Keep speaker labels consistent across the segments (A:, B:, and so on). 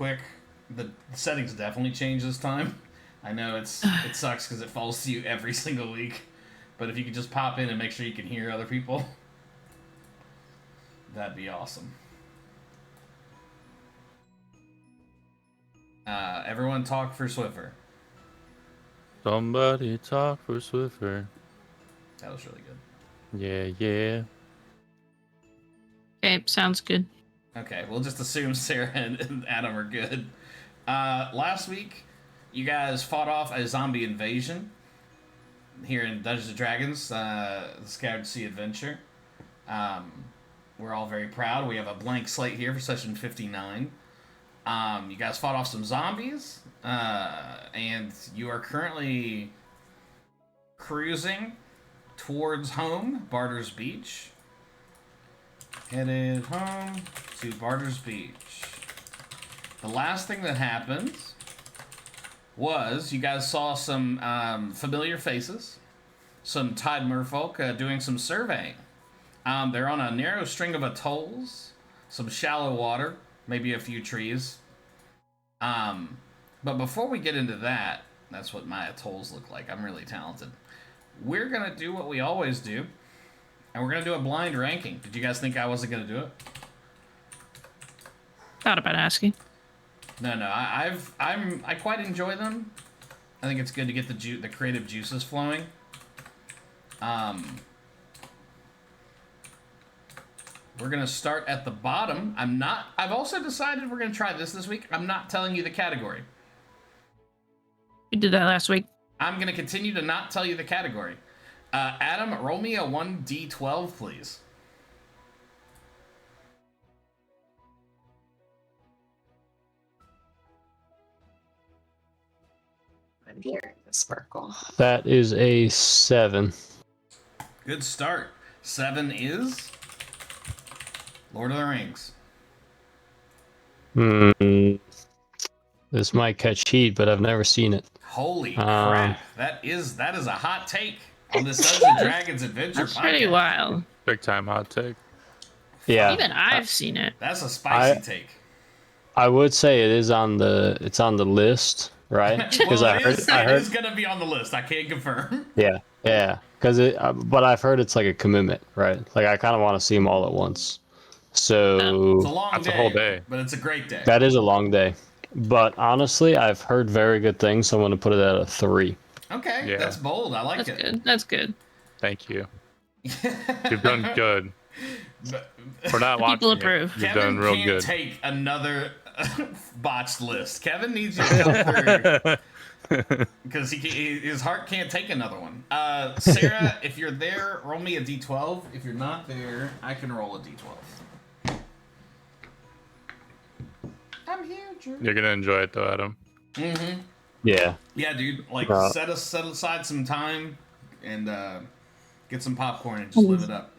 A: quick, the settings definitely changed this time. I know it sucks because it falls to you every single week, but if you could just pop in and make sure you can hear other people, that'd be awesome. Everyone talk for Swiffer.
B: Somebody talk for Swiffer.
A: That was really good.
B: Yeah.
C: Okay, sounds good.
A: Okay, we'll just assume Sarah and Adam are good. Last week, you guys fought off a zombie invasion here in Dungeons & Dragons, the Scattered Sea Adventure. We're all very proud. We have a blank slate here for session 59. You guys fought off some zombies, and you are currently cruising towards home, Barter's Beach. Headed home to Barter's Beach. The last thing that happened was you guys saw some familiar faces, some Tide Merfolk doing some surveying. They're on a narrow string of atolls, some shallow water, maybe a few trees. But before we get into that, that's what my atolls look like. I'm really talented. We're going to do what we always do, and we're going to do a blind ranking. Did you guys think I wasn't going to do it?
C: Thought about asking.
A: No, I quite enjoy them. I think it's good to get the creative juices flowing. We're gonna start at the bottom. I've also decided we're gonna try this week. I'm not telling you the category.
C: We did that last week.
A: I'm gonna continue to not tell you the category. Adam, roll me a 1d12, please.
D: Here in the sparkle.
E: That is a 7.
A: Good start. 7 is Lord of the Rings.
E: This might catch heat, but I've never seen it.
A: Holy crap! That is a hot take on this Dungeons & Dragons adventure.
C: That's pretty wild.
B: Big time hot take.
E: Yeah,
C: Even I've seen it.
A: That's a spicy take.
E: I would say it's on the list, right?
A: Well, I heard it's gonna be on the list. I can't confirm.
E: Yeah. But I've heard it's like a commitment, right? Like I kind of want to see them all at once. So
A: It's a long
B: That's
A: day,
B: a whole day.
A: but it's a great day.
E: that is a long day. But honestly, I've heard very good things, so I'm going to put it at a 3.
A: Okay,
B: Yeah.
A: that's bold. I like
C: That's
A: it.
C: good. That's good.
B: Thank you. You've done good. For not watching
C: People
B: it,
C: approve.
B: You've
A: Kevin
B: done real
A: can't
B: good.
A: take another botched list. Kevin needs you to come through because his heart can't take another one. Sarah, if you're there, roll me a d12. If you're not there, I can roll a d12. I'm here, Drew.
B: You're gonna enjoy it though, Adam.
A: Mm-hmm.
E: Yeah.
A: Yeah, dude. Like, set aside some time and get some popcorn and just live it up.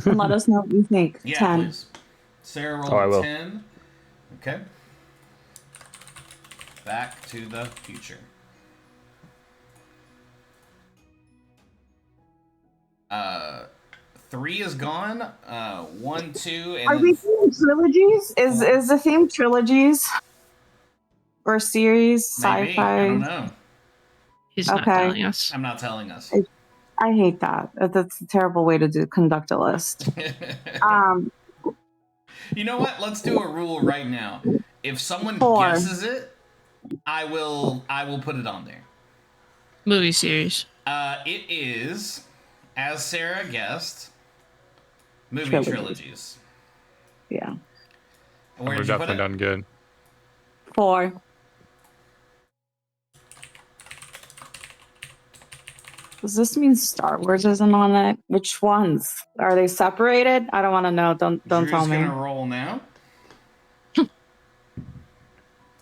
D: And let us know what you think.
A: Yeah,
D: 10.
A: please. Sarah
E: I
A: rolled
E: will.
A: 10. Okay. Back to the Future. 3 is gone. 1, 2, and
D: Are we doing trilogies? Is the theme trilogies? Or series,
A: maybe.
D: sci-fi?
A: I don't know.
C: He's not
D: Okay.
C: telling us.
A: I'm not telling us.
D: I hate that. That's a terrible way to conduct a list.
A: You know what? Let's do a rule right now. If someone
D: 4.
A: guesses it, I will put it on there.
C: Movie series.
A: It is, as Sarah guessed, movie
D: Trilogy.
A: trilogies.
D: Yeah.
A: Where
B: We're
A: did you put
B: definitely
A: it?
B: done good.
D: 4. Does this mean Star Wars isn't on it? Which ones? Are they separated? I don't want to know. Don't
A: Drew's
D: tell me.
A: gonna roll now.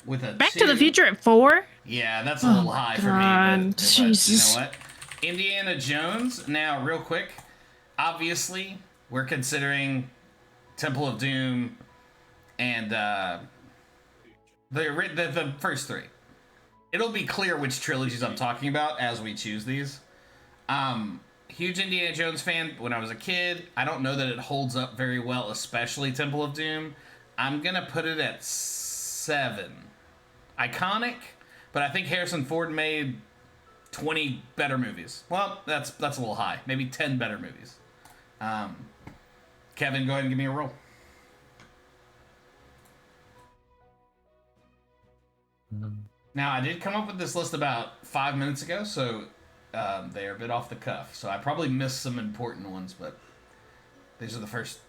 A: With a
C: Back
A: 2.
C: to the Future at 4?
A: Yeah, that's a little high for me.
C: God,
A: But
C: Jesus.
A: you know what? Indiana Jones. Now, real quick. Obviously, we're considering Temple of Doom and the first 3. It'll be clear which trilogies I'm talking about as we choose these. Huge Indiana Jones fan when I was a kid. I don't know that it holds up very well, especially Temple of Doom. I'm gonna put it at 7. Iconic, but I think Harrison Ford made 20 better movies. Well, that's a little high. Maybe 10 better movies. Kevin, go ahead and give me a roll. Now, I did come up with this list about 5 minutes ago, so they are a bit off the cuff. So I probably missed some important ones, but these are the first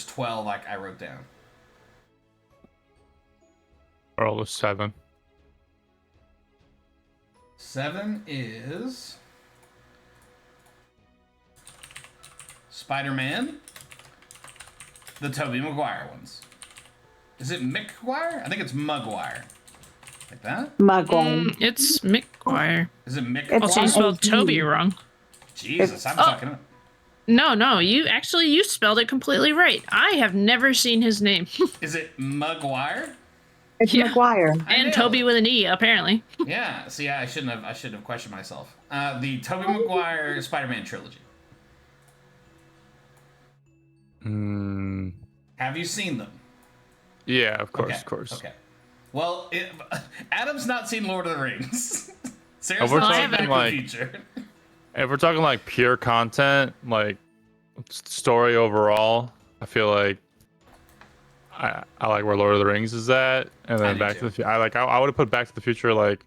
A: 12 I wrote down.
B: Roll of 7.
A: 7 is Spider-Man, the Tobey Maguire ones. Is it McGuire? I think it's Maguire. Like that?
D: Muggle.
C: It's McGuire.
A: Is it
D: It's
A: McGuire?
C: Also, you spelled Toby wrong.
A: Jesus, I'm fucking up.
C: No, you spelled it completely right. I have never seen his name.
A: Is it Maguire?
D: It's
C: Yeah.
D: McGuire.
A: I
C: And
A: knew.
C: Toby with an E, apparently.
A: Yeah, see, I should have questioned myself. The Tobey Maguire Spider-Man trilogy. Have you seen them?
B: Yeah, of course,
A: Okay,
B: of course.
A: Okay. Well, Adam's not seen Lord of the Rings. Sarah's
B: we're
A: not seen
C: talking,
A: Back to
B: like-
A: the Future.
B: If we're talking like pure content, like story overall, I feel like I like where Lord of the Rings is at, and
A: I
B: then
A: do
B: Back
A: too.
B: to the Future. I would have put Back to the Future like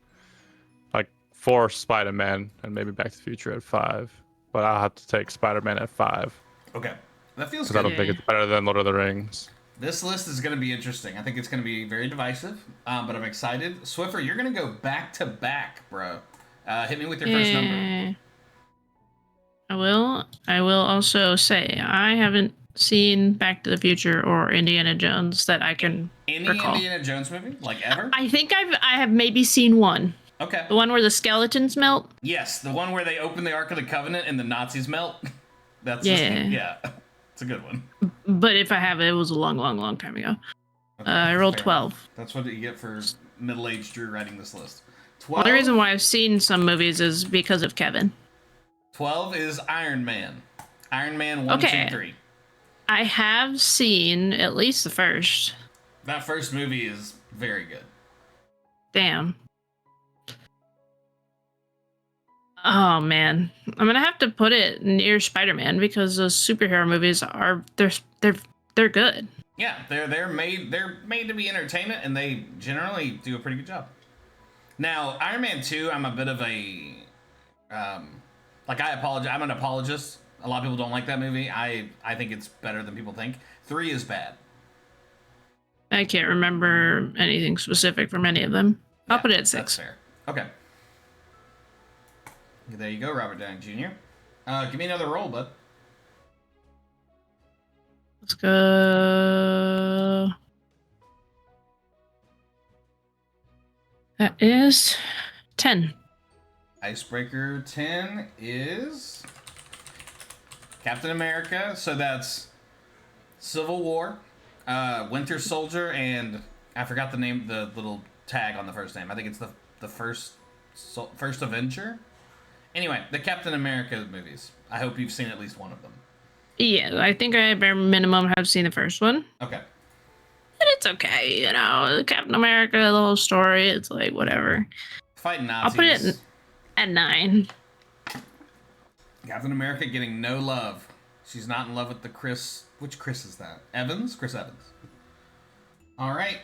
B: 4 Spider-Man, and maybe Back to the Future at 5. But I'll have to take Spider-Man at 5
A: Okay, that feels
B: because I
A: good.
B: don't think it's better than Lord of the Rings.
A: This list is going to be interesting. I think it's going to be very divisive, but I'm excited. Swiffer, you're going to go back to back, bro. Hit me with your first number.
C: Eh, I will also say I haven't seen Back to the Future or Indiana Jones that I can
A: Any
C: recall.
A: Indiana Jones movie, like ever?
C: I think I have maybe seen one.
A: Okay.
C: The one where the skeletons melt.
A: Yes, the one where they open the Ark of the Covenant and the Nazis melt. That's
C: Yeah.
A: yeah. It's a good one.
C: But if I have it, it was a long, long, long time ago.
A: Okay,
C: I rolled
A: fair
C: 12.
A: enough. That's what you get for middle-aged Drew writing this list. 12.
C: Only reason why I've seen some movies is because of Kevin.
A: 12 is Iron Man. Iron Man 1,
C: Okay.
A: 2, 3.
C: I have seen at least the first.
A: That first movie is very good.
C: Damn. Oh man, I'm gonna have to put it near Spider-Man because those superhero movies are they're good.
A: Yeah, they're made to be entertainment, and they generally do a pretty good job. Now, Iron Man 2, I'm a bit of a I apologize. I'm an apologist. A lot of people don't like that movie. I think it's better than people think. 3 is bad.
C: I can't remember anything specific from any of them. I'll
A: Yeah,
C: put it at
A: That's
C: 6.
A: fair. Okay. There you go, Robert Downey Jr. Give me another roll, bud.
C: Let's go. That is 10.
A: Icebreaker 10 is Captain America. So that's Civil War, Winter Soldier, and I forgot the name, the little tag on the first name. I think it's the first Avenger. Anyway, the Captain America movies. I hope you've seen at least one of them.
C: Yeah, I think I bare minimum have seen the first one.
A: Okay.
C: And it's okay, you know, Captain America, the whole story, it's like whatever.
A: Fighting Nazis.
C: I'll put it at 9.
A: Captain America getting no love. She's not in love with the Chris. Which Chris is that? Evans? Chris Evans. All right,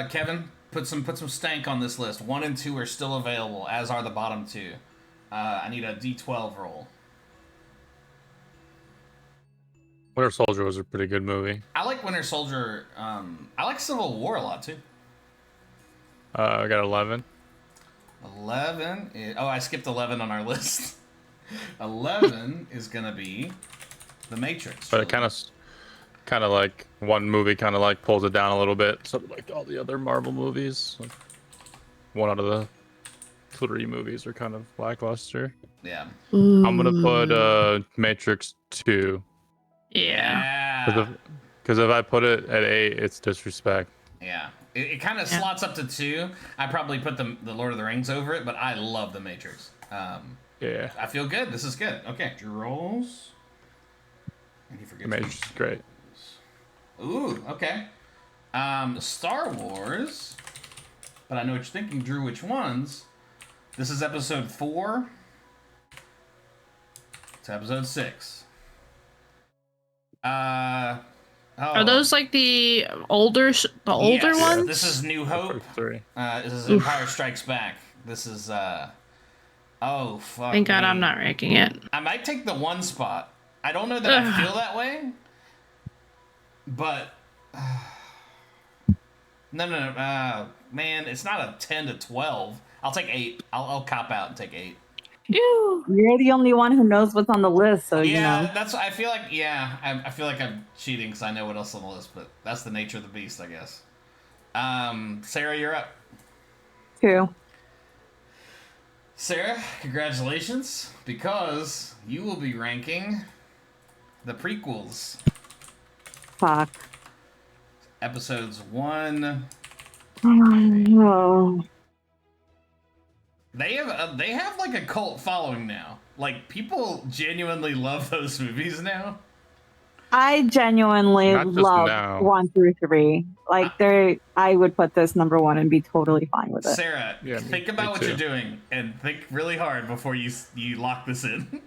A: Kevin, put some stank on this list. 1 and 2 are still available, as are the bottom 2. I need a D12 roll.
B: Winter Soldier was a pretty good movie.
A: I like Winter Soldier. I like Civil War a lot too.
B: I got 11.
A: 11. I skipped 11 on our list. 11 is gonna be The Matrix.
B: But it kind of like one movie kind of like pulls it down a little bit. So like all the other Marvel movies, like, 1 out of the 3 movies are kind of lackluster.
A: Yeah.
B: I'm gonna put Matrix 2
C: Yeah.
B: because if I put it at 8, it's disrespect.
A: Yeah. It kind of slots up to 2. I probably put the Lord of the Rings over it, but I love The Matrix.
B: Yeah,
A: I feel good. This is good. Okay. Drew rolls. And he forgets.
B: Matrix is great.
A: Ooh, okay. Star Wars. but I know what you're thinking, Drew. Which ones? This is episode 4 to episode 6.
C: Are those like the older
A: yes,
C: ones?
A: This is New Hope.
B: 3.
A: This is Empire Strikes Back. This is oh fuck.
C: Thank God
A: me.
C: I'm not ranking it.
A: I might take the 1 spot. I don't know that I feel that way, but no. Man, it's not a 10 to 12. I'll take 8. I'll cop out and take 8.
C: Ew.
D: You're the only one who knows what's on the list, so you know.
A: That's. I feel like. Yeah, I feel like I'm cheating because I know what else on the list, but that's the nature of the beast, I guess. Sarah, you're up.
D: 2.
A: Sarah, congratulations, because you will be ranking the prequels.
D: Fuck.
A: Episodes 1.
D: Oh.
A: They have like a cult following now. Like, people genuinely love those movies now.
D: I genuinely
B: Not just
D: love
B: now.
D: 1 through 3. Like, I would put this number 1 and be totally fine with it.
A: Sarah,
B: Yeah,
A: think
B: me
A: about what
B: too.
A: you're doing and think really hard before you lock this in.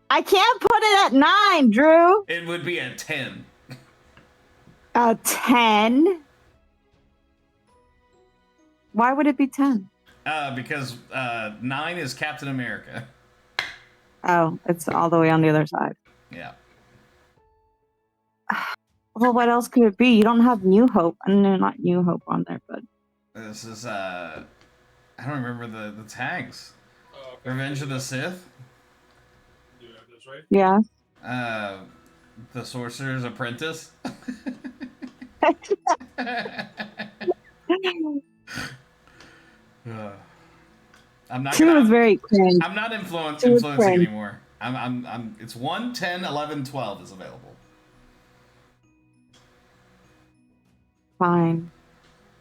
D: I can't put it at 9, Drew.
A: It would be at 10.
D: A 10? Why would it be 10?
A: Because 9 is Captain America.
D: Oh, it's all the way on the other side.
A: Yeah.
D: Well, what else could it be? You don't have New Hope. No, not New Hope on there, but
A: This is I don't remember the tags. Revenge of the Sith.
D: yeah.
A: The Sorcerer's Apprentice. I'm not
D: 2
A: gonna,
D: is very cringe.
A: I'm not
D: Two is
A: influencing
D: cringe.
A: anymore. It's 1, 10, 11, 12 is available.
D: Fine.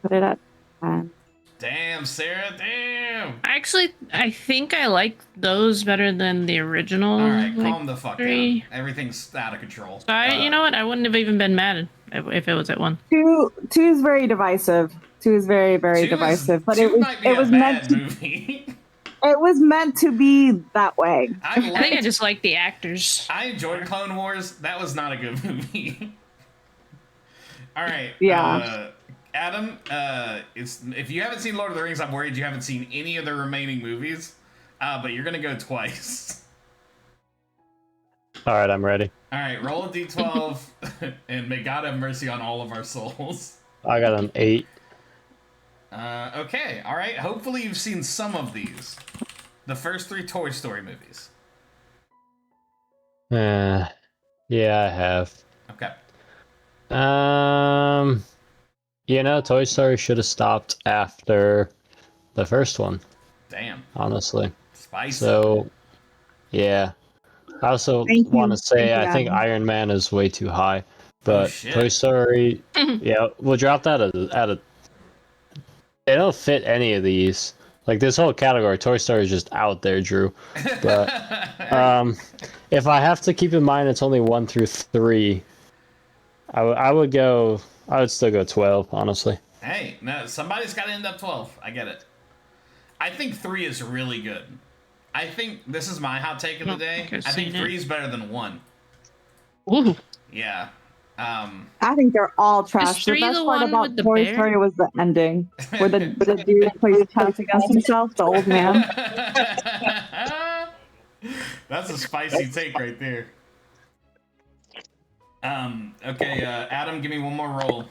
D: Put it at 10.
A: Damn, Sarah, damn.
C: Actually, I think I like those better than the original.
A: All right,
C: like,
A: calm the fuck
C: 3.
A: down. Everything's out of control.
C: So you know what? I wouldn't have even been mad if it was at 1.
D: 2 is very divisive. 2 is very, very divisive. But it was meant to
A: movie.
D: it was meant to be that way.
C: I think I just like the actors.
A: I enjoyed Clone Wars. That was not a good movie. All right.
D: Yeah.
A: Adam, if you haven't seen Lord of the Rings, I'm worried you haven't seen any of the remaining movies. But you're gonna go twice.
E: All right, I'm ready.
A: All right, roll a d12, and may God have mercy on all of our souls.
E: I got an 8.
A: Okay, all right. Hopefully you've seen some of these. The first 3 Toy Story movies.
E: Yeah, I have.
A: Okay.
E: Toy Story should have stopped after the first one,
A: Damn.
E: honestly.
A: Spicy.
E: So, yeah. I also
D: Thank you.
E: want to say
D: Thank you,
E: I think
D: Adam.
E: Iron Man is way too high, but
A: shit.
E: Toy Story, yeah, we'll drop that at a. They don't fit any of these. Like this whole category, Toy Story is just out there, Drew. But if I have to keep in mind it's only 1 through 3, I would still go 12, honestly.
A: Hey, no, somebody's got to end up 12. I get it. I think 3 is really good. I think this is my hot take of the day. I think 3 is better than 1.
C: Ooh.
A: Yeah.
D: I think they're all trash. The
C: 3
D: best
C: the
D: part
C: one
D: about
C: with the
D: Toy
C: bear?
D: Story was the ending, where the dude plays chess against himself, the old man.
A: That's a spicy take right there. Okay, Adam, give me one more roll.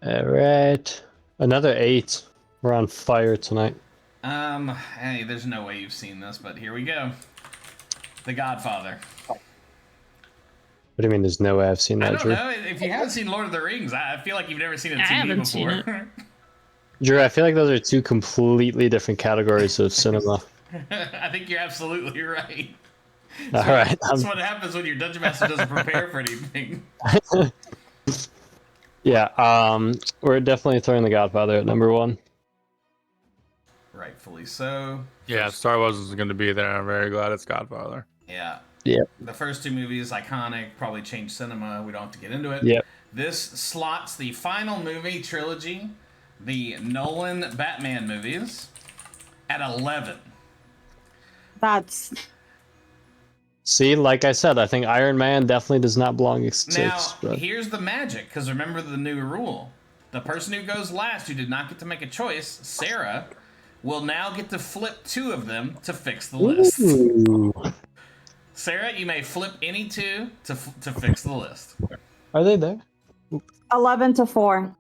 E: All right, another 8. We're on fire tonight.
A: Hey, there's no way you've seen this, but here we go. The Godfather.
E: What do you mean? There's no way I've seen
A: I
E: that,
A: don't
E: Drew?
A: know. If you haven't seen Lord of the Rings, I feel like you've never seen a
C: I
A: TV
C: haven't
A: before.
C: seen it.
E: Drew, I feel like those are 2 completely different categories of cinema.
A: I think you're absolutely right.
E: All right,
A: That's what happens when your dungeon master doesn't prepare for anything.
E: yeah. We're definitely throwing The Godfather at number 1.
A: Rightfully so.
B: Yeah, Star Wars is going to be there. I'm very glad it's Godfather.
A: Yeah.
E: Yep.
A: The first two movies, iconic, probably changed cinema. We don't have to get into it.
E: Yep.
A: This slots the final movie trilogy, the Nolan Batman movies, at 11.
D: That's
E: See, like I said, I think Iron Man definitely does not belong at 6.
A: Now,
E: But
A: here's the magic, because remember the new rule. The person who goes last, who did not get to make a choice, Sarah, will now get to flip 2 of them to fix the list.
E: Ooh.
A: Sarah, you may flip any 2 to fix the list.
E: Are they there?
D: 11 to 4.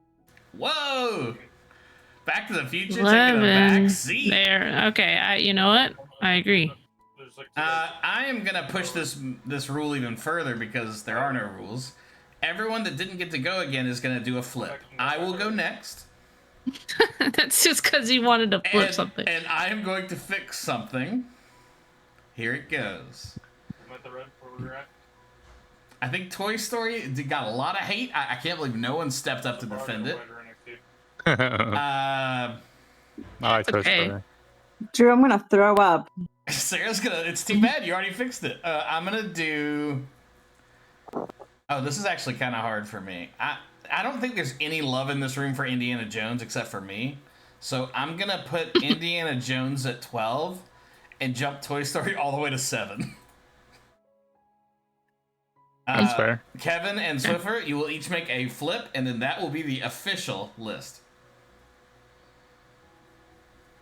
A: Whoa! Back to the Future taking a back
C: 11.
A: seat.
C: There. Okay. You know what? I agree.
A: I am gonna push this rule even further because there are no rules. Everyone that didn't get to go again is gonna do a flip. I will go next.
C: That's just because he wanted to flip something.
A: And I am going to fix something. Here it goes. I think Toy Story got a lot of hate. I can't believe no one stepped up to defend it.
B: I like Toy
C: okay.
B: Story.
D: Drew, I'm gonna throw up.
A: Sarah's gonna. It's too bad you already fixed it. I'm gonna do. Oh, this is actually kind of hard for me. I don't think there's any love in this room for Indiana Jones except for me. So I'm gonna put Indiana Jones at 12 and jump Toy Story all the way to 7.
B: That's fair.
A: Kevin and Swiffer, you will each make a flip, and then that will be the official list.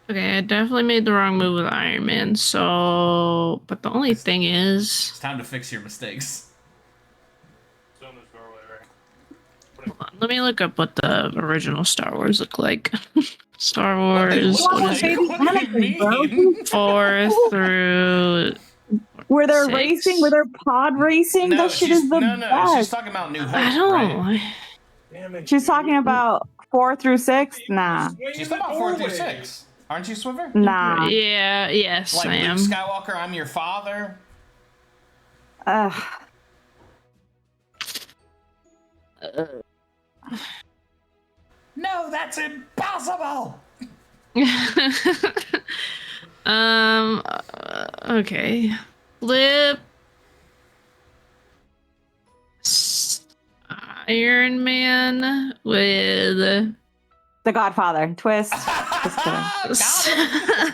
C: Okay, I definitely made the wrong move with Iron Man. So, but the only thing is,
A: It's time to fix your mistakes.
C: hold on, let me look up what the original Star Wars look like. Star
A: What they
C: Wars,
A: look
C: what is
A: like?
C: it?
A: What do you mean?
C: 4 through.
D: Where they're
C: 6?
D: racing, where they're pod racing, that shit is the
A: no, she's
D: best.
A: talking about New Hope.
C: I don't.
A: Right?
D: She's talking about 4 through 6. Nah,
A: She's talking about 4 through 6. Aren't you, Swiffer?
D: nah.
C: Yeah. Yes,
A: Like
C: I am.
A: Luke Skywalker, I'm your father. No, that's impossible.
C: Okay. Flip. Iron Man with
D: The Godfather. Twist. Just kidding.
A: Got him.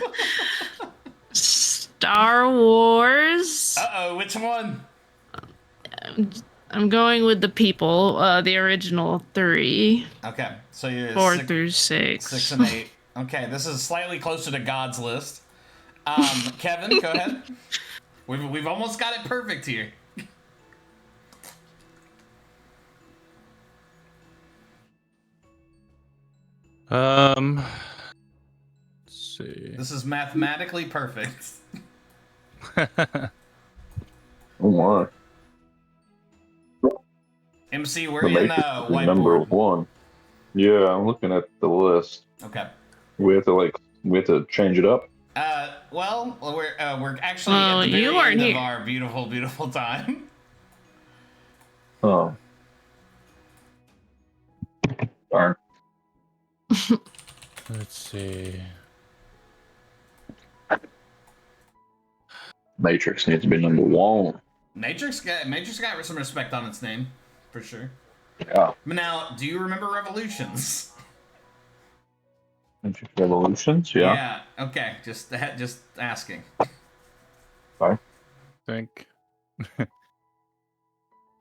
C: Star Wars.
A: Uh-oh, which one?
C: I'm going with the people, the original 3,
A: Okay, so you're
C: 4 through 6.
A: 6 and 8. Okay, this is slightly closer to God's list. Kevin, go ahead. We've almost got it perfect here.
B: Let's see.
A: This is mathematically perfect.
F: Oh my.
A: MC, we're
F: The
A: in
F: Matrix is
A: whiteboard.
F: number 1. Yeah, I'm looking at the list.
A: Okay.
F: We have to change it up.
A: Well, we're actually
C: Well,
A: at the very
C: you weren't
A: end of
C: here.
A: our beautiful, beautiful time.
F: Oh. Darn.
B: Let's see.
F: Matrix needs to be number 1.
A: Matrix got some respect on its name, for sure.
F: Yeah.
A: Now, do you remember Revolutions?
F: Matrix Revolutions, yeah.
A: Yeah. Okay. Just asking.
F: Sorry.
B: Think.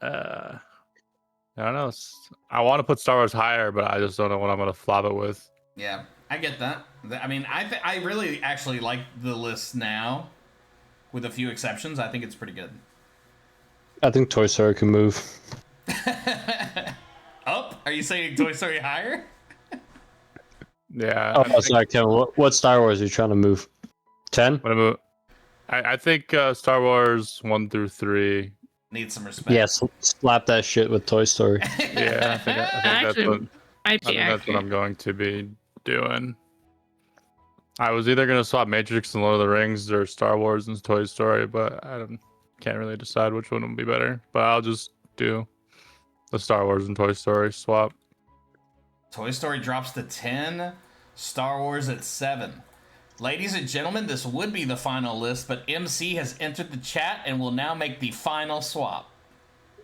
B: I don't know. I want to put Star Wars higher, but I just don't know what I'm gonna flop it with.
A: Yeah, I get that. I mean, I really actually like the list now, with a few exceptions. I think it's pretty good.
E: I think Toy Story can move.
A: Up? Are you saying Toy Story higher?
B: Yeah.
E: Oh, sorry, Kevin. What Star Wars are you trying to move? 10?
B: I think Star Wars 1 through 3.
A: Needs some respect.
E: Yes, slap that shit with Toy Story.
B: Yeah, I think that's
C: Actually,
B: what.
C: I'd
B: I
C: be
B: think that's what I'm going to be doing. I was either gonna swap Matrix and Lord of the Rings or Star Wars and Toy Story, but can't really decide which one would be better. But I'll just do the Star Wars and Toy Story swap.
A: Toy Story drops to 10. Star Wars at 7. Ladies and gentlemen, this would be the final list, but MC has entered the chat and will now make the final swap.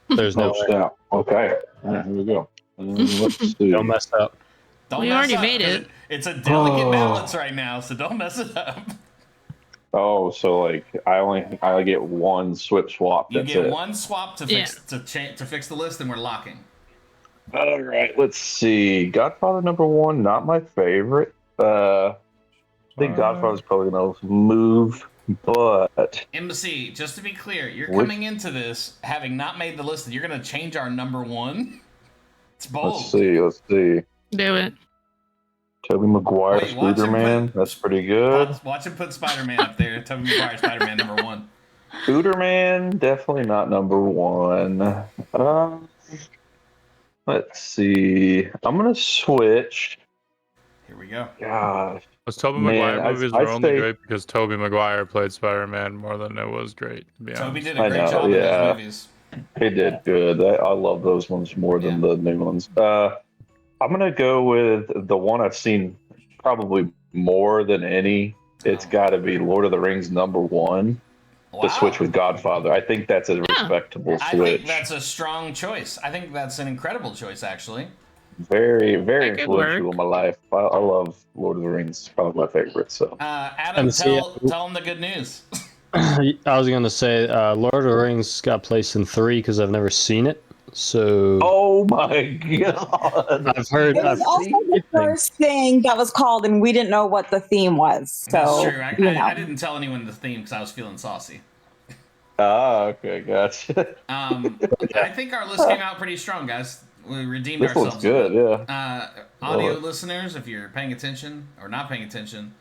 E: There's no way.
F: snap. Okay. All right, here we go. Let's see.
E: Don't mess up.
A: Don't
C: We
A: mess
C: already
A: up,
C: made
A: 'cause
C: it.
A: It's a delicate
F: Oh.
A: balance right now, so don't mess it up.
F: Oh, so like I get one swip swap.
A: You
F: That's
A: get
F: it.
A: one swap to fix the list, and we're locking.
F: All right, let's see. Godfather #1, not my favorite. I think Godfather's probably gonna move, but
A: MC, just to be clear, you're
F: Which-
A: coming into this having not made the list, and you're gonna change our #1. It's bold.
F: let's see.
C: Do it.
F: Tobey Maguire,
A: Wait, watch him
F: Spider-Man.
A: put-
F: That's pretty good.
A: Watch him put Spider-Man up there. Tobey Maguire, Spider-Man #1.
F: Spider-Man, definitely not #1. Let's see. I'm gonna switch.
A: Here we go.
F: Gosh,
B: Those Tobey
F: Man,
B: Maguire movies
F: I'd
B: were only
F: say-
B: great because Tobey Maguire played Spider-Man more than it was great, to be honest.
A: Toby did a
F: I
A: great
F: know,
A: job in
F: yeah.
A: those movies.
F: he did good. I love those ones more than the new ones. I'm gonna go with the one I've seen probably more than any. It's got to be Lord of the Rings #1.
A: Wow.
F: To switch with Godfather. I think that's a respectable
A: I
F: switch.
A: think that's a strong choice. I think that's an incredible choice, actually.
F: Very, very
C: That could
F: influential
C: work.
F: in my life. I love Lord of the Rings. Probably my favorite. So
A: Adam,
E: And see,
A: tell him the good news.
E: I was gonna say Lord of the Rings got placed in 3 because I've never seen it. So
F: oh my god.
E: I've heard.
D: It was
E: I've
D: also the first thing that was called, and we didn't know what the theme was.
A: That's
D: So,
A: true. I didn't tell anyone the theme because I was feeling saucy.
F: Okay, gotcha.
A: I think our list came out pretty strong, guys. We redeemed
F: This
A: ourselves.
F: looks good, yeah.
A: Audio
F: Lord.
A: listeners, if you're paying attention or not paying attention,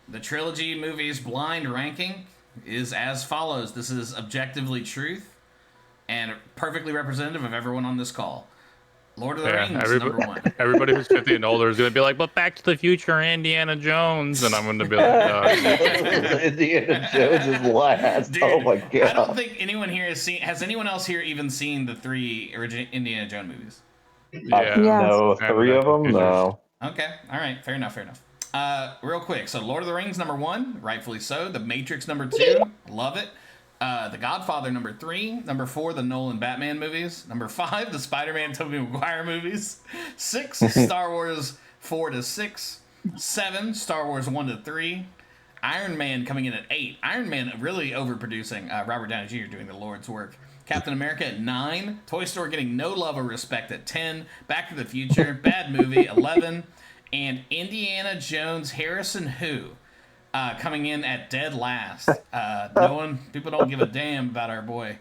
A: the trilogy movies blind ranking is as follows. This is objectively truth and perfectly representative of everyone on this call. Lord of the Rings, #1.
B: Everybody who's 50 and older is going to be like, but Back to the Future, Indiana Jones. And I'm going to be like,
F: Indiana Jones is last.
A: Dude,
F: oh my
A: I don't
F: god.
A: think anyone here has seen. Has anyone else here even seen the 3 original Indiana Jones movies?
B: yeah.
D: Yeah.
F: No,
B: And
F: 3 of them?
B: Pictures.
F: No.
A: Okay, all right, fair enough. Real quick, so Lord of the Rings #1, rightfully so. The Matrix #2, love it. The Godfather #3, #4, the Nolan Batman movies, #5, the Spider-Man Tobey Maguire movies, 6, Star Wars 4 to 6, 7, Star Wars 1 to 3, Iron Man coming in at 8. Iron Man really overproducing. Robert Downey Jr. doing the Lord's work. Captain America at 9, Toy Story getting no love or respect at 10, Back to the Future, bad movie, 11, and Indiana Jones Harrison Who coming in at dead last. People don't give a damn about our boy.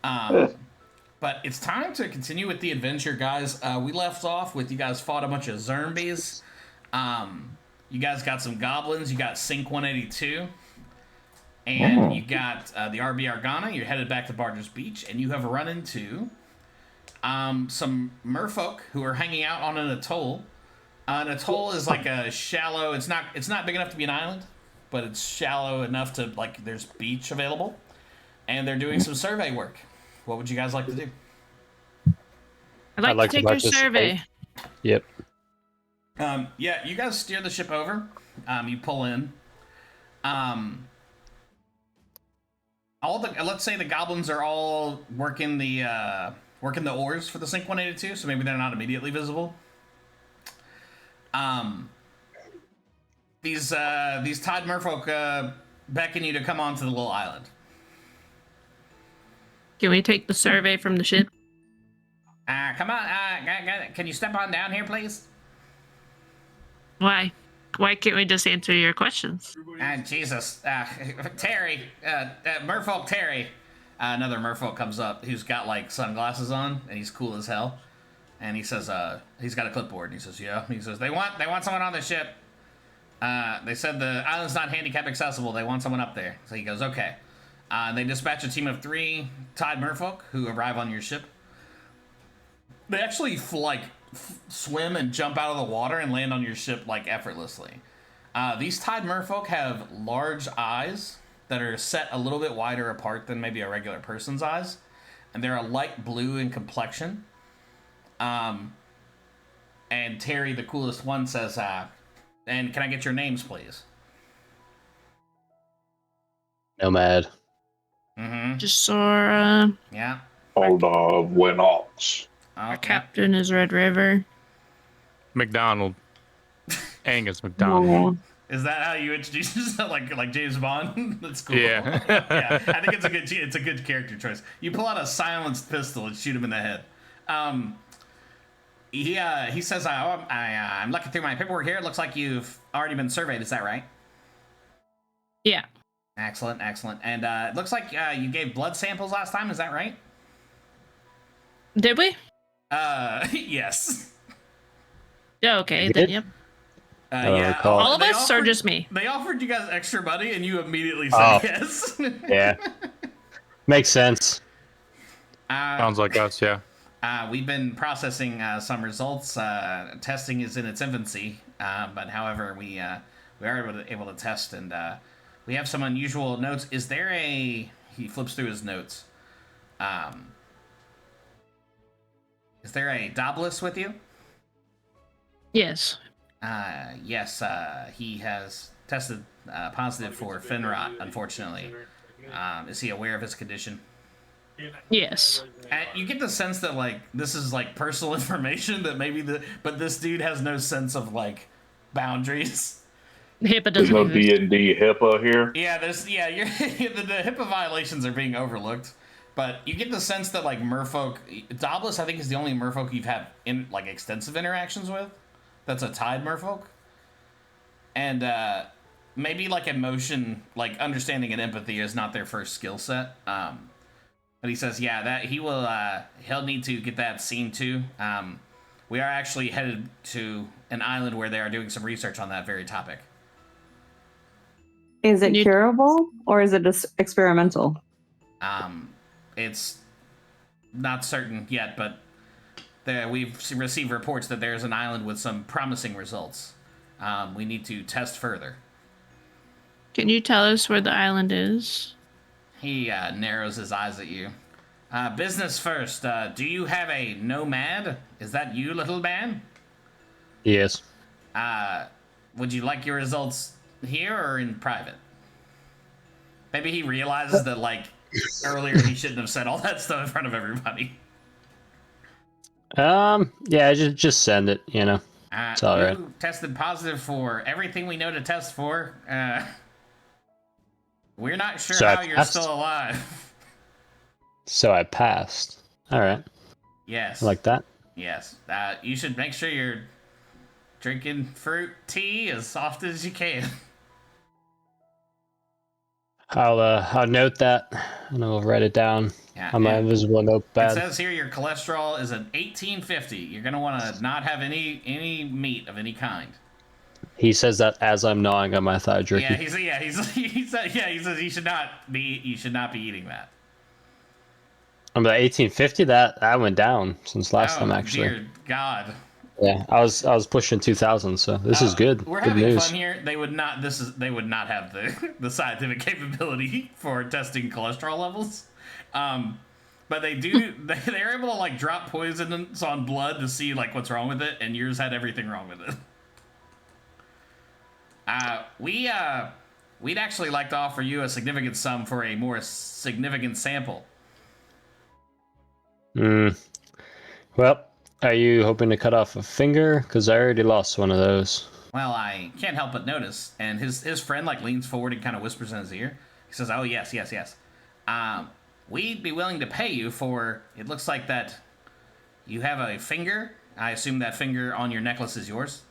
A: But it's time to continue with the adventure, guys. We left off with you guys fought a bunch of zombies. You guys got some goblins. You got Sync 182. And you got the RB Argana. You're headed back to Barter's Beach. And you have run into some merfolk who are hanging out on an atoll. An atoll is like a shallow... It's not big enough to be an island, but it's shallow enough to, like, there's beach available. And they're doing some survey work. What would you guys like to do?
C: I'd like,
E: like
C: to
E: to
C: take your
E: participate.
C: survey.
E: Yep.
A: Yeah, you guys steer the ship over. You pull in. Let's say the goblins are all working the oars for the Sync 182, so maybe they're not immediately visible. These Tide Merfolk beckon you to come onto the little island.
C: Can we take the survey from the ship?
A: Come on, can you step on down here, please?
C: Why? Why can't we just answer your questions?
A: Jesus, Terry, Merfolk Terry. Another Merfolk comes up who's got like sunglasses on and he's cool as hell. And he says, he's got a clipboard. And he says, yeah. He says, they want someone on the ship. They said the island's not handicap accessible. They want someone up there. So he goes, okay. They dispatch a team of 3 Tide Merfolk who arrive on your ship. They actually swim and jump out of the water and land on your ship like effortlessly. These Tide Merfolk have large eyes that are set a little bit wider apart than maybe a regular person's eyes. And they're a light blue in complexion. And Terry, the coolest one, says, and can I get your names, please?
E: Nomad.
A: Mm-hmm.
C: Just saw
A: Yeah.
F: All of Winox.
C: our
A: Oh,
C: captain is Red River.
B: McDonald. Angus
D: Oh,
B: McDonald.
A: is that how you introduce yourself, like James Bond? That's cool.
B: Yeah.
A: Yeah. I think it's a good character choice. You pull out a silenced pistol and shoot him in the head. He says, I'm looking through my paperwork here. It looks like you've already been surveyed. Is that right?
C: Yeah.
A: Excellent. And it looks like you gave blood samples last time. Is that right?
C: Did we?
A: Yes.
C: Yeah, okay.
E: You
C: Then,
E: did?
C: yep.
A: Yeah.
E: recall.
C: All of
A: they
C: us or
A: offered-
C: just me?
A: They offered you guys extra money, and you immediately said
E: Oh.
A: yes.
E: Yeah. Makes sense.
B: Sounds like us, yeah.
A: We've been processing some results. Testing is in its infancy, but however, we are able to test, and we have some unusual notes. Is there a? He flips through his notes. Is there a Doblis with you?
C: Yes.
A: Yes. He has tested positive for Finrot. Unfortunately, is he aware of his condition?
C: Yes.
A: You get the sense that like this is like personal information that maybe but this dude has no sense of like boundaries.
C: HIPAA
F: There's
C: doesn't
F: no
C: even.
F: D&D HIPAA here.
A: Yeah, you're the HIPAA violations are being overlooked, but you get the sense that like merfolk, Doblis I think is the only merfolk you've had in like extensive interactions with. That's a tied merfolk, and maybe like emotion, like understanding and empathy is not their first skill set. But he says, yeah, that he will. He'll need to get that seen too. We are actually headed to an island where they are doing some research on that very topic.
D: Is it
C: You-
D: curable or is it just experimental?
A: It's not certain yet, but we've received reports that there's an island with some promising results. We need to test further.
C: Can you tell us where the island is?
A: He narrows his eyes at you. Business first. Do you have a nomad? Is that you, little man?
E: Yes.
A: Would you like your results here or in private? Maybe he realizes that, like, earlier he shouldn't have said all that stuff in front of everybody.
E: Yeah, just send it, you know. It's all right.
A: You tested positive for everything we know to test for. We're not sure
E: So I
A: how you're
E: passed?
A: still alive.
E: So I passed. All right.
A: Yes.
E: I like that.
A: Yes. You should make sure you're drinking fruit tea as often as you can.
E: I'll note that and I'll write it down
A: Yeah,
E: on my
A: and
E: invisible
A: it
E: notepad.
A: says here your cholesterol is an 1850. You're gonna want to not have any meat of any kind.
E: He says that as I'm gnawing on my thigh jerky.
A: Yeah, he says you should not be eating that.
E: I'm at 1850. That went down since last
A: Oh,
E: time actually.
A: Dear God.
E: Yeah, I was pushing 2000, so this is good.
A: We're
E: Good
A: having
E: news.
A: fun here. They would not have the scientific capability for testing cholesterol levels. But they do. They're able to like drop poisons on blood to see like what's wrong with it, and yours had everything wrong with it. We'd actually like to offer you a significant sum for a more significant sample.
E: Well, are you hoping to cut off a finger? Because I already lost one of those.
A: Well, I can't help but notice, and his friend like leans forward and kind of whispers in his ear. He says, "Oh yes. We'd be willing to pay you for. It looks like that you have a finger. I assume that finger on your necklace is yours.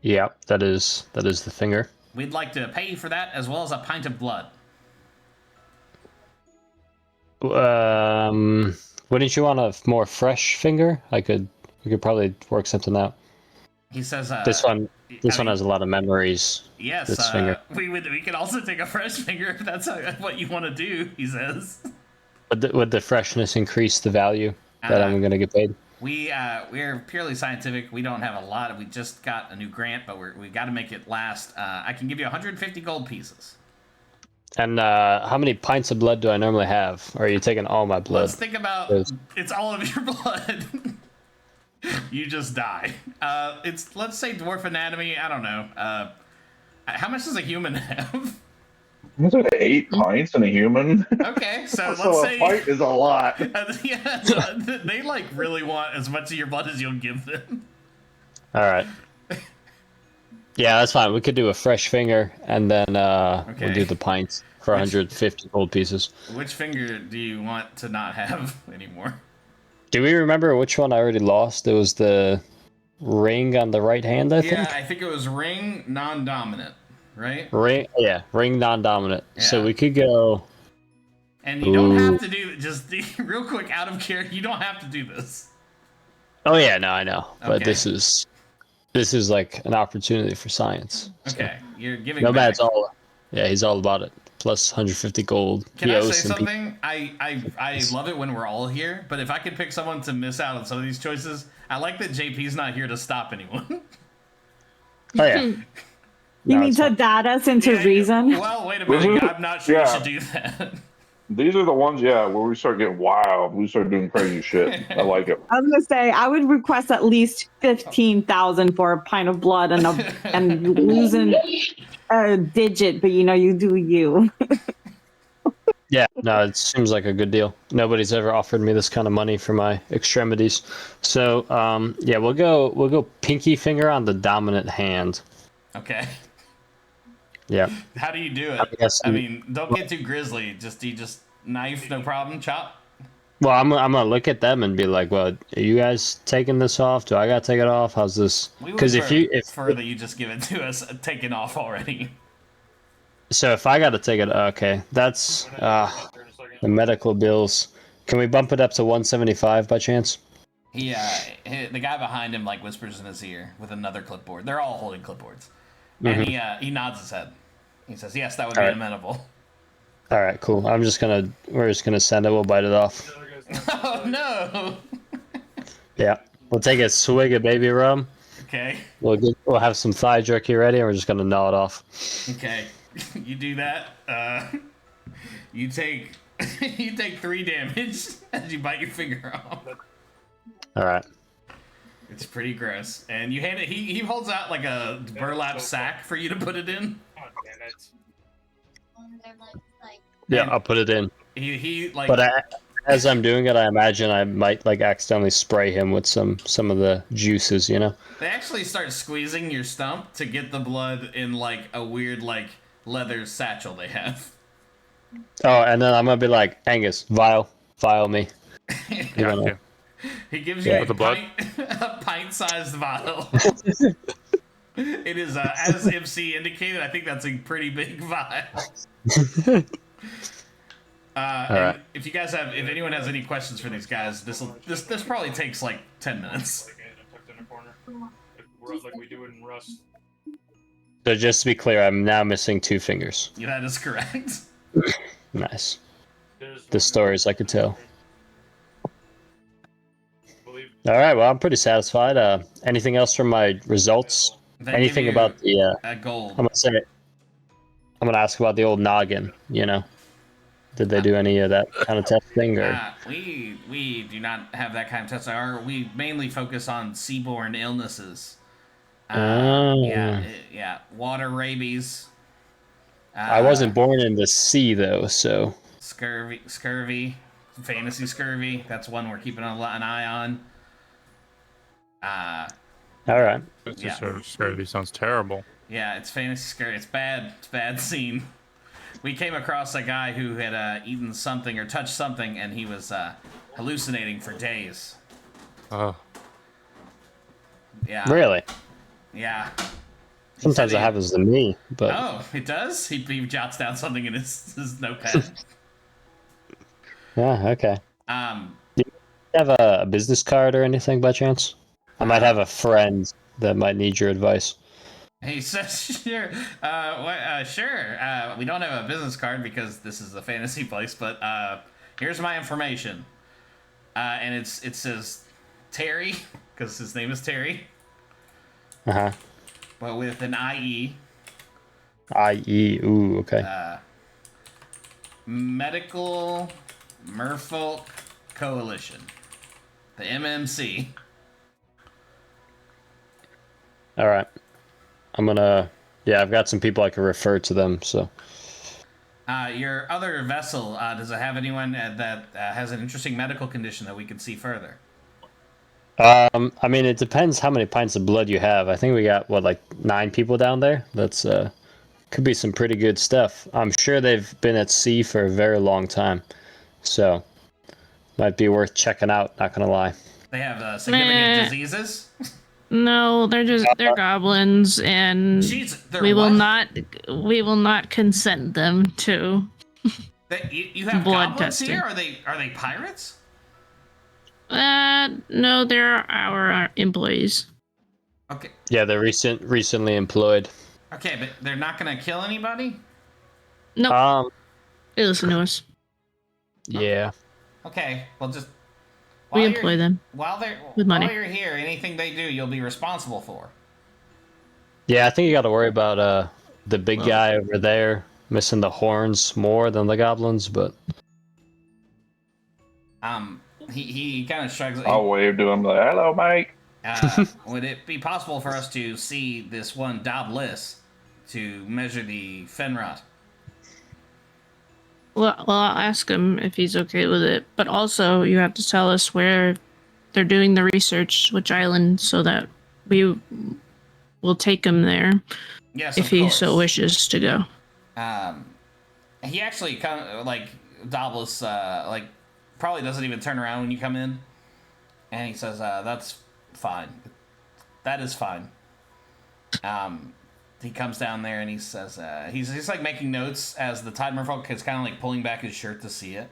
E: Yeah, that is the finger.
A: We'd like to pay you for that, as well as a pint of blood."
E: Wouldn't you want a more fresh finger? We could probably work something out.
A: He says,
E: This one has a lot of memories.
A: Yes,
E: this finger.
A: we could also take a fresh finger if that's what you want to do. He says.
E: Would the freshness increase the value that I'm going to get paid?
A: We're purely scientific. We don't have a lot. We just got a new grant, but we got to make it last. I can give you 150 gold pieces.
E: And how many pints of blood do I normally have? Or are you taking all my blood?
A: Let's think about it's all of your blood. You just die. Let's say dwarf anatomy. I don't know. How much does a human have?
F: Is it 8 pints in a human?
A: Okay, so
F: So
A: let's
F: a
A: say
F: pint is a lot.
A: yeah, so they like really want as much of your blood as you'll give them.
E: All right. Yeah, that's fine. We could do a fresh finger, and then
A: Okay.
E: we'll do the pints for 150 gold pieces.
A: Which finger do you want to not have anymore?
E: Do we remember which one I already lost? It was the ring on the right hand, I think.
A: Yeah, I think it was ring non-dominant, right?
E: Ring non-dominant. So
A: Yeah.
E: we could go.
A: And you don't have to do just real quick out of character. You don't have to do this.
E: Oh yeah, no, I know, but
A: Okay.
E: this is like an opportunity for science. So.
A: Okay, you're giving.
E: Nomad's all. Yeah, he's all about it. Plus 150 gold.
A: Can
E: He
A: I
E: owes
A: say
E: some people.
A: something? I love it when we're all here, but if I could pick someone to miss out on some of these choices, I like that JP's not here to stop anyone.
E: Oh yeah.
D: You
E: No,
D: mean
E: it's
D: to
E: fine.
D: dad us into
A: Yeah,
D: reason?
A: Well, wait a minute. I'm not sure you should do that.
F: These are the ones, yeah, where we start getting wild. We start doing crazy shit. I like it.
D: I was gonna say I would request at least 15,000 for a pint of blood and losing a digit, but you do you.
E: Yeah, no, it seems like a good deal. Nobody's ever offered me this kind of money for my extremities. So, yeah, we'll go pinky finger on the dominant hand.
A: Okay.
E: Yeah.
A: How do you do it?
E: I guess
A: I mean, don't get too grisly. Do you just knife, no problem, chop?
E: Well, I'm gonna look at them and be like, "Well, are you guys taking this off? Do I gotta take it off? How's this?"
A: We would
E: Because if
A: prefer that you just give it to us taken off already.
E: so if I gotta take it, okay, that's the medical bills. Can we bump it up to 175 by chance?
A: The guy behind him like whispers in his ear with another clipboard. They're all holding clipboard. And he nods his head. He says, "Yes, that would be
E: All right.
A: amenable."
E: All right, cool. We're just gonna send it. We'll bite it off.
A: Oh no!
E: Yeah, we'll take a swig of baby rum.
A: Okay,
E: We'll have some thigh jerky ready, and we're just gonna gnaw it off.
A: okay. You do that. You take 3 damage as you bite your finger off.
E: All right.
A: It's pretty gross. And you hand it. He holds out like a burlap sack for you to put it in.
E: Yeah,
A: And
E: I'll put it in.
A: He like.
E: But as I'm doing it, I imagine I might like accidentally spray him with some of the juices. You know.
A: They actually start squeezing your stump to get the blood in like a weird like leather satchel they have.
E: Oh, and then I'm gonna be like, Angus, vial me. You
B: Got
E: know?
B: you.
A: He gives you
E: Yeah.
A: a
B: With the blood?
A: a pint-sized vial. It is, as MC indicated, I think that's a pretty big vial.
E: Alright.
A: If anyone has any questions for these guys, this probably takes like 10 minutes.
E: So just to be clear, I'm now missing 2 fingers.
A: Yeah, that is correct.
E: Nice. The stories I could tell. All right. Well, I'm pretty satisfied. Anything else from my results?
A: They
E: Anything
A: give you
E: about the?
A: a gold.
E: I'm gonna ask about the old noggin. You know, did they do any of that kind of testing or?
A: We do not have that kind of test. We mainly focus on seaborne illnesses.
E: Oh.
A: Yeah. Water rabies.
E: I wasn't born in the sea though, so.
A: Scurvy, fantasy scurvy. That's one we're keeping an eye on.
E: All right.
B: This
A: Yeah.
B: scurvy sounds terrible.
A: Yeah, it's fantasy scurvy. It's bad. It's bad scene. We came across a guy who had eaten something or touched something, and he was hallucinating for days.
B: Oh,
A: Yeah.
E: Really?
A: Yeah.
E: Sometimes
A: said
E: it
A: he-
E: happens to me, but
A: Oh, it does? He jots down something in his notepad.
E: yeah, okay.
A: Um,
E: You have a business card or anything by chance? I might have a friend that might need your advice.
A: he says, sure. Sure. We don't have a business card because this is a fantasy place, but here's my information. And it says Terry, because his name is Terry,
E: Uh huh.
A: but with an IE.
E: I.e. Ooh, okay.
A: Medical Merfolk Coalition. The MMC.
E: All right. I'm gonna Yeah, I've got some people I can refer to them. So
A: Your other vessel, does it have anyone that has an interesting medical condition that we could see further?
E: I mean, it depends how many pints of blood you have. I think we got like 9 people down there. That's could be some pretty good stuff. I'm sure they've been at sea for a very long time, so might be worth checking out. Not gonna lie.
A: They have significant diseases.
C: No, they're goblins, and
A: Jeez, they're
C: we will
A: what?
C: not consent them to.
A: You have
C: blood
A: goblins
C: testing.
A: here? Are they pirates?
C: No, they're our employees.
A: Okay.
E: Yeah, they're recently employed.
A: Okay, but they're not gonna kill anybody?
C: Nope. They listen to us.
E: Yeah.
A: Okay, well just
C: We employ them
A: while they're
C: with money.
A: while you're here, anything they do you'll be responsible for.
E: Yeah, I think you got to worry about the big guy over there missing the horns more than the goblins, but
A: He kind of shrugs.
F: I'll wave to him like, "Hello, mate."
A: Would it be possible for us to see this one Doblis to measure the Fenrot?
C: Well, I'll ask him if he's okay with it. But also, you have to tell us where they're doing the research, which island, so that we will take him there
A: Yes,
C: if he so wishes to go.
A: He actually kind of like Doblis, like probably doesn't even turn around when you come in, and he says, "That's fine. That is fine." He comes down there and he says, he's like making notes as the Tide Merfolk is kind of like pulling back his shirt to see it.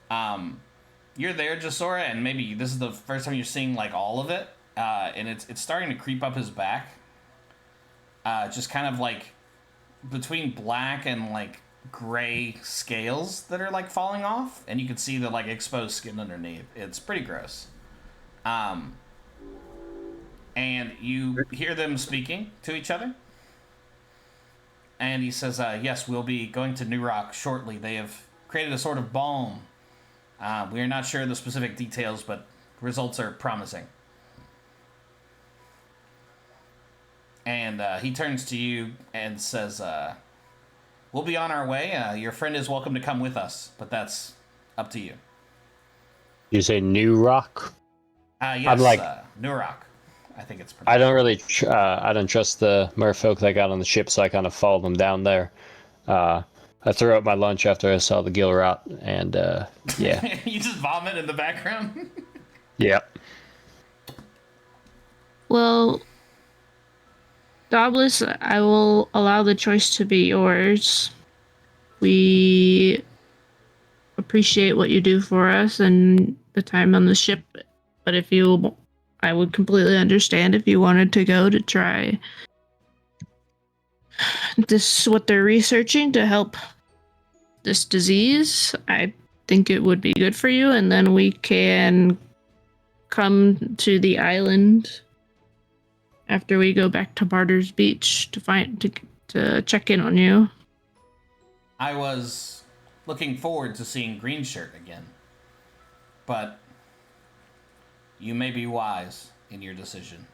A: You're there, Jasora, and maybe this is the first time you're seeing like all of it, and it's starting to creep up his back. Just kind of like between black and like gray scales that are like falling off, and you can see the like exposed skin underneath. It's pretty gross. And you hear them speaking to each other. And he says, yes, we'll be going to New Rock shortly. They have created a sort of balm. We are not sure the specific details, but results are promising. And he turns to you and says, we'll be on our way. Your friend is welcome to come with us, but that's up to you.
E: You say New Rock?
A: Yes,
E: I'm like,
A: New Rock. I think it's
E: I don't really I don't trust the merfolk that got on the ship, so I kind of followed them down there. I threw out my lunch after I saw the Gilrot, and yeah.
A: You just vomit in the background?
E: Yep.
C: Well, Doblis, I will allow the choice to be yours. We appreciate what you do for us and the time on the ship, but if you, I would completely understand if you wanted to go to try this, what they're researching to help this disease. I think it would be good for you, and then we can come to the island after we go back to Barter's Beach to check in on you.
A: I was looking forward to seeing Greenshirt again, but you may be wise in your decision.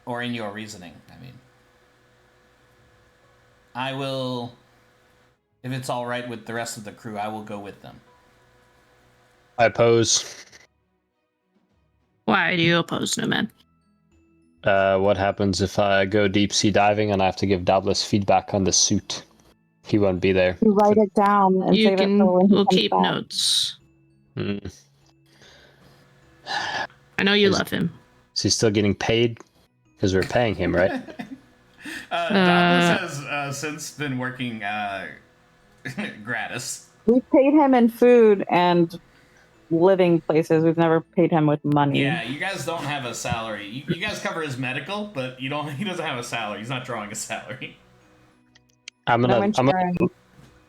A: Or in your reasoning, I mean. I will, if it's all right with the rest of the crew, I will go with them.
E: I oppose.
C: Why do you oppose, no man?
E: What happens if I go deep sea diving and I have to give Doblis feedback on the suit? He won't be there.
D: You write it down and
C: You
D: save
C: can,
D: it for when he
C: we'll
D: comes
C: keep
D: back.
C: notes.
E: Mm.
C: I know you love him.
E: Is he still getting paid? Because we're paying him, right?
A: Douglas has since been working gratis.
D: We paid him in food and living places. We've never paid him with money.
A: Yeah, you guys don't have a salary. You guys cover his medical, but you don't. He doesn't have a salary. He's not drawing a salary.
E: I'm
D: No
E: gonna
D: insurance.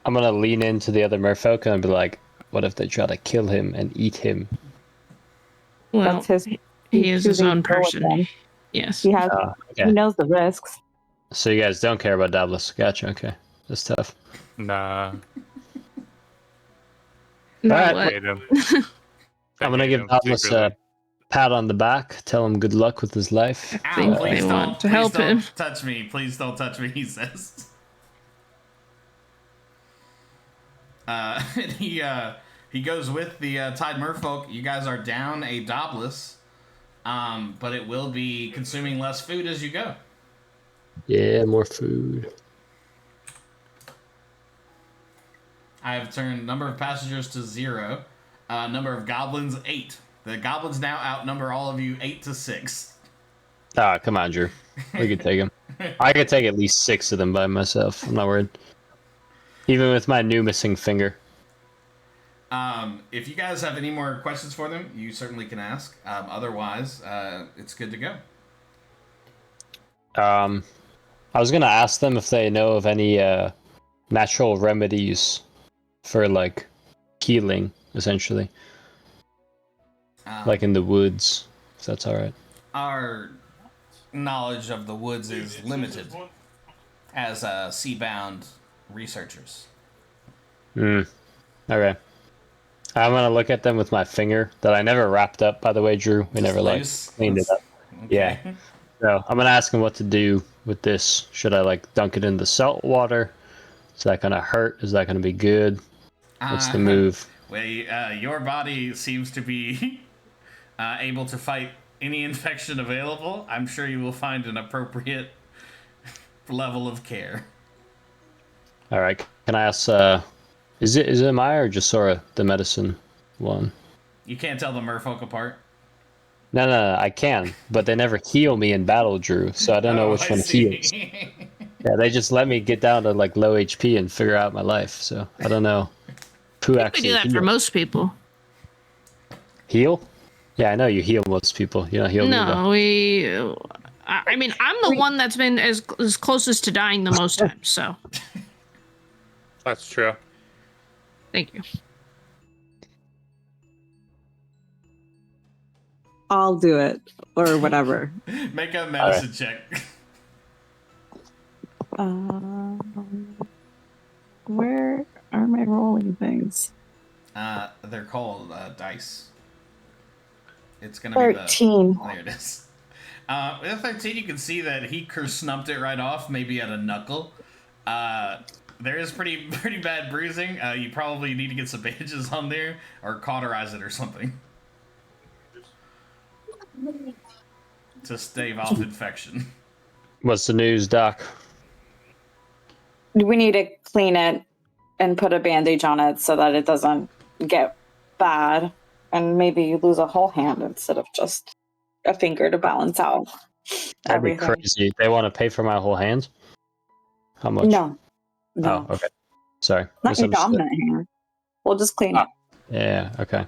E: I'm gonna lean into the other merfolk and be like, what if they try to kill him and eat him?
C: Well,
D: That's his.
C: he is his
D: choosing
C: own
D: to go with
C: person.
D: them.
C: Yes.
D: He has.
E: Okay.
D: He knows the risks.
E: So you guys don't care about Doblis. Gotcha, okay. That's tough.
B: Nah.
C: No,
E: Alright,
C: what?
B: Hate him.
E: I'm gonna
B: Hate
E: give
B: him
E: Doblis
B: secretly.
E: pat on the back, tell him good luck with his life.
A: Ow,
C: think
A: please
C: they
A: don't,
C: want to
A: please
C: help
A: don't
C: him.
A: touch me. Please don't touch me, he says. And he goes with the Tide Merfolk. You guys are down a Dobless, but it will be consuming less food as you go.
E: Yeah, more food.
A: I have turned number of passengers to 0. Number of goblins 8. The goblins now outnumber all of you 8-6.
E: Ah, come on, Drew. We could take him. I could take at least 6 of them by myself. I'm not worried. Even with my new missing finger.
A: If you guys have any more questions for them, you certainly can ask. Otherwise, it's good to go.
E: I was gonna ask them if they know of any natural remedies for like healing, essentially, like in the woods. If that's all right.
A: Our knowledge of the woods is limited as sea-bound researchers.
E: Okay. I'm gonna look at them with my finger that I never wrapped up, by the way, Drew. We never like
A: Loose?
E: cleaned it up.
A: Okay.
E: Yeah. So I'm gonna ask him what to do with this. Should I like dunk it in the salt water? Is that gonna hurt? Is that gonna be good? What's the move?
A: Well, your body seems to be able to fight any infection available. I'm sure you will find an appropriate level of care.
E: All right. Can I ask? Is it Maya or just Sora, the medicine one?
A: You can't tell the merfolk apart.
E: No, I can, but they never heal me in battle, Drew. So I don't know which
A: I
E: one
A: see.
E: heals. Yeah, they just let me get down to like low HP and figure out my life. So I don't know who
C: We
E: actually
C: do that for most people.
E: heal. Yeah, I know you heal most people. You don't heal me. though.
C: No, I mean, I'm the one that's been as closest to dying the most times. So
B: That's true.
C: thank you.
D: I'll do it or whatever.
A: Make a medicine check.
D: Where are my rolling things?
A: They're called dice. It's gonna
D: 13.
A: be there it is. With 13, you can see that he snumped it right off, maybe at a knuckle. There is pretty bad bruising. You probably need to get some bandages on there or cauterize it or something to stave off infection.
E: What's the news, Doc?
D: We need to clean it and put a bandage on it so that it doesn't get bad. And maybe you lose a whole hand instead of just a finger to balance out
E: That'd be
D: everything.
E: crazy. They want to pay for my whole hand? How much?
D: No.
E: Oh, okay. Sorry.
D: Not your
E: Misunderstood.
D: dominant hand. We'll just clean it.
E: Yeah, okay.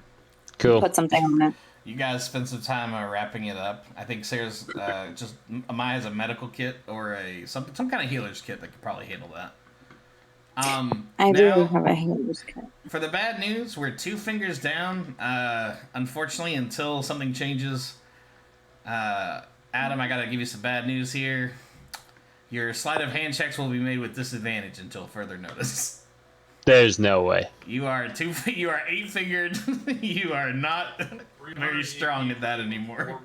E: Cool.
D: Put something on it.
A: You guys spend some time wrapping it up. I think Sarah's just Maya has a medical kit or some kind of healer's kit that could probably handle that.
D: I do
A: now,
D: have a healer's kit.
A: For the bad news, we're 2 fingers down. Unfortunately, until something changes, Adam, I gotta give you some bad news here. Your sleight of hand checks will be made with disadvantage until further notice.
E: There's no way.
A: You are 8-fingered. You are not very strong at that anymore.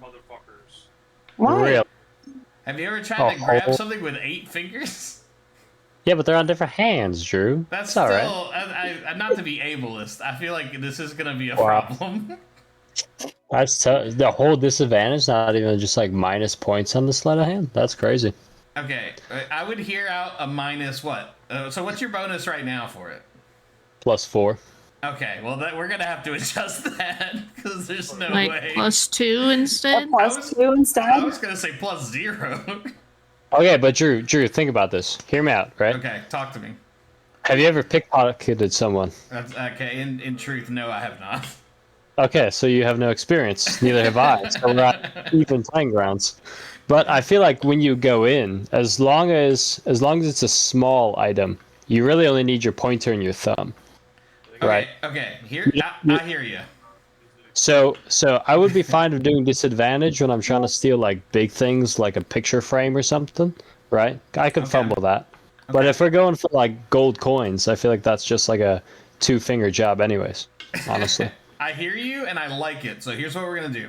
D: Why?
E: Real.
A: Have you ever tried to
E: Oh.
A: grab something with 8 fingers?
E: Yeah, but they're on different hands, Drew.
A: That's
E: It's all right.
A: still, not to be ableist, I feel like this is going to be a
E: Wow.
A: problem.
E: That's the whole disadvantage, not even just like minus points on the sleight of hand. That's crazy.
A: Okay, I would hear out a minus what? So what's your bonus right now for it?
E: +4.
A: Okay, well, we're going to have to adjust that, because there's no
C: Like
A: way.
C: +2 instead.
D: +2 instead?
A: I was going to say +0.
E: Okay, but Drew, think about this. Hear me out, right?
A: Okay, talk to me.
E: Have you ever pickpocketed someone?
A: That's, okay, in truth, no, I have not.
E: Okay, so you have no experience. Neither have I. So we're at even playing grounds. But I feel like when you go in, as long as it's a small item, you really only need your pointer and your thumb.
A: Okay,
E: Right.
A: okay, I hear you.
E: So I would be fine with doing disadvantage when I'm trying to steal like big things like a picture frame or something, right? I could
A: Okay.
E: fumble that. But if we're going for like gold coins, I feel like that's just like a 2-finger job anyways, honestly.
A: I hear you, and I like it. So here's what we're going to do.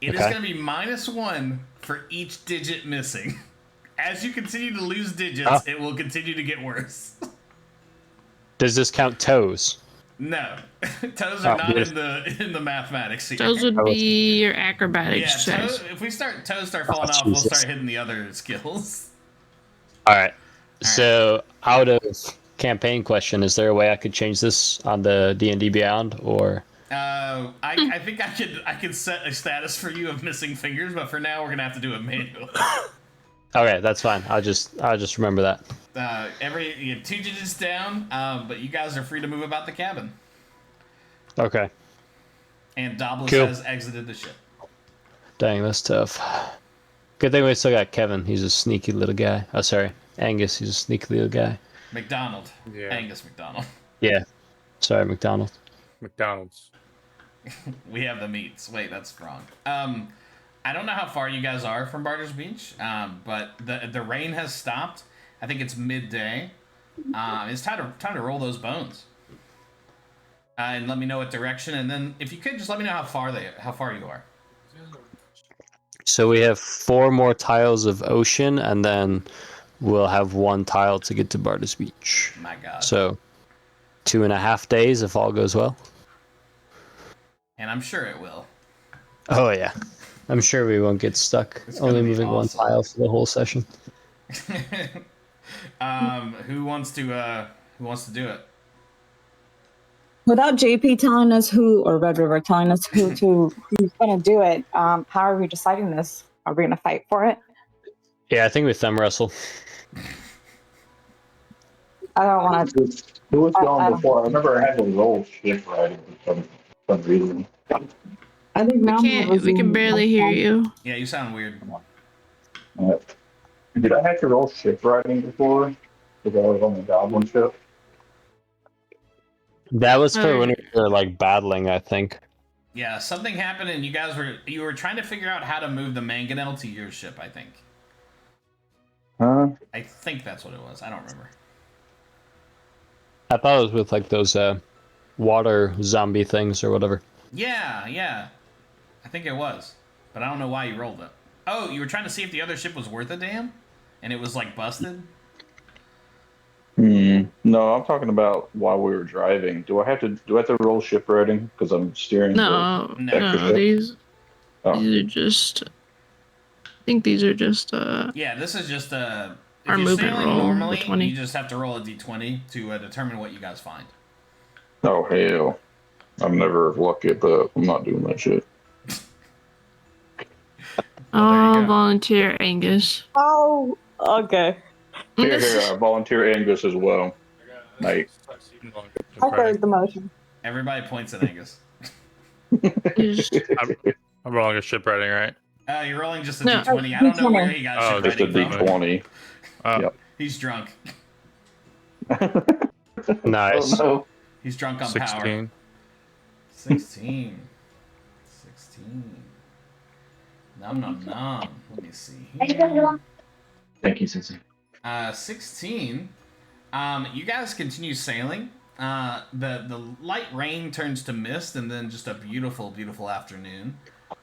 A: It is
E: Okay.
A: going to be -1 for each digit missing. As you continue to lose digits, it will continue to get worse.
E: Does this count toes?
A: No, toes are not
E: beautiful.
A: in the mathematics here.
C: Those would be your acrobatics
A: Yeah,
C: checks.
A: if toes start falling off, we'll
E: Jesus.
A: start hitting the other skills.
E: All right. So, out of campaign question, is there a way I could change this on the D&D Beyond, or?
A: I think I could set a status for you of missing fingers, but for now we're gonna have to do it manually.
E: Okay, that's fine. I'll just remember that.
A: You have 2 digits down, but you guys are free to move about the cabin.
E: Okay.
A: And Doblis
E: Cool.
A: has exited the ship.
E: Dang, that's tough. Good thing we still got Kevin. He's a sneaky little guy. Oh, sorry, Angus. He's a sneaky little guy.
A: McDonald.
B: Yeah.
A: Angus McDonald.
E: Yeah. Sorry, McDonald.
B: McDonald's.
A: We have the meats. Wait, that's wrong. I don't know how far you guys are from Barter's Beach, but the rain has stopped. I think it's midday. It's time to roll those bones. And let me know what direction, and then if you could just let me know how far you are.
E: So we have 4 more tiles of ocean, and then we'll have 1 tile to get to Barter's Beach.
A: My God.
E: So 2.5 days if all goes well.
A: And I'm sure it will.
E: Oh yeah, I'm sure we won't get stuck.
A: It's gonna
E: Only
A: be
E: moving
A: awesome.
E: 1 tile for the whole session.
A: Who wants to do it?
D: Without JP telling us who, or Red River telling us who's going to do it, how are we deciding this? Are we going to fight for it?
E: Yeah, I think we thumb wrestle.
D: I don't want to.
F: Who was going before? I remember I had to roll ship riding for some reason.
D: I think
C: We can barely hear you.
A: Yeah, you sound weird.
F: Did I have to roll ship riding before? Because I was on the goblin ship.
E: That was for
C: Oh,
E: when we were like battling, I think.
A: Yeah, something happened, and you were trying to figure out how to move the mangonel to your ship. I think.
F: Huh?
A: I think that's what it was. I don't remember.
E: I thought it was with like those water zombie things or whatever.
A: Yeah. I think it was, but I don't know why you rolled it. Oh, you were trying to see if the other ship was worth a damn, and it was like busted.
F: No, I'm talking about while we were driving. Do I have to roll ship riding because I'm steering?
C: No,
A: No.
C: no, these
F: Oh.
C: are just. I think these are just.
A: Yeah, this is just a. If
C: Our
A: you're
C: movement
A: sailing
C: roll, the
A: normally,
C: 20.
A: you just have to roll a d20 to determine what you guys find.
F: Oh hell! I'm never lucky at that. I'm not doing that shit.
A: Well, there you
C: Oh,
A: go.
C: volunteer Angus.
D: Oh, okay.
F: Here, I volunteer Angus as well. Mate.
D: I heard the motion.
A: Everybody points at Angus.
B: I'm rolling a ship riding, right?
A: You're rolling just a
C: No.
A: d20. I don't know where he got
B: Oh,
A: ship
F: Just a
A: riding from.
F: D20. Yep.
A: He's drunk.
E: Nice.
F: Oh, no.
A: He's drunk on power.
B: 16.
A: 16. 16. Nom nom nom. Let me see here.
F: Thank you, Sissy.
A: 16. You guys continue sailing. The light rain turns to mist, and then just a beautiful, beautiful afternoon.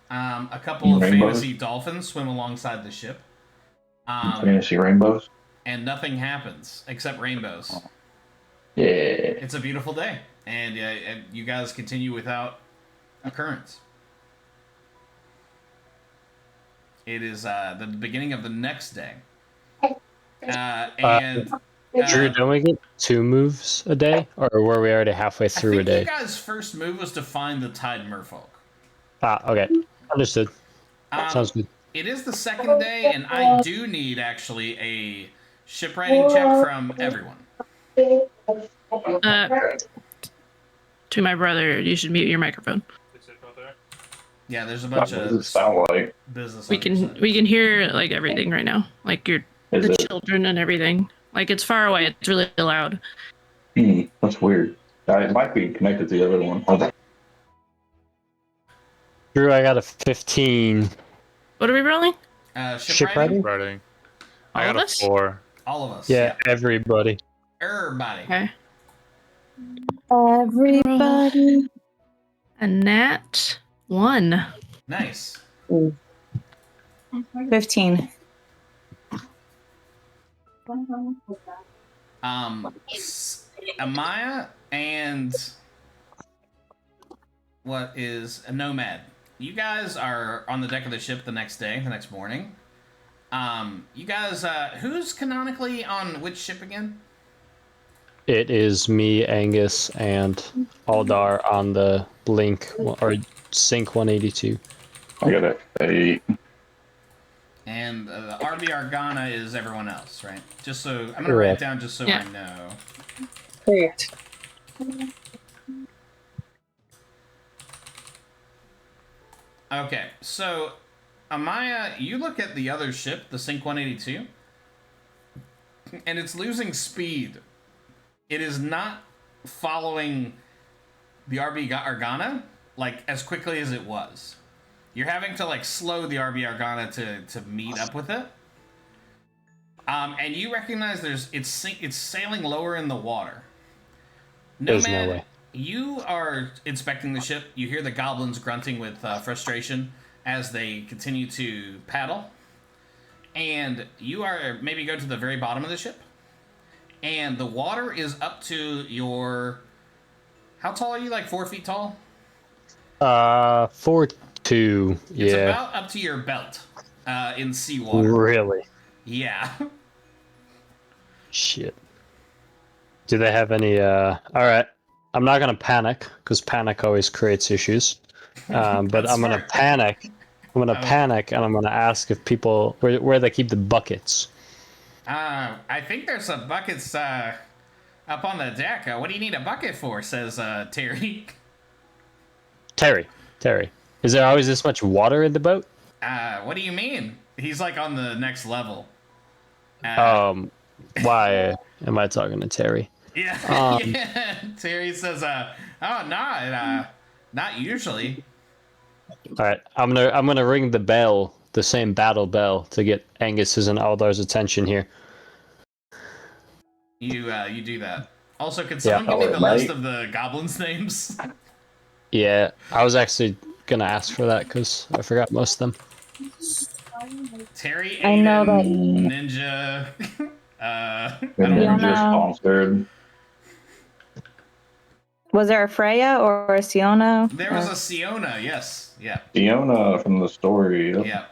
A: A couple of
F: Rainbows?
A: fantasy dolphins swim alongside the ship.
F: Fantasy rainbows.
A: And nothing happens except rainbows.
F: Yeah.
A: It's a beautiful day, and you guys continue without occurrence. It is the beginning of the next day.
E: Drew, don't we get 2 moves a day, or were we already halfway
A: I
E: through
A: think
E: a day?
A: you guys' first move was to find the Tide Merfolk.
E: Okay, understood. Sounds good.
A: It is the second day, and I do need actually a shipwriting check from everyone.
C: To my brother, you should mute your microphone.
A: Yeah, there's a
F: What
A: bunch
F: does
A: of
F: it sound like?
A: business.
C: We can hear like everything right now, like the
F: Is it?
C: children and everything. Like it's far away. It's really loud.
F: That's weird. It might be connected to the other one.
E: Drew, I got a 15.
C: What are we rolling?
A: Shipwriting?
B: Riding.
C: All
B: I
C: of
B: got a
C: us?
B: 4.
A: All of us.
E: Yeah, everybody.
A: Everybody.
C: Okay.
D: Everybody.
C: A nat 1.
A: Nice.
D: 15.
A: Amaya and what is a nomad? You guys are on the deck of the ship the next morning. You guys, who's canonically on which ship again?
E: It is me, Angus, and Aldar on the Blink or Sync 182.
F: I got it. 8.
A: And the RB Argana is everyone else, right? Just so I'm gonna write it down just so I know.
D: Correct.
A: Okay, so Amaya, you look at the other ship, the Sync 182, and it's losing speed. It is not following the RB Argana like as quickly as it was. You're having to like slow the RB Argana to meet up with it. And you recognize it's sailing lower in the water.
E: There's no way.
A: You are inspecting the ship. You hear the goblins grunting with frustration as they continue to paddle. And you are maybe go to the very bottom of the ship. And the water is up to your... How tall are you? Like 4 feet tall?
E: 4'2", yeah.
A: It's about up to your belt in seawater.
E: Really?
A: Yeah.
E: Shit. Do they have any, Alright. I'm not gonna panic, because panic always creates issues. But I'm gonna panic. I'm gonna panic, and I'm gonna ask if people... Where they keep the buckets.
A: I think there's some buckets up on the deck. What do you need a bucket for? Says Terry.
E: Terry. Is there always this much water in the boat?
A: What do you mean? He's like on the next level.
E: Why am I talking to Terry?
A: Yeah. Yeah. Terry says, not usually.
E: All right, I'm gonna ring the bell, the same battle bell, to get Angus's and Aldar's attention here.
A: You do that. Also, can someone give me the list of the goblins' names?
E: Yeah, I was actually gonna ask for that because I forgot most of them.
A: Terry, Aiden,
D: I know that
A: Ninja. I don't
F: Ninja sponsored.
D: Was there a Freya or a Siona?
A: There was a Siona, yes. Yeah.
F: Fiona from the story.
A: Yeah.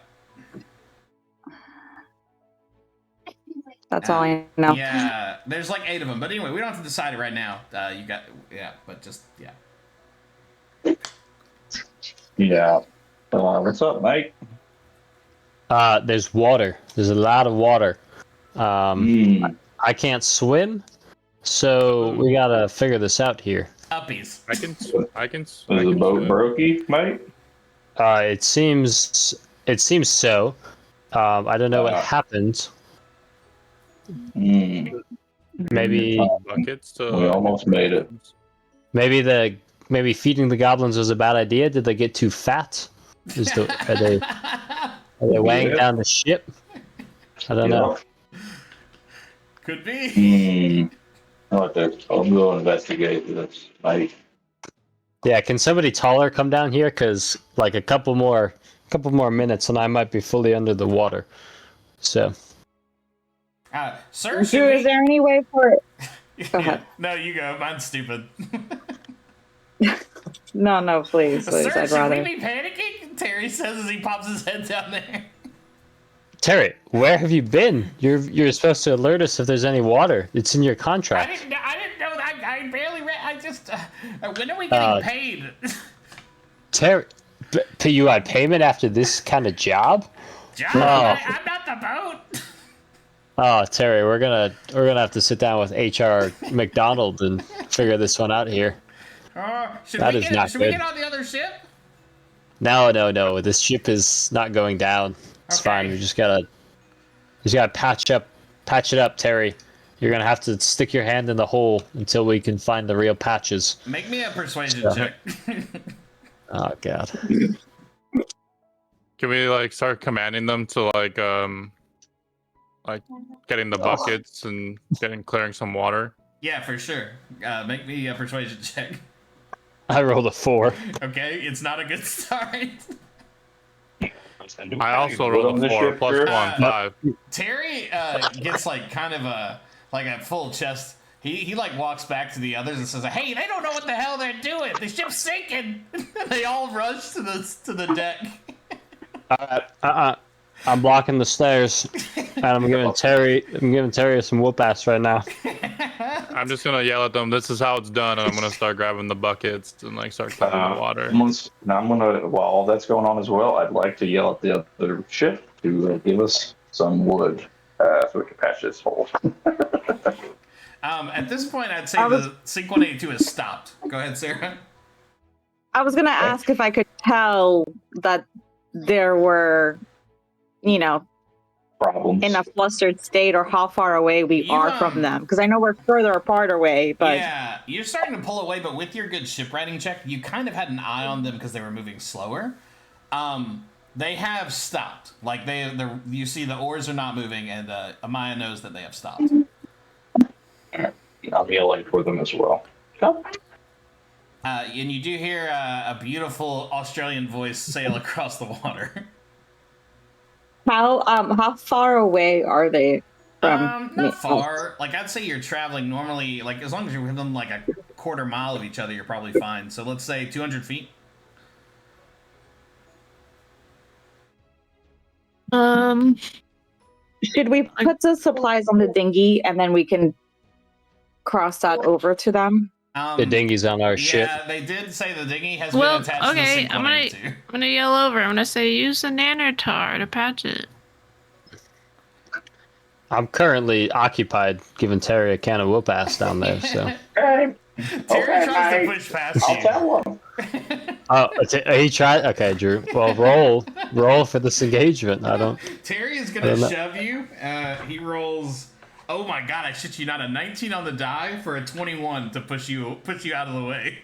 D: That's all I know.
A: Yeah, there's like 8 of them. But anyway, we don't have to decide it right now. But just, yeah.
F: Yeah. What's up, Mike?
E: There's water. There's a lot of water. I can't swim, so we gotta figure this out here.
A: Uppies.
B: I can.
F: Is the boat brokey, Mike?
E: It seems so. I don't know what happened. Maybe
B: buckets to...
F: We almost made it.
E: Maybe feeding the goblins was a bad idea. Did they get too fat? Are they weighing down the ship? I don't know.
A: Could be.
F: I'll go investigate this, Mike.
E: Yeah, can somebody taller come down here? Cause like a couple more minutes, and I might be fully under the water. So.
A: Sir,
D: Drew, is there any way for it? Go ahead.
A: No, you go. Mine's stupid.
D: No, please.
A: Sir,
D: I'd
A: should
D: rather.
A: we be panicking? Terry says as he pops his head down there.
E: Terry, where have you been? You're supposed to alert us if there's any water. It's in your contract.
A: I didn't know that. I barely read. I just. When are we getting paid?
E: Terry, you had payment after this kind of job?
A: I'm not the boat.
E: Oh, Terry, we're gonna have to sit down with HR McDonald and figure this one out here.
A: Should we get on the other ship?
E: No. This ship is not going down. It's fine. We just gotta patch it up, Terry. You're gonna have to stick your hand in the hole until we can find the real patches.
A: Make me a persuasion check.
E: Oh God.
B: Can we like start commanding them to like getting the buckets and clearing some water?
A: Yeah, for sure. Make me a persuasion check.
E: I rolled a 4.
A: Okay, it's not a good start.
B: I also
F: Put
B: rolled
F: on
B: a
F: the
B: 4
F: ship,
B: plus
F: Drew?
B: 1, 5.
A: Terry gets like kind of a full chest. He like walks back to the others and says, "Hey, they don't know what the hell they're doing. The ship's sinking." They all rush to the deck.
E: I'm blocking the stairs, and I'm giving Terry some whoop ass right now.
B: I'm just gonna yell at them, "This is how it's done," and I'm gonna start grabbing the buckets and like start cleaning the water.
F: While all that's going on as well, I'd like to yell at the other ship to give us some wood so we can patch this hole.
A: At this point, I'd say the Sync 182 has stopped. Go ahead, Sarah.
D: I was going to ask if I could tell that there were,
F: Problems.
D: in a flustered state, or how far away we are from them. Because I know we're further apart away, but...
A: Yeah, you're starting to pull away, but with your good shipwriting check, you kind of had an eye on them because they were moving slower. They have stopped. Like, you see the oars are not moving, and Amaya knows that they have stopped.
F: I'm yelling for them as well.
A: And you do hear a beautiful Australian voice sail across the water.
D: How far away are they from?
A: Not far. Like, I'd say you're traveling normally. Like, as long as you're within like a quarter mile of each other, you're probably fine. So let's say 200 feet.
D: Should we put the supplies on the dinghy and then we can cross that over to them?
E: The dinghy's on our ship.
A: Yeah, they did say the dinghy has been attached to the Sync 182.
C: I'm gonna yell over. I'm gonna say use the nanotar to patch it.
E: I'm currently occupied giving Terry a can of whoop ass down there. So.
F: Hey,
A: Terry tries to push past
F: I'll
A: you.
F: tell him.
E: He tried. Okay, Drew. Well, roll for this engagement.
A: Terry is gonna shove you. He rolls. Oh my god! I shit you not. A 19 on the die for a 21 to push you out of the way.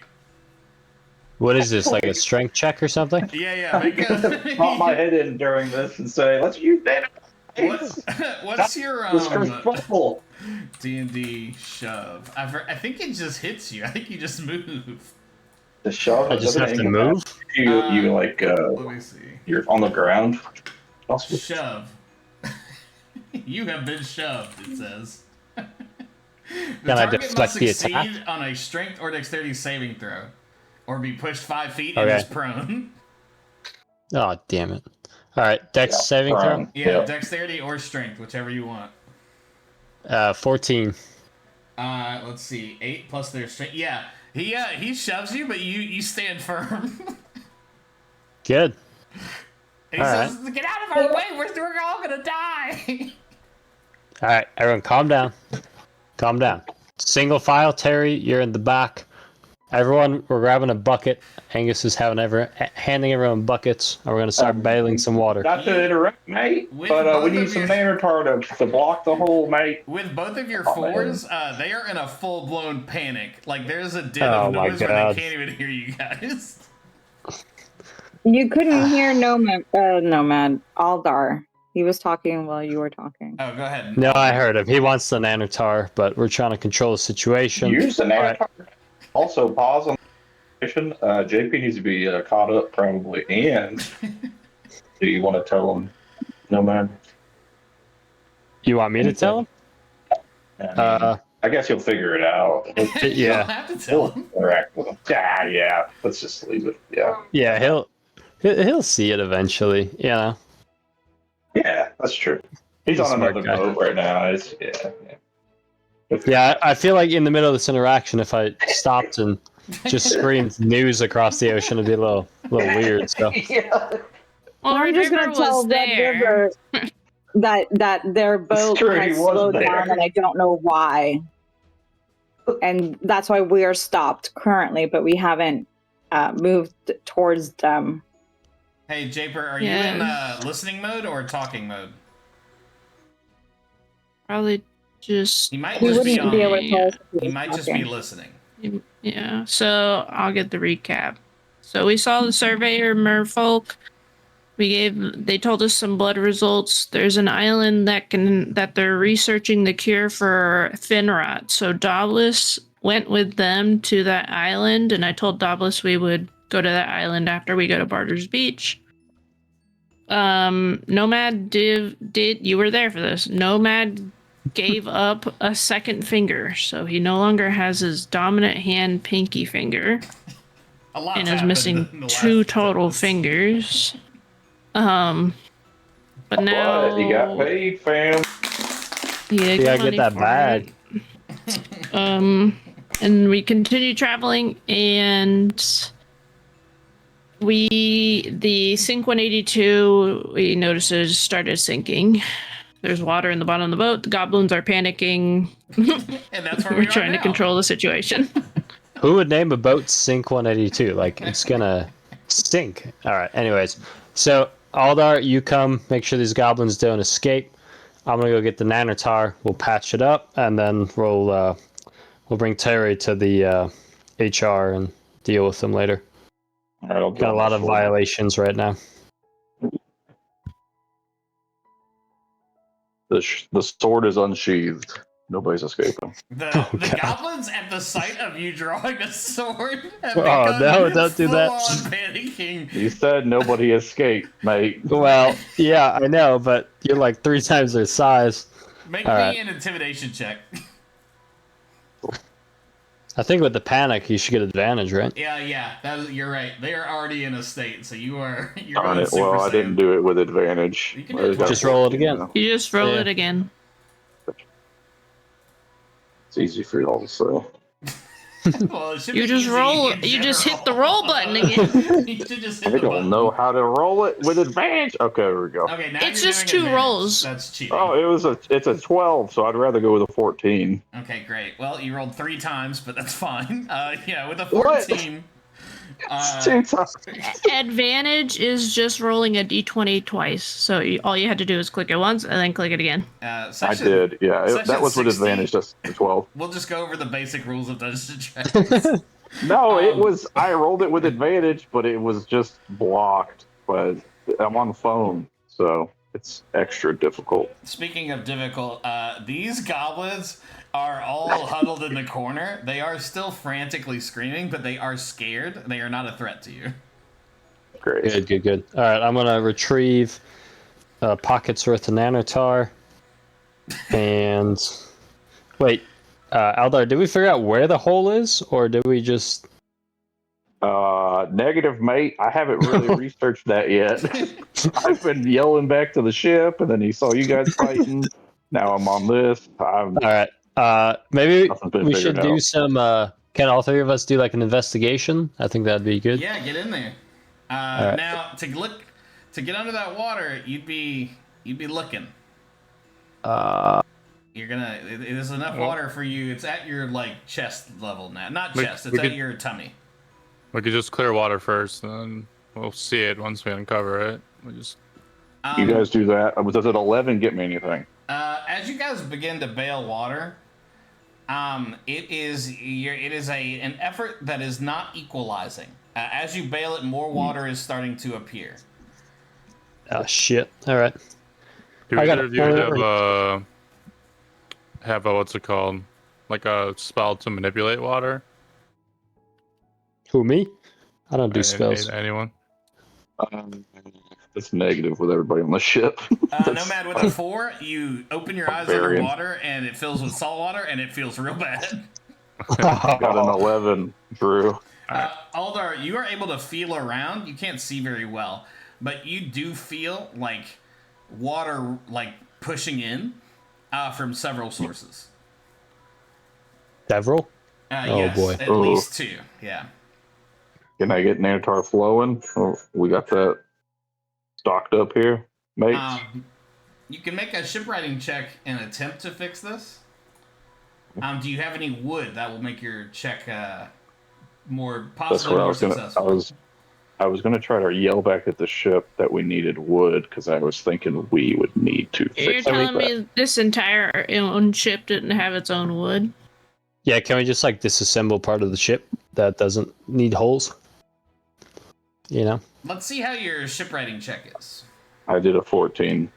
E: What is this? Like a strength check or something?
A: Yeah.
F: Pop my head in during this and say, "Let's use that."
A: What's your D&D shove? I think it just hits you. I think you just move.
F: The shove.
E: I just have to move.
F: You like.
A: Let me see.
F: You're on the ground.
A: Shove. You have been shoved, it says. The
E: Can I
A: target
E: deflect
A: must
E: the
A: succeed
E: attack?
A: on a strength or dexterity saving throw, or be pushed 5 feet and is prone.
E: Oh, damn it. All right, dex saving throw?
A: Yeah, dexterity or strength, whichever you want.
E: 14.
A: Let's see, 8 plus their strength. Yeah, he shoves you, but you stand firm.
E: Good.
A: He says, "Get out of our way! We're all gonna die."
E: All right, everyone, calm down. Calm down. Single file, Terry, you're in the back. Everyone, we're grabbing a bucket. Angus is handing everyone buckets, and we're gonna start bailing some water.
F: Not to interrupt, mate, but we need some nanotar to block the hole, mate.
A: With both of your fours, they are in a full-blown panic. Like, there's a din of noise where they can't even hear you guys.
D: You couldn't hear Nomad, Aldar. He was talking while you were talking.
A: Oh, go ahead.
E: No, I heard him. He wants the nanotar, but we're trying to control the situation.
F: Use the nanotar. Right. Also, pause on the situation. JP needs to be caught up, probably. And do you want to tell him, Nomad?
E: You want me to tell him?
F: I guess he'll figure it out.
A: Yeah. You don't have to tell him.
F: Interact with him. Yeah. Let's just leave it. Yeah.
E: Yeah, he'll see it eventually. Yeah.
F: Yeah, that's true. He's on another boat right now.
E: Yeah, I feel like in the middle of this interaction, if I stopped and just screamed news across the ocean, it'd be a little weird. So.
C: Well,
D: I'm just gonna tell Red River that their boat has slowed down, and I don't know why. And that's why we are stopped currently, but we haven't moved towards them.
A: Hey, Japer, are you in listening mode or talking mode?
C: Probably just.
A: He might just be on. He might just be
C: talking.
A: listening.
C: Yeah, so I'll get the recap. So we saw the surveyor merfolk. They told us some blood results. There's an island that they're researching the cure for fin rot. So Doblis went with them to that island, and I told Doblis we would go to that island after we go to Barter's Beach. Nomad did you were there for this? Nomad gave up a second finger, so he no longer has his dominant hand pinky finger, and is missing 2 total fingers. But now
F: he got paid, fam.
C: Yeah,
E: You gotta get that bag.
C: And we continue traveling, and the Sync 182 we notices started sinking. There's water in the bottom of the boat. The goblins are panicking.
A: And that's where
C: we're trying to control the situation.
E: Who would name a boat Sync 182? Like, it's gonna stink. All right. Anyways, so Aldar, you come. Make sure these goblins don't escape. I'm gonna go get the nanotar. We'll patch it up, and then we'll bring Terry to the HR and deal with them later.
F: All right,
E: got a lot of violations right now.
F: The sword is unsheathed. Nobody's escaping.
A: The goblins at the sight of you drawing a sword have
E: oh no, don't do that.
A: Panicking.
F: You said nobody escaped, mate.
E: Well, yeah, I know, but you're like 3 times their size.
A: Make me an intimidation check.
E: I think with the panic, you should get advantage, right?
A: Yeah, you're right. They are already in a state, so you're
F: Darn it. Well, I didn't do it with advantage.
A: You can do it.
E: Just roll it again.
C: You just roll it again.
F: It's easy for y'all to say.
A: Well,
C: you just roll. You just hit the roll button again.
A: You should just hit
F: I don't know how to roll it with advantage. Okay, there we go.
A: Okay, now
C: it's just 2 rolls.
A: That's cheating.
F: Oh, it's a 12, so I'd rather go with a 14.
A: Okay, great. Well, you rolled 3 times, but that's fine. Yeah, with a 14.
F: It's 2 times.
C: Advantage is just rolling a d20 twice. So all you had to do is click it once and then click it again.
F: I did, yeah. That was 16, with advantage. That's 12.
A: We'll just go over the basic rules of Dungeons and Dragons.
F: No, it was. I rolled it with advantage, but it was just blocked. But I'm on the phone, so it's extra difficult.
A: Speaking of difficult, these goblins are all huddled in the corner. They are still frantically screaming, but they are scared. They are not a threat to you.
F: Great.
E: Good. All right, I'm gonna retrieve pockets worth of nanotar. And wait, Aldar, did we figure out where the hole is, or did we just?
F: Negative, mate. I haven't really researched that yet. I've been yelling back to the ship, and then he saw you guys fighting. Now I'm on this. All
E: right. Maybe we should do some. Can all 3 of us do like an investigation? I think that'd be good.
A: Yeah, get in there. Right. Now to get under that water, you'd be looking. You're gonna. There's enough water for you. It's at your like chest level now. Not chest. It's at your tummy.
B: We could just clear water first, and then we'll see it once we uncover it. We just.
F: You guys do that. Does it 11 get me anything?
A: As you guys begin to bail water, it is an effort that is not equalizing. As you bail it, more water is starting to appear.
E: Oh shit! All right.
B: Do either of you have a what's it called? Like a spell to manipulate water?
E: Who, me? I don't do spells.
B: Anyone?
F: It's negative with everybody on the ship.
A: Nomad with a 4, you open your eyes underwater and it fills with salt water and it feels real bad.
F: Got an 11, Drew.
A: Aldar, you are able to feel around. You can't see very well, but you do feel like water like pushing in from several sources.
E: Several?
A: Yes,
E: boy.
A: At least 2, yeah.
F: Can I get nanotar flowing? Oh, we got that stocked up here, mate.
A: You can make a shipwriting check and attempt to fix this. Do you have any wood that will make your check more possibly more successful?
F: I was gonna try to yell back at the ship that we needed wood because I was thinking we would need to fix
C: You're telling me this entire own ship didn't have its own wood?
E: Yeah, can we just like disassemble part of the ship that doesn't need holes? You know?
A: Let's see how your shipwriting check is.
F: I did a 14.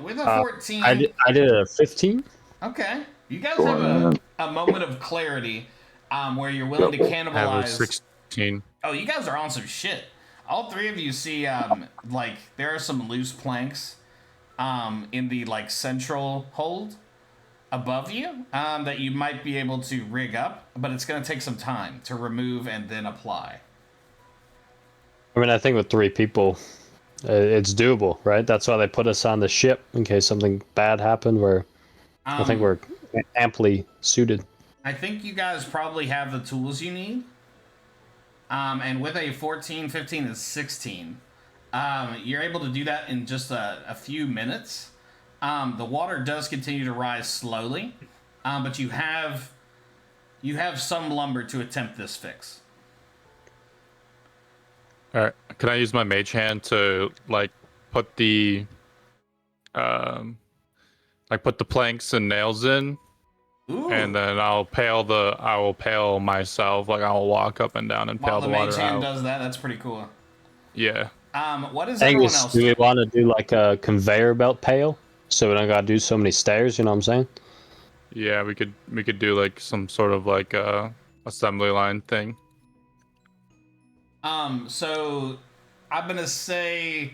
A: With a 14...
E: I did a 15.
A: Okay. You guys have a moment of clarity where you're willing to cannibalize...
B: I have a 16.
A: Oh, you guys are on some shit. all three of you see like there are some loose planks in the like central hold above you that you might be able to rig up, but it's going to take some time to remove and then apply.
E: I mean, I think with 3 people, it's doable, right? That's why they put us on the ship in case something bad happened. I think we're amply suited.
A: I think you guys probably have the tools you need. And with a 14, 15, and 16, you're able to do that in just a few minutes. The water does continue to rise slowly, but you have some lumber to attempt this fix.
B: All right. Can I use my mage hand to like put the put the planks and nails in?
A: Ooh.
B: And then I will pale myself, like I'll walk up and down and pale
A: While the
B: water
A: mage hand
B: out.
A: does that, that's pretty cool.
B: Yeah.
A: What is everyone
E: Angus,
A: else
E: do we
A: doing?
E: want to do like a conveyor belt pail so we don't gotta do so many stairs? You know what I'm saying?
B: Yeah, we could do like some sort of like assembly line thing.
A: So I'm gonna say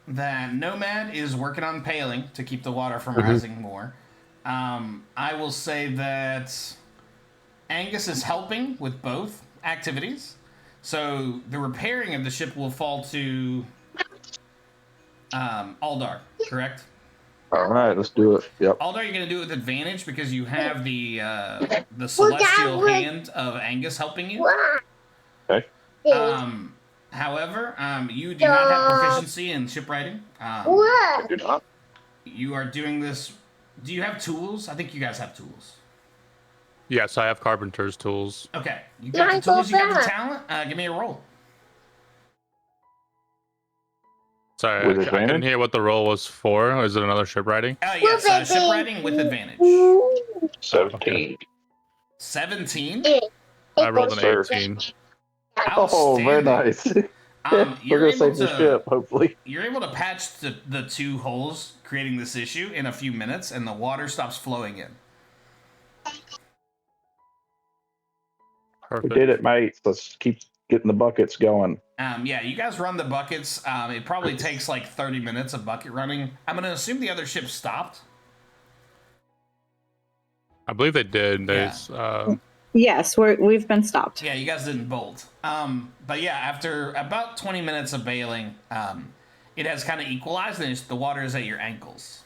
A: that Nomad is working on paling to keep the water from rising more. I will say that Angus is helping with both activities. So the repairing of the ship will fall to Aldar, correct?
F: All right, let's do it. Yep.
A: Aldar, you're going to do it with advantage because you have the celestial hand of Angus helping you.
F: Okay.
A: However, you do not have proficiency in shipwriting.
F: I do not.
A: You are doing this. Do you have tools? I think you guys have tools.
B: Yes, I have carpenter's tools.
A: Okay, you got the tools. You got the talent. Give me a roll.
B: Sorry,
F: With
B: I
F: advantage?
B: couldn't hear what the roll was for. Or is it another shipwriting?
A: Yes, shipwriting with advantage.
F: 17.
A: 17.
B: I rolled an
F: Sir.
B: 18.
F: Oh, very nice. We're
A: You're
F: gonna
A: able
F: save the ship, hopefully.
A: You're able to patch the 2 holes, creating this issue in a few minutes, and the water stops flowing in.
B: Perfect.
F: We did it, mates. Let's keep getting the buckets going.
A: Yeah, you guys run the buckets. It probably takes like 30 minutes of bucket running. I'm going to assume the other ship stopped.
B: I believe they did.
D: Yes, we've been stopped.
A: Yeah, you guys didn't bolt. But yeah, after about 20 minutes of bailing, it has kind of equalized, and the water is at your ankles.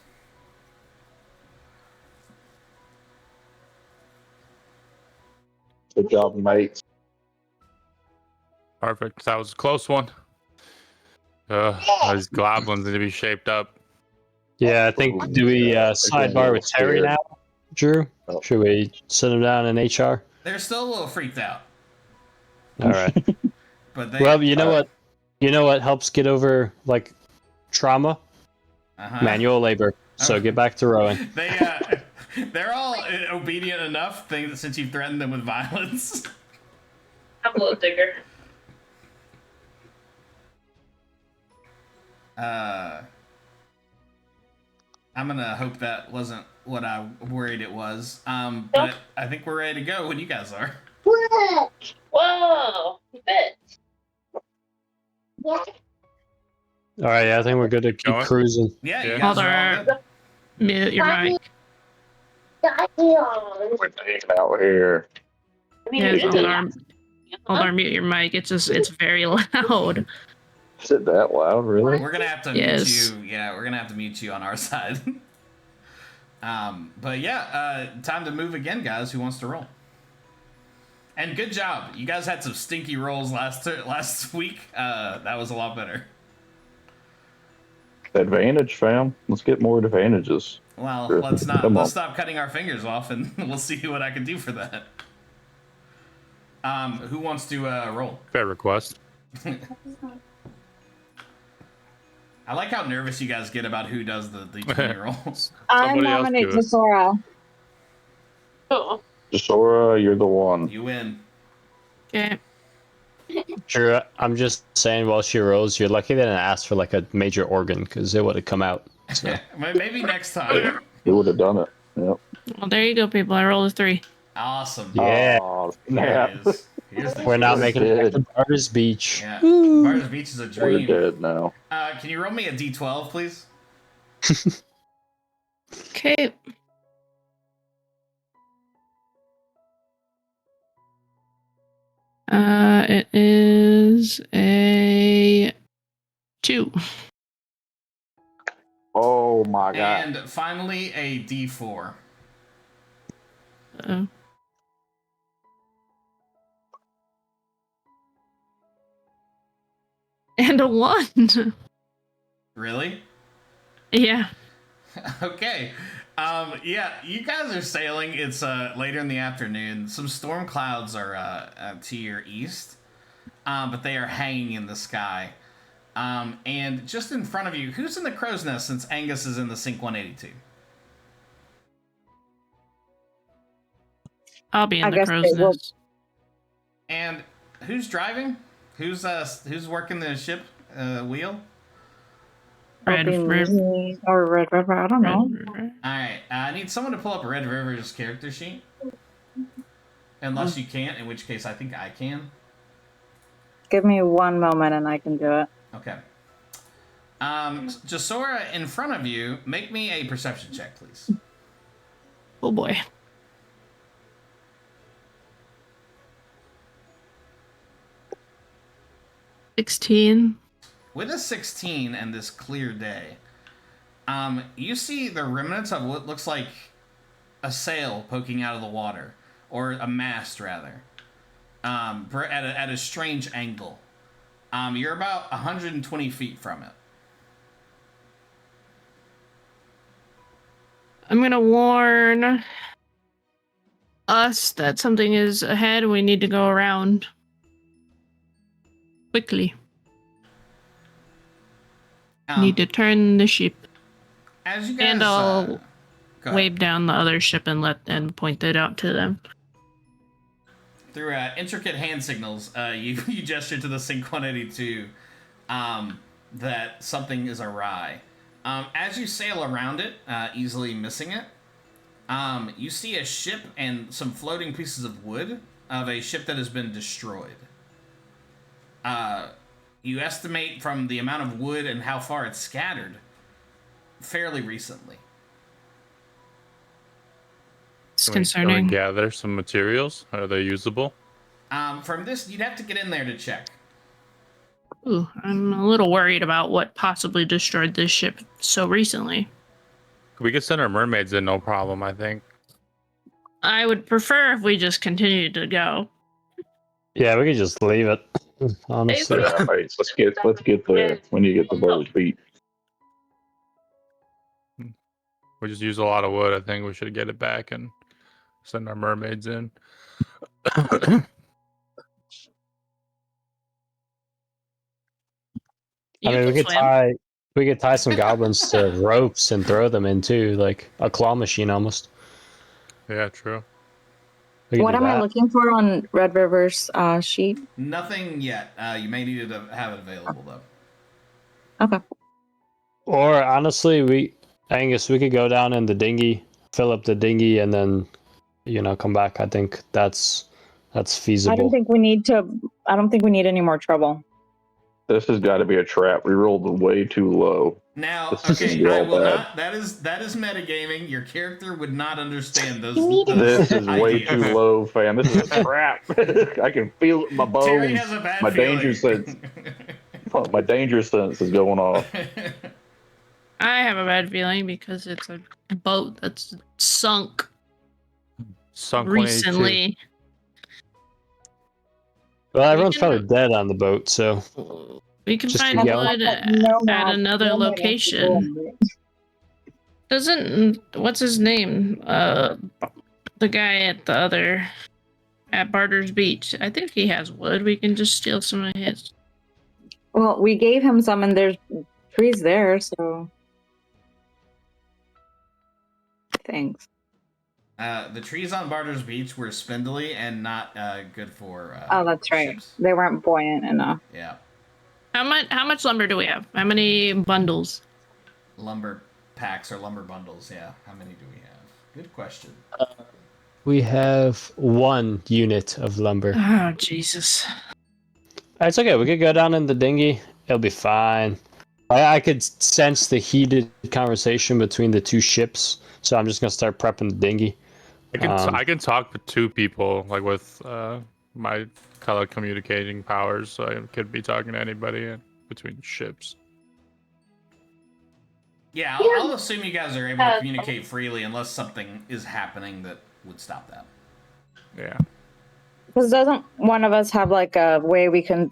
F: Good job, mates.
B: Perfect. That was a close one. Those goblins need to be shaped up.
E: Yeah, I think. Do we sidebar with Terry now, Drew? Should we send him down in HR?
A: They're still a little freaked out.
E: All right.
A: But
E: Well, you know what? You know what helps get over like trauma? Manual labor. So get back to rowing.
A: They're all obedient enough, since you've threatened them with violence.
C: I'm a little digger.
A: I'm gonna hope that wasn't what I worried it was. But I think we're ready to go when you guys are.
C: Whoa! Fit.
E: All right, yeah, I think we're good to keep
B: Going?
E: cruising.
A: Yeah, you
B: Yeah.
A: guys are all
C: Hold
A: good.
C: Mute your mic.
F: We're hanging out here.
C: Yeah, hold on, mute your mic. It's very loud.
F: Is it that loud, really?
A: We're gonna have to
C: Yes.
A: mute you. Yeah, we're gonna have to mute you on our side. But yeah, time to move again, guys. Who wants to roll? And good job. You guys had some stinky rolls last week. That was a lot better.
F: Advantage, fam. Let's get more advantages.
A: Well,
F: Sure.
A: let's
F: Come on.
A: stop cutting our fingers off, and we'll see what I can do for that. Who wants to roll?
B: Fair request.
A: I like how nervous you guys get about who does the d20 rolls.
D: I
B: Somebody else
D: nominate
B: do it.
D: Zora.
F: Sora, you're the one.
A: You win.
C: Okay.
E: Drew, I'm just saying, while she rolls, you're lucky they didn't ask for like a major organ because it would have come out. So.
A: Maybe next time.
F: You would have done it. Yep.
C: Well, there you go, people. I rolled a 3.
A: Awesome.
E: Yeah.
F: Oh,
A: Here
F: snap.
A: it is. Here's the
E: We're not
A: kiss.
E: making it back to Barter's Beach.
A: Yeah,
E: Woo.
A: Barter's Beach is a
F: We're
A: dream.
F: dead now.
A: Can you roll me a d12, please?
C: Okay. It is a 2.
F: Oh my god.
A: And finally, a d4.
C: Uh, and a 1.
A: Really?
C: Yeah.
A: Okay. Yeah, you guys are sailing. It's later in the afternoon. Some storm clouds are to your east, but they are hanging in the sky. And just in front of you, who's in the crow's nest since Angus is in the Sync 182?
C: I'll be in
D: I
C: the
D: guess
C: crow's
D: they will.
C: nest.
A: And who's driving? Who's working the ship wheel?
C: Red River.
D: Or Red River, I don't know.
A: Alright, I need someone to pull up Red River's character sheet. Unless you can't, in which case I think I can.
D: Give me one moment and I can do it.
A: Okay. Jasora, in front of you, make me a perception check, please.
C: Oh boy. $16.
A: With a 16 and this clear day, you see the remnants of what looks like a sail poking out of the water, or a mast rather, at a strange angle. You're about 120 feet from it.
C: I'm gonna warn us that something is ahead. We need to go around quickly. Need to turn the ship.
A: As you guys,
C: And I'll
A: go ahead.
C: wave down the other ship and point it out to them.
A: Through intricate hand signals, you gesture to the Sync 182 that something is awry. As you sail around it, easily missing it, you see a ship and some floating pieces of wood of a ship that has been destroyed. You estimate from the amount of wood and how far it's scattered, fairly recently.
C: It's
B: Can we
C: concerning.
B: gather some materials? Are they usable?
A: From this, you'd have to get in there to check.
C: Ooh, I'm a little worried about what possibly destroyed this ship so recently.
B: We could send our mermaids in, no problem, I think.
C: I would prefer if we just continued to go.
E: Yeah, we could just leave it. Honestly.
F: Yeah, right. Let's get there when you get the Barter's Beach.
B: We just use a lot of wood. I think we should get it back and send our mermaids in.
C: You
E: I mean,
C: can swim.
E: we could tie some goblins to ropes and throw them in too, like a claw machine almost.
B: Yeah, true.
E: We could
D: What
E: do
D: am I
E: that.
D: looking for on Red River's sheet?
A: Nothing yet. You may need to have it available, though.
D: Okay.
E: Or honestly, Angus, we could go down in the dinghy, fill up the dinghy, and then, come back. I think that's feasible.
D: I don't think we need any more trouble.
F: This has got to be a trap. We rolled way too low.
A: Now,
F: This is
A: okay, I
F: real
A: will
F: bad.
A: not. That is metagaming. Your character would not understand those.
F: This is way
A: ideas.
F: too low, fam. This is a trap. I can feel it in my bones.
A: Terry has a bad
F: My
A: feeling.
F: danger sense. My danger sense is going off.
C: I have a bad feeling because it's a boat that's sunk
B: Sunk 182.
C: recently.
E: Well, everyone's
C: can-
E: probably dead on the boat, so
C: We can
E: Just
C: find
E: keep going.
C: wood at another location. What's his name? The guy at Barter's Beach. I think he has wood. We can just steal some of his.
D: Well, we gave him some, and there's trees there, so thanks.
A: The trees on Barter's Beach were spindly and not good for.
D: Oh, that's right.
A: ships.
D: They weren't buoyant enough.
A: Yeah,
C: How much lumber do we have? How many bundles?
A: lumber packs or lumber bundles. Yeah, how many do we have? Good question.
E: We have 1 unit of lumber.
C: Oh, Jesus.
E: It's okay. We could go down in the dinghy. It'll be fine. I could sense the heated conversation between the 2 ships, so I'm just gonna start prepping the dinghy.
B: I can talk to 2 people like with my telecommunicating powers, so I could be talking to anybody between ships.
A: Yeah, I'll assume you guys are able to communicate freely unless something is happening that would stop that.
B: Yeah.
D: Because doesn't one of us have like a way we can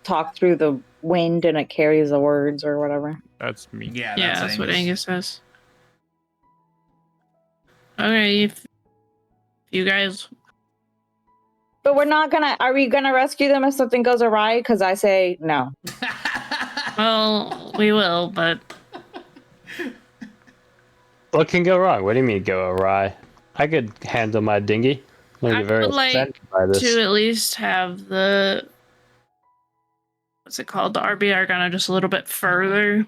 D: talk through the wind and it carries the words or whatever?
B: That's me.
A: Yeah,
C: That's what Angus says. Okay, if you guys...
D: But we're not gonna. Are we gonna rescue them if something goes awry? Because I say no.
C: Well, we will, but...
E: What can go wrong? What do you mean go awry? I could handle my dinghy. I'm
C: I
E: very
C: would like
E: offended by this.
C: to at least have the... What's it called? The RBR gone just a little bit further.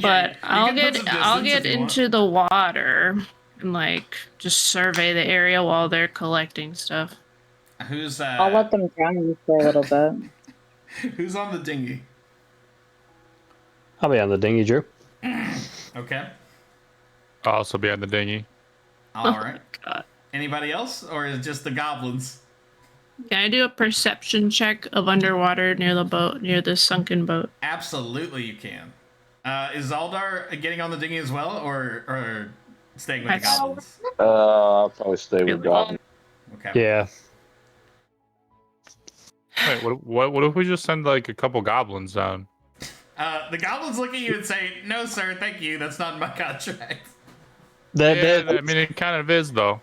C: But I'll get into the water and like just survey the area while they're collecting stuff.
A: Who's
D: I'll let them drown for a little bit.
A: Who's on the dinghy?
E: I'll be on the dinghy, Drew.
A: Okay.
B: I'll also be on the dinghy.
A: All right.
C: God.
A: Anybody else, or is it just the goblins?
C: Can I do a perception check of underwater near the boat, near the sunken boat?
A: Absolutely, you can. Is Aldar getting on the dinghy as well, or staying with the goblins?
F: I'll probably stay with goblins.
A: Okay.
E: Yeah.
B: Wait, what if we just send like a couple goblins down?
A: The goblins look at you and say, "No, sir, thank you. That's not in my contract."
B: I mean, it kind of is though.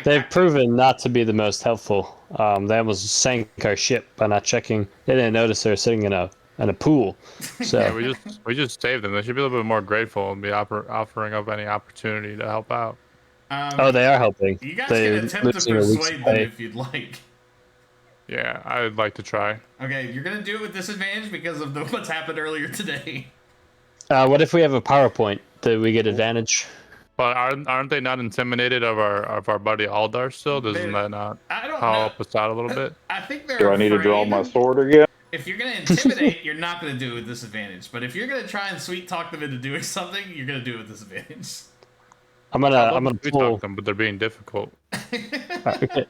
E: They've proven not to be the most helpful. They almost sank our ship by not checking. They didn't notice they were sitting in a pool. So
B: Yeah, we just saved them. They should be a little bit more grateful and be offering up any opportunity to help out.
E: they are helping.
A: You guys
E: They're
A: can attempt to
E: losing a week's
A: persuade them
E: pay.
A: if you'd like.
B: Yeah, I'd like to try.
A: Okay, you're gonna do it with disadvantage because of what's happened earlier today.
E: What if we have a PowerPoint? Do we get advantage?
B: But aren't they not intimidated of our buddy Aldar still? Doesn't that not
A: I don't
B: help us out a little bit?
A: I think they're.
F: Do I need to draw
A: afraid.
F: my sword again?
A: If you're gonna intimidate, you're not gonna do it with disadvantage. But if you're gonna try and sweet talk them into doing something, you're gonna do it with disadvantage.
E: I'm gonna
B: We
E: pull.
B: talk them, but they're being difficult.
E: Okay.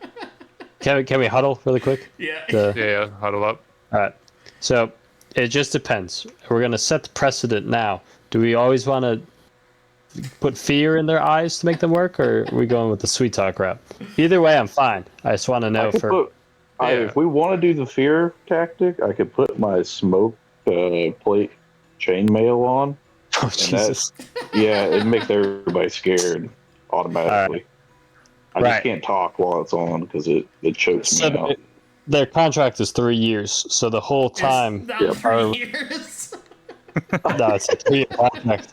E: Can we huddle really quick?
A: Yeah.
B: Yeah, huddle up.
E: All right. So it just depends. We're gonna set the precedent now. Do we always want to put fear in their eyes to make them work, or are we going with the sweet talk route? Either way, I'm fine. I just want to know
F: If we want to do the fear tactic, I could put my smoke plate chainmail on.
E: Oh Jesus!
F: It'd make everybody scared automatically. I just can't talk while it's on because it chokes me out.
E: Their contract is 3 years, so the whole time.
A: It's not 3 years.
E: No, it's a 3-year contract.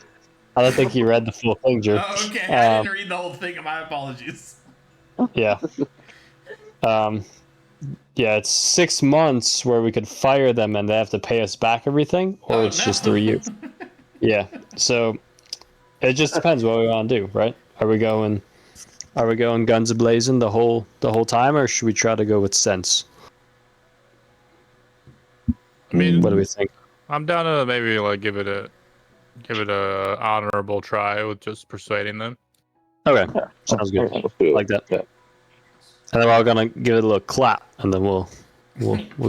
E: I don't think you read the full thing, Drew.
A: Oh, okay. I didn't read the whole thing. My apologies.
E: Yeah. Yeah, it's 6 months where we could fire them and they have to pay us back everything, or it's just 3 years. Yeah. So it just depends what we want to do, right? Are we going guns a-blazing the whole time, or should we try to go with sense?
B: I mean,
E: what do we think?
B: I'm down to maybe like give it a honorable try with just persuading them.
E: Okay, sounds good. Like that. Yeah. And then we're all gonna give it a little clap, and then we'll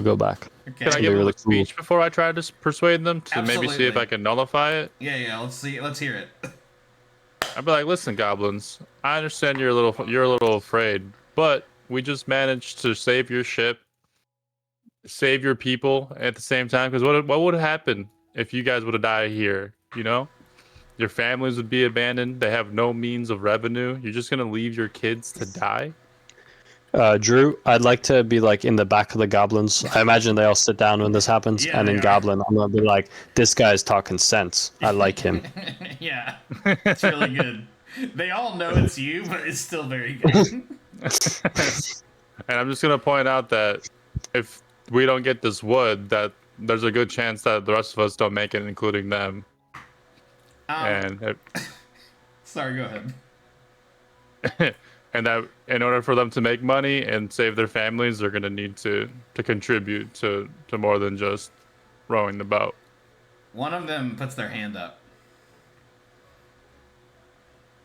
E: go back.
A: Okay.
B: Can I give
E: really
B: a speech before I try to persuade them to maybe see if I can nullify it?
A: Yeah. Let's see. Let's hear it.
B: I'd be like, listen, goblins. I understand you're a little afraid, but we just managed to save your ship, save your people at the same time. Because what would happen if you guys would have died here? You know, your families would be abandoned. They have no means of revenue. You're just gonna leave your kids to die.
E: Drew, I'd like to be like in the back of the goblins. I imagine they all sit down when this happens, and in Goblin, I'm gonna be like, "This guy's talking sense. I like him."
A: Yeah, it's really good. They all know it's you, but it's still very good.
B: And I'm just gonna point out that if we don't get this wood, that there's a good chance that the rest of us don't make it, including them.
A: Sorry, go ahead.
B: and that in order for them to make money and save their families, they're going to need to contribute to more than just rowing the boat.
A: One of them puts their hand up.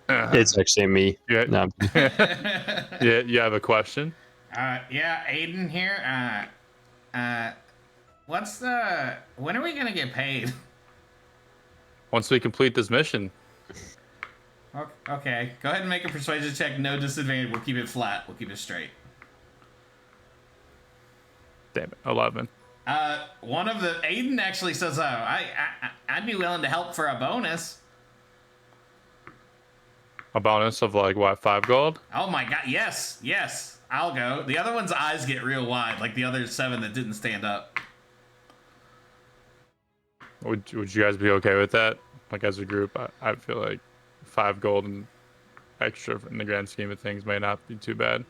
E: It's actually me.
B: Yeah.
E: No.
B: Yeah, you have a question?
A: Yeah, Aiden here. When are we gonna get paid?
B: Once we complete this mission.
A: Okay, go ahead and make a persuasion check. No disadvantage. We'll keep it flat. We'll keep it straight.
B: Damn it, 11.
A: One of the Aiden actually says, "Oh, I'd be willing to help for a bonus."
B: A bonus of like what, 5 gold?
A: Oh my god, yes, I'll go. The other one's eyes get real wide, like the other 7 that didn't stand up.
B: Would you guys be okay with that? Like as a group, I feel like 5 gold and extra in the grand scheme of things may not be too bad.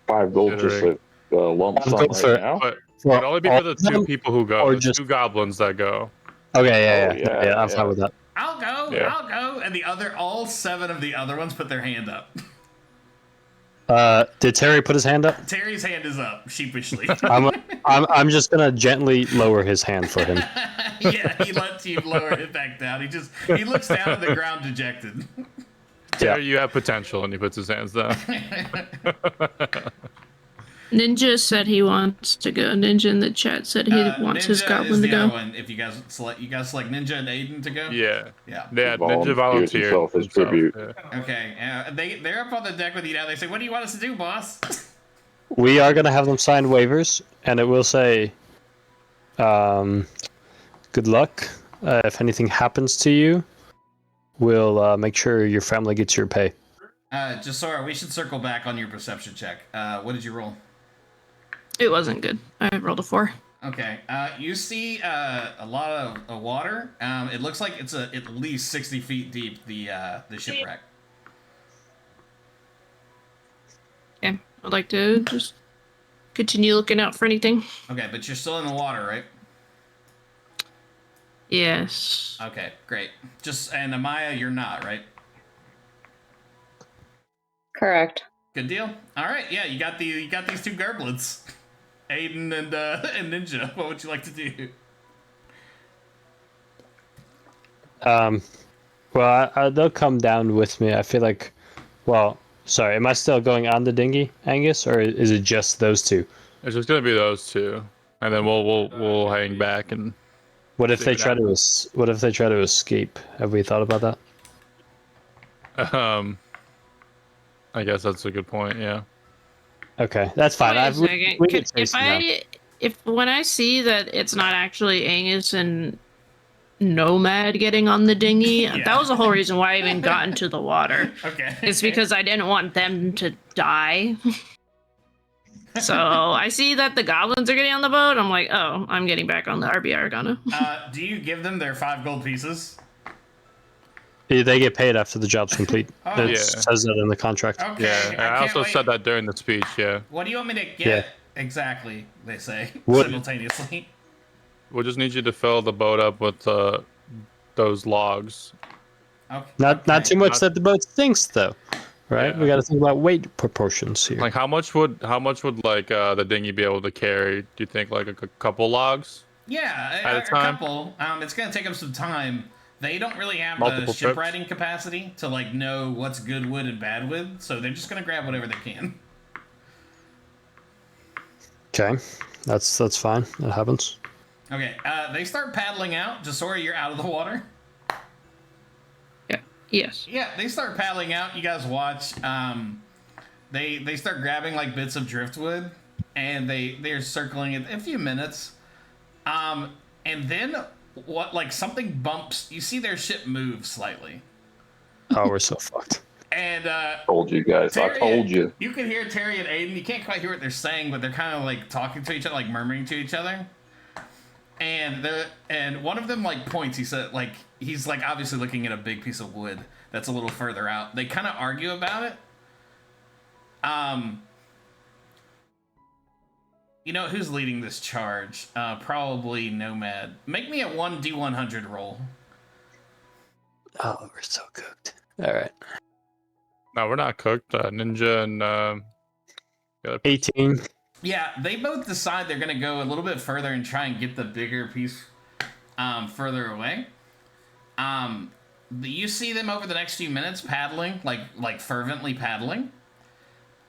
F: 5 gold just a lump sum right now?
B: But it'd only be for the 2 people who go, or the 2 goblins that go.
E: Okay, yeah, I'm fine with that.
A: I'll go, and all 7 of the other ones put their hand up.
E: Did Terry put his hand up?
A: Terry's hand is up, sheepishly.
E: I'm just gonna gently lower his hand for him.
A: Yeah, he lets you lower it back down. He looks down at the ground dejected.
B: Terry, you have potential, and he puts his hands down.
C: Ninja said he wants to go. Ninja in the chat said he wants his goblin to go.
A: If you guys select Ninja and Aiden to go.
B: Yeah.
A: Yeah.
B: Ninja volunteered
F: his tribute.
B: Yeah.
A: Okay. They're up on the deck with you now. They say, "What do you want us to do, boss?"
E: We are gonna have them sign waivers, and it will say, "Good luck. If anything happens to you, we'll make sure your family gets your pay."
A: Jasora, we should circle back on your perception check. What did you roll?
C: It wasn't good. I rolled a 4.
A: Okay. You see a lot of water. It looks like it's at least 60 feet deep. The shipwreck.
C: Okay. I'd like to just continue looking out for anything.
A: Okay, but you're still in the water, right?
C: Yes.
A: Okay, great. And Amaya, you're not, right?
D: Correct.
A: Good deal. All right, yeah, you got these 2 goblins, Aiden and Ninja. What would you like to do?
E: Well, they'll come down with me. I feel like, well, sorry, am I still going on the dinghy, Angus, or is it just those 2?
B: It's just gonna be those 2, and then we'll hang back and.
E: What if they try to escape? Have we thought about that?
B: I guess that's a good point. Yeah.
E: Okay, that's fine.
C: If when I see that it's not actually Angus and Nomad getting on the dinghy, that was the whole reason why I even got into the water.
A: Okay.
C: It's because I didn't want them to die. So I see that the goblins are getting on the boat. I'm like, oh, I'm getting back on the RB Argana.
A: Do you give them their 5 gold pieces?
E: They get paid after the job's complete.
A: Oh,
E: It says that in the contract.
A: Okay.
B: Yeah, I also said that during the speech. Yeah.
A: What do you want me to get exactly? They say simultaneously.
B: We'll just need you to fill the boat up with those logs.
A: Okay.
E: Not too much that the boat sinks though, right?
B: Yeah.
E: We got to think about weight proportions here.
B: Like how much would like the dinghy be able to carry? Do you think like a couple logs?
A: Yeah,
B: At a time?
A: couple. It's gonna take them some time. They don't really have
B: Multiple
A: the ship
B: trips?
A: riding capacity to like know what's good wood and bad wood, so they're just gonna grab whatever they can.
E: Okay, that's fine. That happens.
A: Okay, they start paddling out. Jasora, you're out of the water.
C: Yeah. Yes.
A: Yeah, they start paddling out. You guys watch. They start grabbing like bits of driftwood, and they're circling it a few minutes. And then something bumps. You see their ship move slightly.
E: Oh, we're so fucked.
A: And
F: Told you guys.
A: Terry,
F: I told you.
A: You can hear Terry and Aiden. You can't quite hear what they're saying, but they're kind of like talking to each other, like murmuring to each other. And one of them like points. He said he's obviously looking at a big piece of wood that's a little further out. They kind of argue about it. You know who's leading this charge? Probably Nomad. Make me a 1d100 roll.
E: Oh, we're so cooked. All right.
B: No, we're not cooked. Ninja and the other
E: 18.
A: Yeah, they both decide they're gonna go a little bit further and try and get the bigger piece further away. You see them over the next few minutes paddling, like fervently paddling.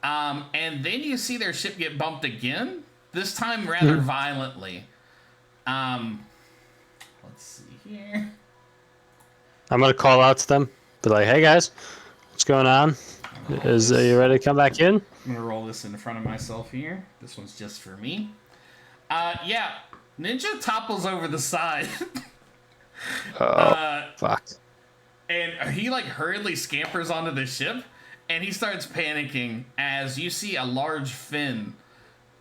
A: And then you see their ship get bumped again, this time rather violently. Let's see here.
E: I'm gonna call out to them. Be like, hey guys, what's going on? Is you ready to come back in?
A: I'm gonna roll this in front of myself here. This one's just for me. Yeah, Ninja topples over the side.
E: Fuck.
A: And he like hurriedly scampers onto the ship, and he starts panicking as you see a large fin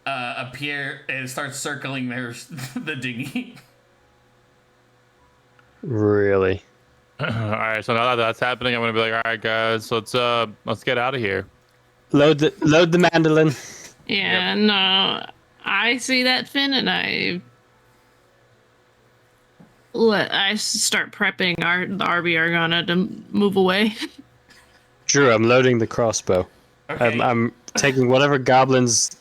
A: appear and starts circling the dinghy.
E: Really?
B: All right, so now that that's happening, I'm gonna be like, all right, guys, let's get out of here.
E: Load the mandolin.
C: Yeah, no. I see that fin and I start prepping the RB Argana to move away.
E: Drew, I'm loading the crossbow.
A: Okay.
E: I'm taking whatever goblins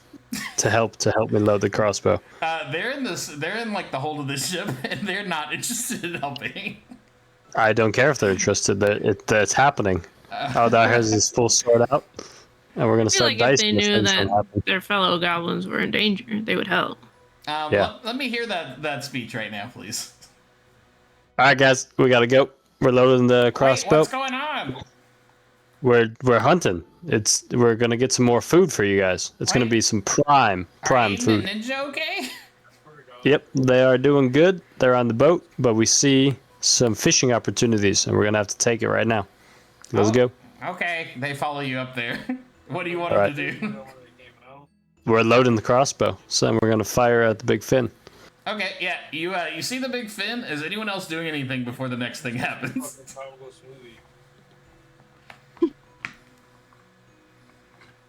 E: to help me load the crossbow.
A: They're in like the hold of the ship, and they're not interested in helping.
E: I don't care if they're interested. It's happening. Aldar has his full sword out, and we're gonna
C: I feel
E: start
C: like if
E: dicing.
C: they
E: if
C: knew
E: things don't
C: that
E: happen.
C: their fellow goblins were in danger, they would help.
E: Yeah.
A: Let me hear that speech right now, please.
E: All right, guys, we gotta go. We're loading the crossbow.
A: Wait, what's going on?
E: We're hunting. We're gonna get some more food for you guys. It's gonna be some prime
A: Are
E: food.
A: Ninja okay?
E: Yep, they are doing good. They're on the boat, but we see some fishing opportunities, and we're gonna have to take it right now. Let's go.
A: Okay, they follow you up there. What do you want
E: All
A: them to do?
E: We're loading the crossbow, so then we're gonna fire at the big fin.
A: Okay, yeah, you see the big fin? Is anyone else doing anything before the next thing happens?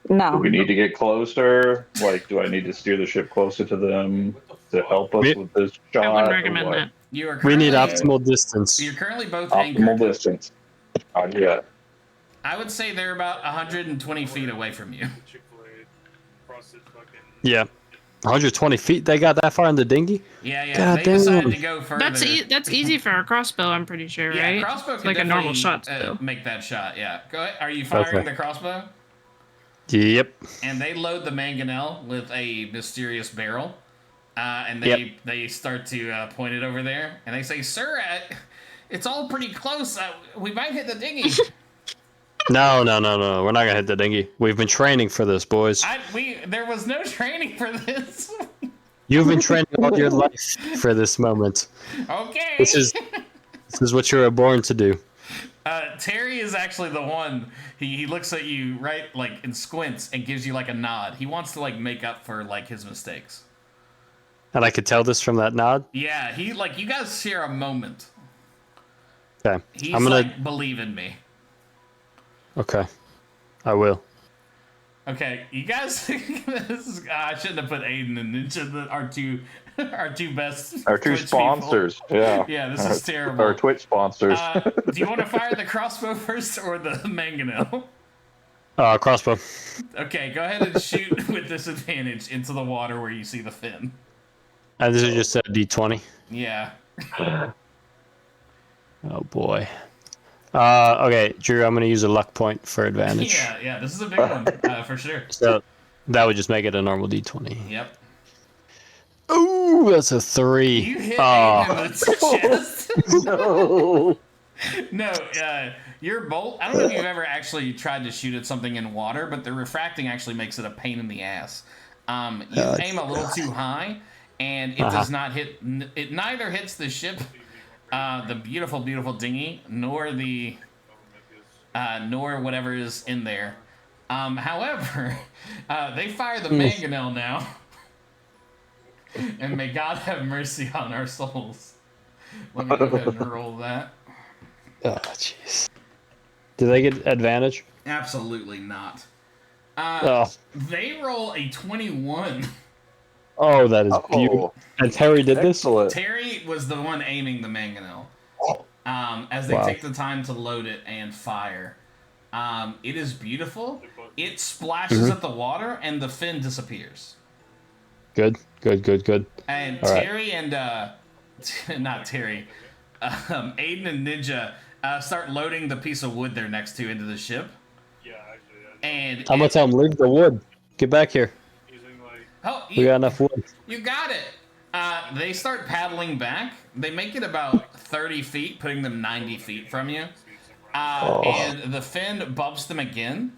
D: No.
F: Do we need to get closer? Like, do I need to steer the ship closer to them to help us with this shot?
C: I wouldn't
F: or
C: recommend
F: what?
C: that.
A: You are
E: We need
A: currently-
E: optimal distance.
A: You're currently both
F: Optimal
A: anchored.
F: distance. Yeah.
A: I would say they're about 120 feet away from you.
E: Yeah, 120 feet. They got that far in the dinghy?
A: Yeah,
E: God
A: they
E: damn.
A: decided to go further.
C: That's easy for a crossbow, I'm pretty sure,
A: Yeah,
C: right?
A: crossbow
C: It's
A: can
C: like a normal
A: definitely,
C: shot still.
A: make that shot, yeah. Go ahead. Are you firing
E: Okay.
A: the crossbow?
E: Yep.
A: And they load the mangonel with a mysterious barrel. And they start to point it over there. And they say, "Sir, it's all pretty close. We might hit the dinghy."
E: No. We're not gonna hit the dinghy. We've been training for this, boys.
A: There was no training for this.
E: You've been training all your life for this moment.
A: Okay.
E: This is what you were born to do.
A: Terry is actually the one. He looks at you right and squints and gives you like a nod. He wants to make up for his mistakes.
E: And I could tell this from that nod.
A: Yeah, he you guys share a moment.
E: Okay.
A: He's
E: I'm gonna.
A: believe in me.
E: Okay. I will.
A: Okay, you guys. I shouldn't have put Aiden and Ninja, our two best.
F: Our two
A: Twitch
F: sponsors.
A: people.
F: Yeah.
A: Yeah, this is terrible.
F: Our Twitch sponsors.
A: Do you want to fire the crossbow first or the mangonel?
E: Crossbow.
A: Okay, go ahead and shoot with disadvantage into the water where you see the fin.
E: And this is just a D20.
A: Yeah.
E: Oh boy. Okay, Drew, I'm gonna use a luck point for advantage.
A: Yeah, this is a big one, for sure.
E: So that would just make it a normal D20.
A: Yep.
E: Ooh, that's a 3.
A: You hit Aiden in the chest.
F: No.
A: No, your bolt, I don't know if you've ever actually tried to shoot at something in water, but the refracting actually makes it a pain in the ass. You aim a little too high, and it does not hit, it neither hits the ship, the beautiful, beautiful dinghy, nor whatever is in there. However, they fire the mangonel now, and may God have mercy on our souls. Let me go ahead and roll that.
E: Oh, jeez. Do they get advantage?
A: Absolutely not.
E: Oh.
A: They roll a 21.
E: Oh, that is beautiful. And Terry did this?
F: Excellent.
A: Terry was the one aiming the mangonel. As they take the time to load it and fire. It is beautiful. It splashes at the water, and the fin disappears.
E: Good.
A: And
E: All
A: Terry and not Terry, Aiden and Ninja start loading the piece of wood they're next to into the ship. And
E: I'm gonna tell him, leave the wood. Get back here.
A: oh,
E: We got enough wood.
A: You got it. They start paddling back. They make it about 30 feet, putting them 90 feet from you. And the fin bumps them again.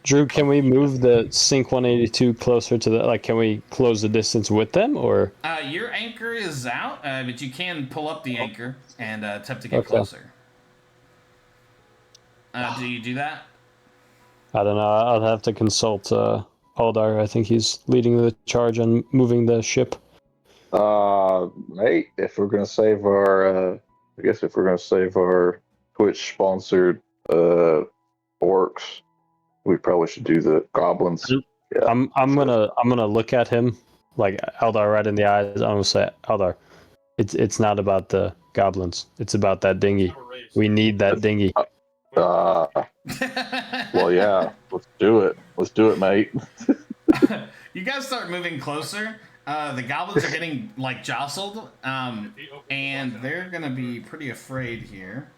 E: Drew, can we move the Sync 182 closer to the, like, can we close the distance with them, or?
A: Your anchor is out, but you can pull up the anchor and attempt to get
E: Okay.
A: closer. Do you do that?
E: I don't know. I'll have to consult Aldar. I think he's leading the charge on moving the ship.
F: Mate, if we're gonna save our, I guess if we're gonna save our Twitch-sponsored orcs, we probably should do the goblins. Yeah.
E: I'm gonna look at him, like Aldar, right in the eyes. I'm gonna say, Aldar, it's not about the goblins. It's about that dinghy. We need that dinghy.
F: Well, yeah. Let's do it. Let's do it, mate.
A: You guys start moving closer. The goblins are getting like jostled, and they're gonna be pretty afraid here.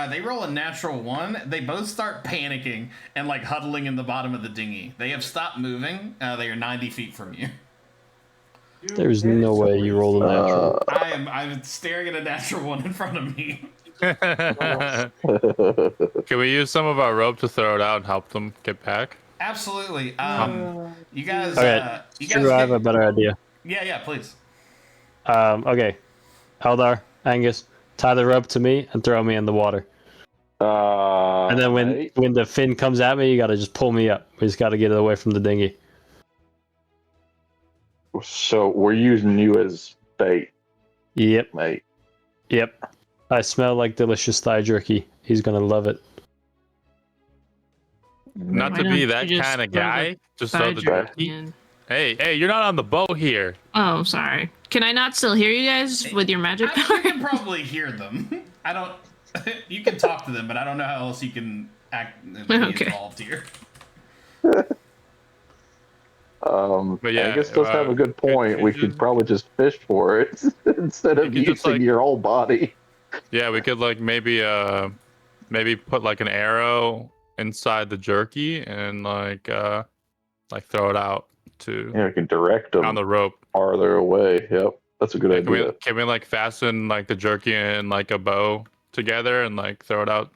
A: They roll a natural 1. They both start panicking and like huddling in the bottom of the dinghy. They have stopped moving. They are 90 feet from you.
E: There's no way you roll a natural.
A: I'm staring at a natural 1 in front of me.
B: Can we use some of our rope to throw it out and help them get back?
A: Absolutely. You guys.
E: Okay.
A: You guys.
E: Drew, I have a better idea.
A: Yeah, please.
E: Okay. Aldar, Angus, tie the rope to me and throw me in the water. And then when the fin comes at me, you gotta just pull me up. We just gotta get it away from the dinghy.
F: So we're using you as bait,
E: Yep.
F: mate.
E: Yep. I smell like delicious thigh jerky. He's gonna love it.
B: Not
C: Why
B: to be
C: don't
B: that
C: you just
B: kind of
C: throw the
B: guy. Just throw the jerky.
C: in?
B: Hey, you're not on the boat here.
C: Oh, sorry. Can I not still hear you guys with your magic
A: You
C: power?
A: can probably hear them. I don't. You can talk to them, but I don't know how else you can act and be
C: Okay.
A: involved here.
B: But yeah,
F: Angus does have a good point. We could probably just fish for it instead of
B: You could just,
F: using
B: like-
F: your whole body.
B: Yeah, we could like maybe put like an arrow inside the jerky and like throw it out to
F: Yeah, we can direct them
B: on the rope.
F: farther away. Yep, that's a good
B: Can
F: idea.
B: we like fasten like the jerky and like a bow together and like throw it out?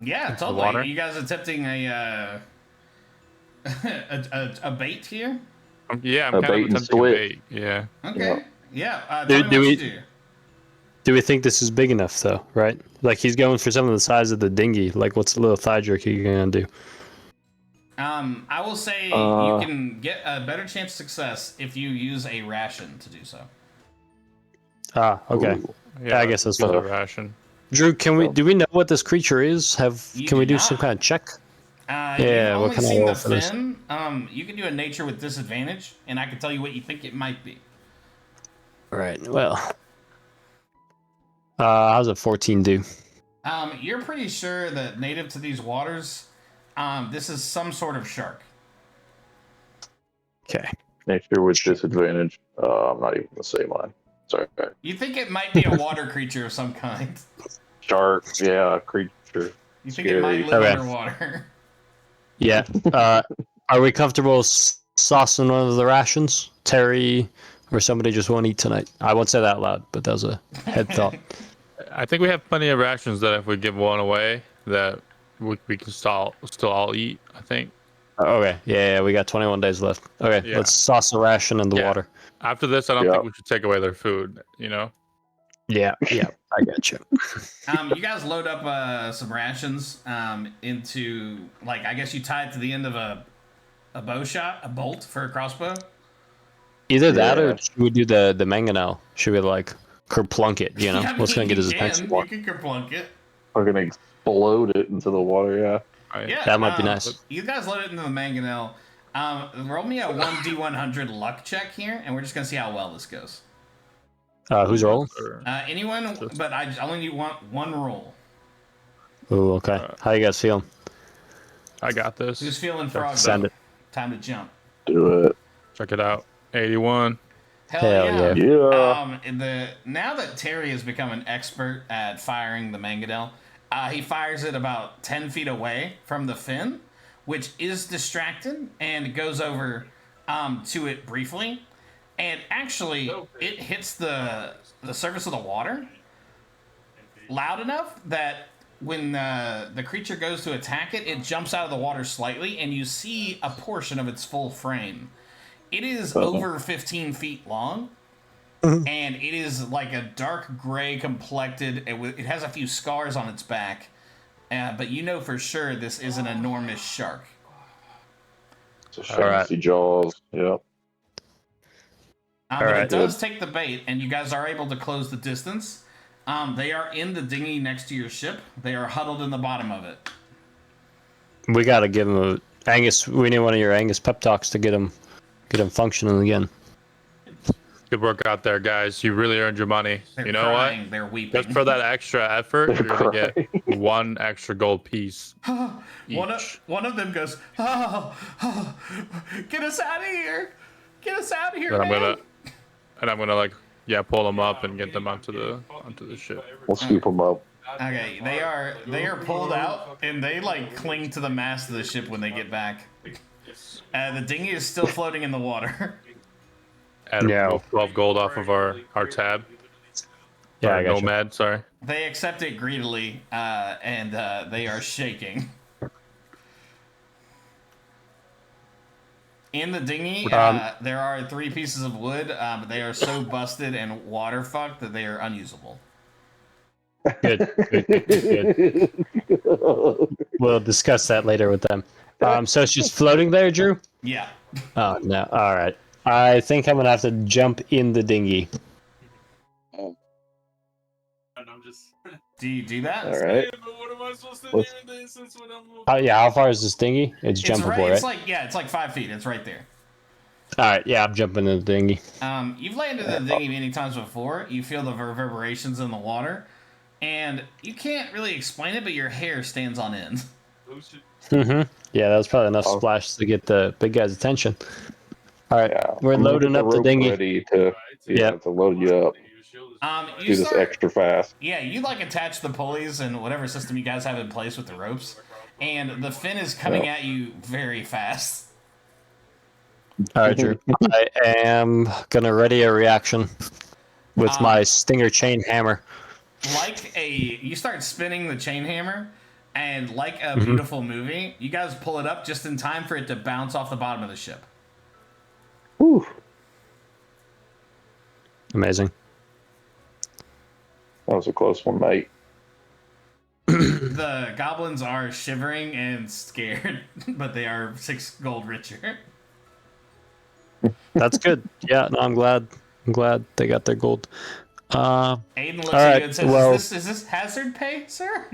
A: Yeah,
B: Into the
A: totally.
B: water?
A: You guys attempting a a bait here?
B: Yeah, I'm
F: A
B: kind
F: bait
B: of
F: and
B: attempting a
F: switch.
B: bait. Yeah.
A: Okay. Yeah.
E: Do-
A: Tell me
E: do
A: what
E: we-
A: you do.
E: Do we think this is big enough though, right? Like he's going for something the size of the dinghy. Like what's the little thigh jerky you're gonna do?
A: I will say you can get a better chance of success if you use a ration to do so.
E: Ah, okay.
F: Ooh.
E: I guess that's
B: a
E: fine.
B: ration.
E: Drew, do we know what this creature is?
A: You
E: Can we
A: do
E: do some
A: not.
E: kind of check?
A: Yeah,
E: Yeah, what
A: you've only
E: can I
A: seen
E: roll
A: the
E: for this?
A: fin. You can do a nature with disadvantage, and I can tell you what you think it might be.
E: All right. Well, how's a 14 do?
A: You're pretty sure that native to these waters, this is some sort of shark.
E: Okay.
F: Nature with disadvantage. I'm not even gonna say mine. Sorry.
A: You think it might be a water creature of some kind.
F: Shark. Yeah, creature.
A: You think it might
F: Scary.
A: live
E: Okay.
A: underwater.
E: Yeah. Are we comfortable saucing one of the rations? Terry or somebody just won't eat tonight? I won't say that out loud, but that was a head thought.
B: I think we have plenty of rations that if we give one away, that we can still all eat. I think.
E: Okay. Yeah, we got 21 days left. Okay,
B: Yeah.
E: let's sauce a ration in the
B: Yeah.
E: water.
B: After this, I don't
F: Yeah.
B: think we should take away their food. You know.
E: Yeah, I got you.
A: You guys load up some rations into, like, I guess you tie it to the end of a bolt for a crossbow.
E: Either that or
F: Yeah.
E: should we do the mangonel? Should we like kerplunk it, you know?
A: I
E: What's
A: mean,
E: gonna get his
A: you can.
E: attention more?
A: You can kerplunk it.
F: We're gonna explode it into the water. Yeah.
B: Right?
A: Yeah,
E: That might be nice.
A: You guys load it into the mangonel. Roll me a 1d100 luck check here, and we're just gonna see how well this goes.
E: Who's rolling?
B: Or-
A: Anyone, but I only need one roll.
E: Ooh, okay. How you guys feeling?
B: I got this.
A: Who's feeling frog?
E: Send it.
A: Time to jump.
F: Do it.
B: Check it out. 81.
A: Hell yeah.
F: Yeah.
A: Now that Terry has become an expert at firing the Mangadel, he fires it about 10 feet away from the fin, which is distracted, and goes over to it briefly. And actually, it hits the surface of the water loud enough that when the creature goes to attack it, it jumps out of the water slightly, and you see a portion of its full frame. It is over 15 feet long, and it is like a dark gray complected. It has a few scars on its back, but you know for sure this is an enormous shark.
F: It's a fancy jaws. Yep.
A: But it does take the bait, and you guys are able to close the distance. They are in the dinghy next to your ship. They are huddled in the bottom of it.
E: We gotta give him Angus. We need one of your Angus pep talks to get him functioning again.
B: Good work out there, guys. You really earned your money.
A: They're
B: you know
A: crying,
B: what?
A: They're weeping.
B: Just for that extra effort, you're gonna get 1 extra gold piece.
A: One of them goes, oh, get us out of here! Get us out of here, man!
B: I'm gonna like pull them up and get them onto the ship.
F: We'll scoop them up.
A: Okay, they are pulled out, and they like cling to the mast of the ship when they get back. The dinghy is still floating in the water.
B: Add 12 gold off of our tab.
E: Yeah, I got
B: Nomad, sorry.
A: They accept it greedily, and they are shaking. In the dinghy, there are 3 pieces of wood, but they are so busted and water fucked that they are unusable.
E: Good. We'll discuss that later with them. So it's just floating there, Drew?
A: Yeah.
E: Oh, no. All right. I think I'm going to have to jump in the dinghy.
A: Do you do that?
F: All right.
G: What am I supposed to do this?
E: How far is this dinghy? It's jumpable, right?
A: It's like 5 feet. It's right there.
E: All right, yeah, I'm jumping in the dinghy.
A: You've landed in the dinghy many times before. You feel the reverberations in the water, and you can't really explain it, but your hair stands on end.
E: Yeah, that was probably enough splash to get the big guy's attention. All right, we're loading up the dinghy.
F: Ready to load you up.
A: You
F: do this extra fast.
A: Yeah, you like attach the pulleys and whatever system you guys have in place with the ropes, and the fin is coming at you very fast.
E: All right, Drew. I am gonna ready a reaction with my stinger chain hammer.
A: You start spinning the chain hammer, and like a beautiful movie, you guys pull it up just in time for it to bounce off the bottom of the ship.
E: Whew. Amazing.
F: That was a close one, mate.
A: The goblins are shivering and scared, but they are 6 gold richer.
E: That's good. Yeah, no, I'm glad they got their gold.
A: Aiden looks at you and says, is this hazard pay, sir?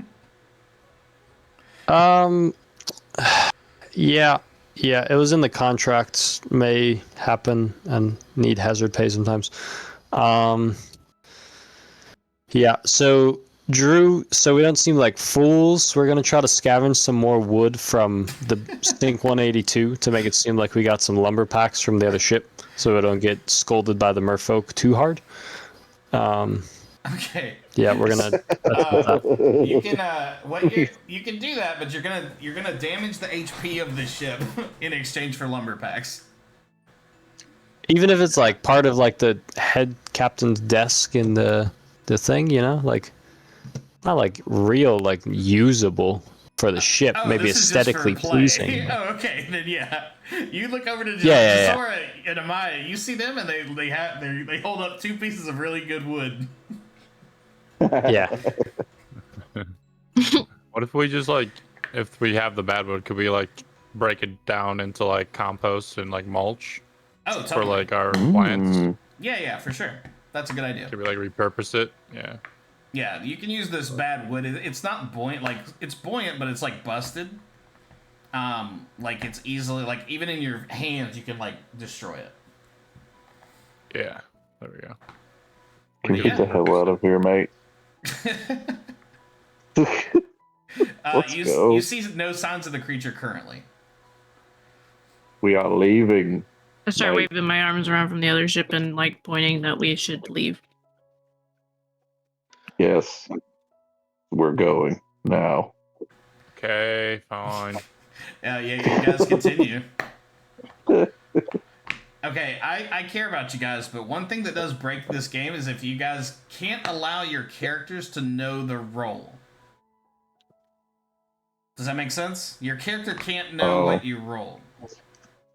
E: Yeah, it was in the contracts. May happen and need hazard pay sometimes. Yeah, so Drew, so we don't seem like fools. We're gonna try to scavenge some more wood from the Stink 182 to make it seem like we got some lumber packs from the other ship, so we don't get scolded by the merfolk too hard.
A: Okay.
E: Yeah, we're gonna.
A: You can you can do that, but you're gonna damage the HP of the ship in exchange for lumber packs.
E: Even if it's like part of like the head captain's desk in the thing, you know, like not like real, like usable for the ship, maybe aesthetically pleasing.
A: Oh, okay, then yeah. You look over to Sora and Amaya. You see them, and they hold up 2 pieces of really good wood.
E: Yeah.
B: What if we just if we have the bad wood, could we break it down into compost and mulch?
A: Oh, totally.
B: For our plants.
A: Yeah, for sure. That's a good idea.
B: Could we repurpose it? Yeah.
A: Yeah, you can use this bad wood. It's not buoyant. It's buoyant, but it's busted. It's easily even in your hands you can destroy it.
B: Yeah. There we go.
F: Can you get the hell out of here, mate? Let's
A: you
F: go.
A: you see no signs of the creature currently.
F: We are leaving.
C: I start
F: Like-
C: waving my arms around from the other ship and like pointing that we should leave.
F: Yes. We're going now.
B: Okay, fine.
A: Yeah, you guys continue. Okay, I care about you guys, but one thing that does break this game is if you guys can't allow your characters to know the role. Does that make sense? Your character can't know what you roll.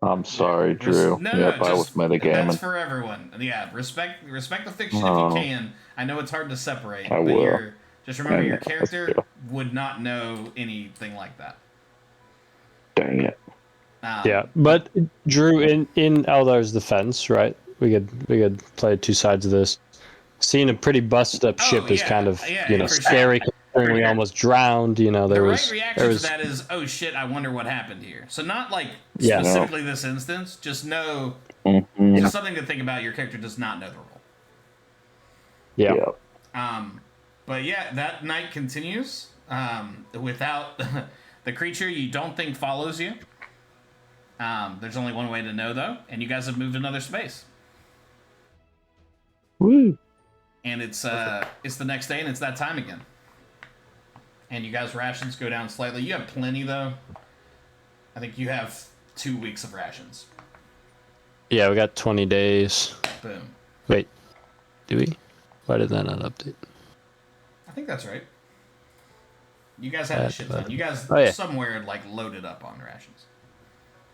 F: I'm sorry, Drew. I was metagaming.
A: That's for everyone. Yeah, respect the fiction if you can. I know it's hard to separate,
F: I
A: but
F: will.
A: just remember your
F: That's
A: character
F: true.
A: would not know anything like that.
F: Dang it.
E: Yeah, but Drew, in Eldar's defense, right? We could play two sides of this. Seeing a pretty busted up ship is kind of scary. Considering we almost drowned. There
A: the
E: was
A: right reaction to that is, oh shit, I wonder what happened here. So not like
E: Yeah.
A: specifically this instance, just know
F: Mhm.
A: just something to think about. Your character does not know the role.
E: Yeah.
A: But yeah, that night continues without the creature you don't think follows you. There's only one way to know though, and you guys have moved another space.
F: Woo.
A: And it's the next day, and it's that time again. And you guys' rations go down slightly. You have plenty though. I think you have 2 weeks of rations.
E: Yeah, we got 20 days.
A: Boom.
E: Wait, do we? Why did that not update?
A: I think that's right. You guys had a shit ton. You guys somewhere like loaded up on rations.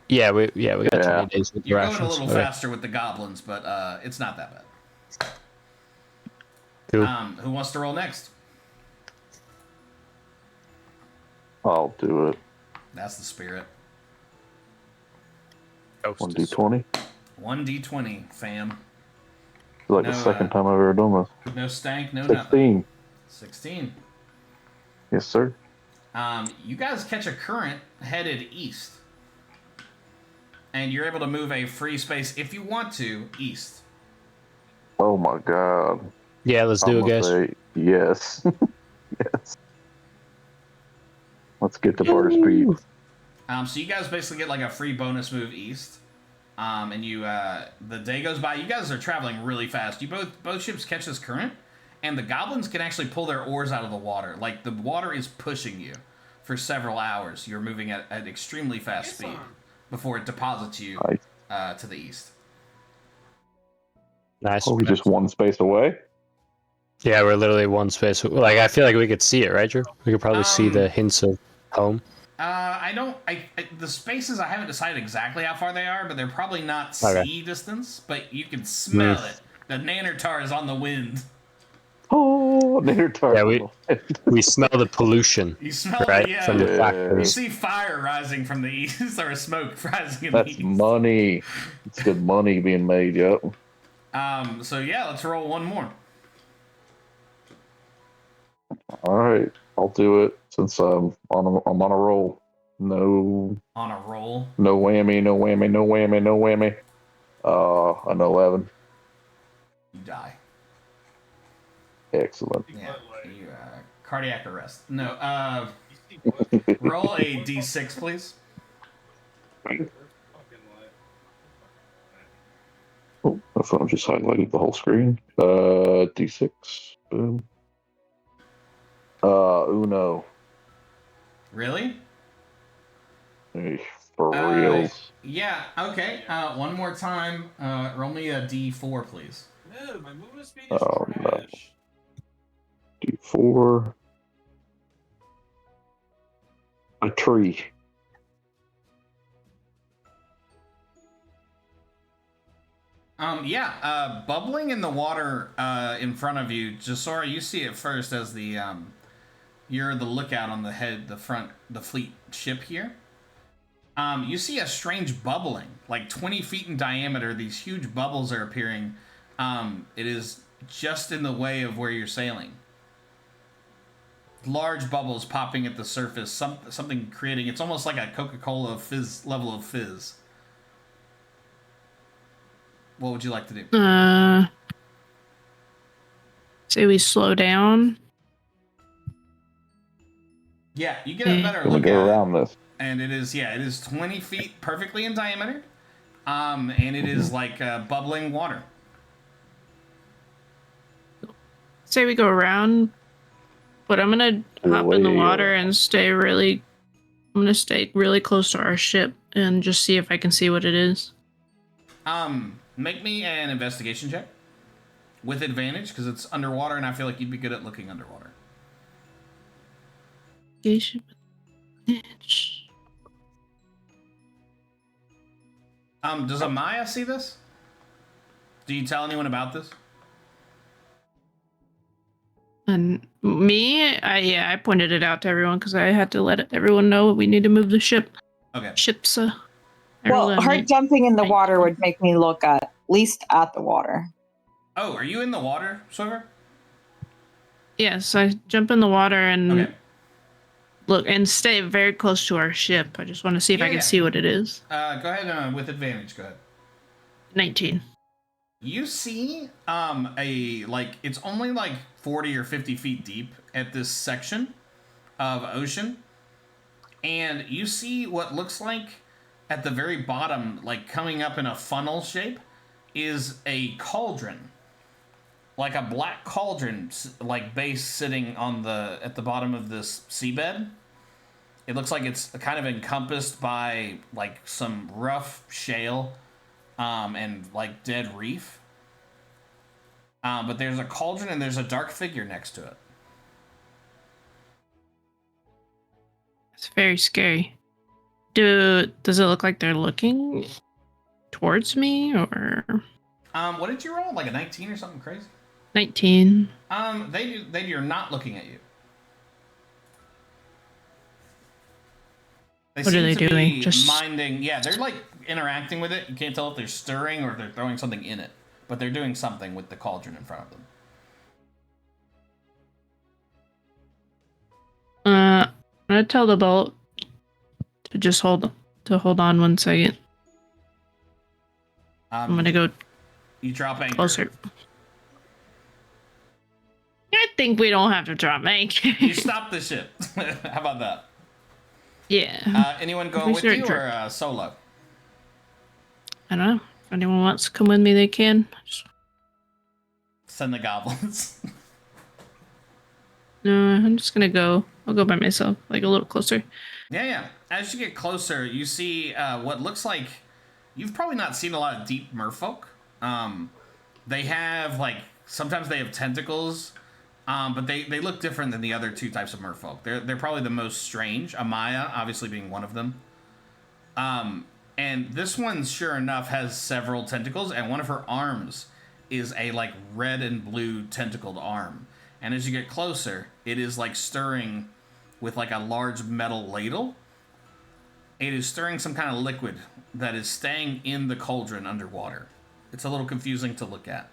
E: Yeah, we got 20 days with
A: You're
E: rations.
A: going a little faster with the goblins, but it's not that bad.
E: Cool.
A: Who wants to roll next?
F: I'll do it.
A: That's the spirit.
F: 1d20.
A: 1d20, fam.
F: It's like the second time I've ever done this.
A: No stank, no
F: 16.
A: nothing. 16.
F: Yes, sir.
A: You guys catch a current headed east. And you're able to move a free space, if you want to, east.
F: Oh my god.
E: Yeah, let's do it, guys.
F: Yes. Yes. Let's get to Barter's Peak.
A: So you guys basically get like a free bonus move east. And you, the day goes by. You guys are traveling really fast. You both ships catch this current, and the goblins can actually pull their oars out of the water. Like the water is pushing you for several hours. You're moving at extremely fast speed before it deposits you to the east.
E: Nice.
F: Oh, we're just one space away?
E: Yeah, we're literally one space. Like, I feel like we could see it, right, Drew? We could probably see the hints of home.
A: The spaces, I haven't decided exactly how far they are, but they're probably not sea distance, but you can smell it. The Nannertar is on the wind.
F: Oh, Nannertar.
E: Yeah, we smell the pollution.
A: You smell
E: right?
A: it,
E: From the
A: You
E: factories.
A: see fire rising from the east, or smoke rising in
F: That's
A: the east.
F: money. It's good money being made, yep.
A: So yeah, let's roll one more.
F: Alright, I'll do it since I'm on a roll. No.
A: On a roll?
F: No whammy, no whammy, no whammy, no whammy. An 11.
A: You die.
F: Excellent.
A: Yeah. You, cardiac arrest. No, roll a d6, please.
F: Oh, my phone just highlighted the whole screen. D6. Boom. Uno.
A: Really?
F: Hey, for reals.
A: Yeah, okay. One more time. Roll me a d4, please.
G: No, my movement speed is
F: Oh, no.
G: trash.
F: D4. A tree.
A: Bubbling in the water in front of you, Jasora, you see it first as the you're the lookout on the fleet ship here. You see a strange bubbling, like 20 feet in diameter. These huge bubbles are appearing. It is just in the way of where you're sailing. Large bubbles popping at the surface, something creating. It's almost like a Coca-Cola fizz level of fizz. What would you like to do?
C: Say we slow down.
A: Yeah, you get a better
F: Gonna
A: look
F: go
A: at
F: around
A: it.
F: this.
A: And it is 20 feet perfectly in diameter. And it is like bubbling water.
C: Say we go around, but I'm gonna hop in the
F: Way
C: water
F: around.
C: and stay really. I'm gonna stay really close to our ship and just see if I can see what it is.
A: Make me an investigation check with advantage because it's underwater, and I feel like you'd be good at looking underwater.
C: Investigation.
A: Does Amaya see this? Do you tell anyone about this?
C: And me, I pointed it out to everyone because I had to let everyone know we need to move the ship.
A: Okay.
C: Ships.
D: Well, her jumping in the water would make me look at least at the water.
A: Oh, are you in the water, Swiver?
C: Yes, I jump in the water and
A: Okay.
C: look and stay very close to our ship. I just want to see if I can see what it is.
A: Go ahead with advantage. Go ahead.
C: 19.
A: You see it's only like 40 or 50 feet deep at this section of ocean, and you see what looks like at the very bottom, like coming up in a funnel shape, is a cauldron, like a black cauldron, like base sitting on at the bottom of this seabed. It looks like it's kind of encompassed by like some rough shale and like dead reef. But there's a cauldron and there's a dark figure next to it.
C: It's very scary. Does it look like they're looking towards me or?
A: What did you roll? Like a 19 or something crazy?
C: 19.
A: They are not looking at you.
C: What are they doing?
A: Just minding. Yeah, they're like interacting with it. You can't tell if they're stirring or if they're throwing something in it, but they're doing something with the cauldron in front of them.
C: I'm gonna tell the boat to just hold on 1 second. I'm gonna go.
A: You drop anchor.
C: Closer. I think we don't have to drop anchor.
A: You stop the ship. How about that?
C: Yeah.
A: Anyone going with you or solo?
C: I don't know. If anyone wants to come with me, they can.
A: Send the goblins.
C: No, I'm just gonna go. I'll go by myself, like a little closer.
A: Yeah. As you get closer, you see what looks like you've probably not seen a lot of deep merfolk. They have sometimes they have tentacles. But they look different than the other two types of merfolk. They're probably the most strange. Amaya, obviously, being one of them. And this one, sure enough, has several tentacles, and one of her arms is a red and blue tentacled arm. And as you get closer, it is stirring with a large metal ladle. It is stirring some kind of liquid that is staying in the cauldron underwater. It's a little confusing to look at.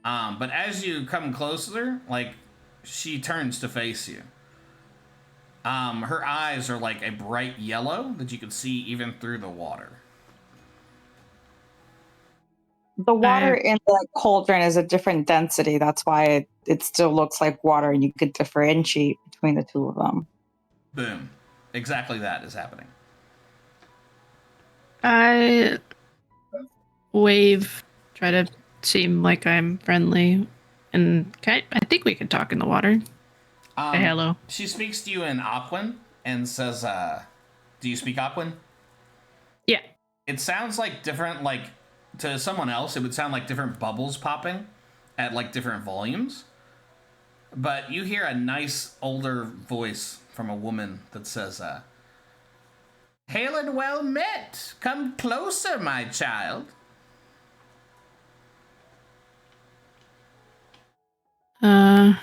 A: But as you come closer, she turns to face you. Her eyes are a bright yellow that you can see even through the water.
D: The water in the cauldron is a different density. That's why it still looks like water, and you could differentiate between the two of them.
A: Boom. Exactly that is happening.
C: I wave, try to seem like I'm friendly, and I think we can talk in the water. Say hello.
A: She speaks to you in Aquan and says, do you speak Aquan?
C: Yeah.
A: It sounds different, to someone else, it would sound like different bubbles popping at different volumes. But you hear a nice older voice from a woman that says, hail and well met. Come closer, my child.
C: I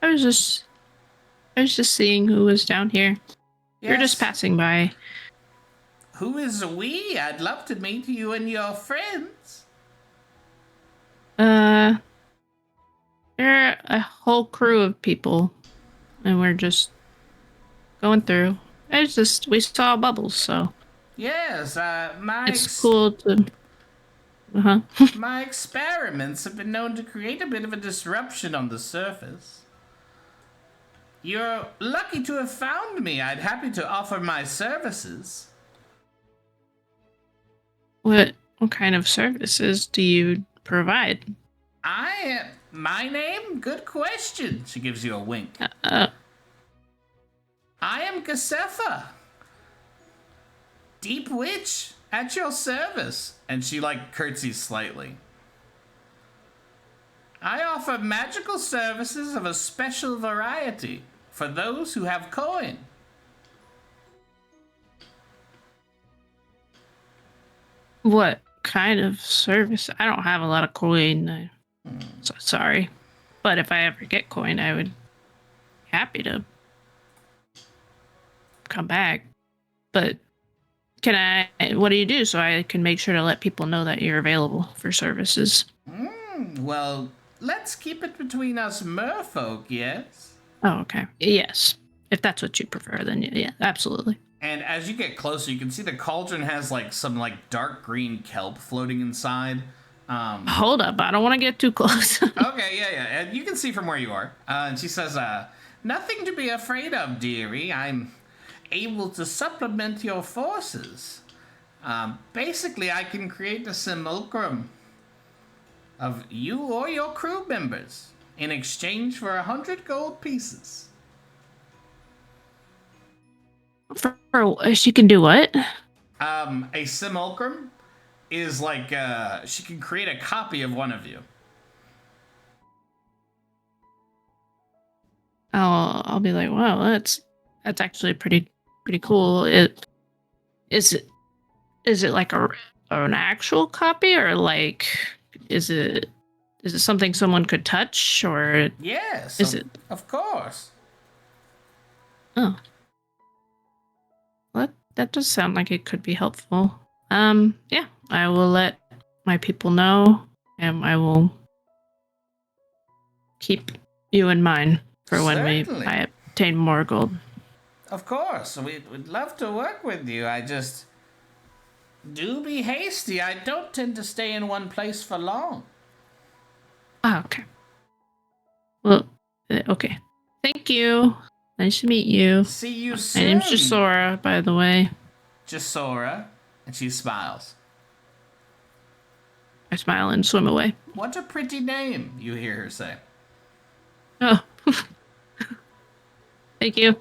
C: was just seeing who was down here.
A: Yes.
C: You're just passing by.
A: Who is we? I'd love to meet you and your friends.
C: There are a whole crew of people, and we're just going through. We saw bubbles, so.
A: Yes,
C: it's cool to.
A: My experiments have been known to create a bit of a disruption on the surface. You're lucky to have found me. I'd happy to offer my services.
C: What kind of services do you provide?
A: My name? Good question. She gives you a wink. I am Gasefa, Deep Witch, at your service. And she, like, curtsies slightly. I offer magical services of a special variety for those who have coin.
C: What kind of service? I don't have a lot of coin. So sorry. But if I ever get coin, I would be happy to come back. But what do you do so I can make sure to let people know that you're available for services?
A: Well, let's keep it between us merfolk, yes?
C: Oh, okay. Yes. If that's what you prefer, then yeah, absolutely.
A: And as you get closer, you can see the cauldron has like some like dark green kelp floating inside.
C: Hold up, I don't want to get too close.
A: Okay, yeah. And you can see from where you are. And she says, nothing to be afraid of, dearie. I'm able to supplement your forces. Basically, I can create a simulacrum of you or your crew members in exchange for 100 gold pieces.
C: She can do what?
A: A simulacrum is like, she can create a copy of one of you.
C: I'll be like, wow, that's actually pretty cool. Is it like an actual copy, or like is it something someone could touch, or
A: Yes,
C: is it?
A: Of course.
C: Oh, well, that does sound like it could be helpful. Yeah, I will let my people know, and I will keep you in mind for when I obtain more gold.
A: Of course, we'd love to work with you. I just do be hasty. I don't tend to stay in one place for long.
C: Oh, okay. Well, okay. Thank you. Nice to meet you.
A: See you soon.
C: My name's Jasora, by the way.
A: Jasora, and she smiles.
C: I smile and swim away.
A: What a pretty name, you hear her say.
C: Oh. Thank you.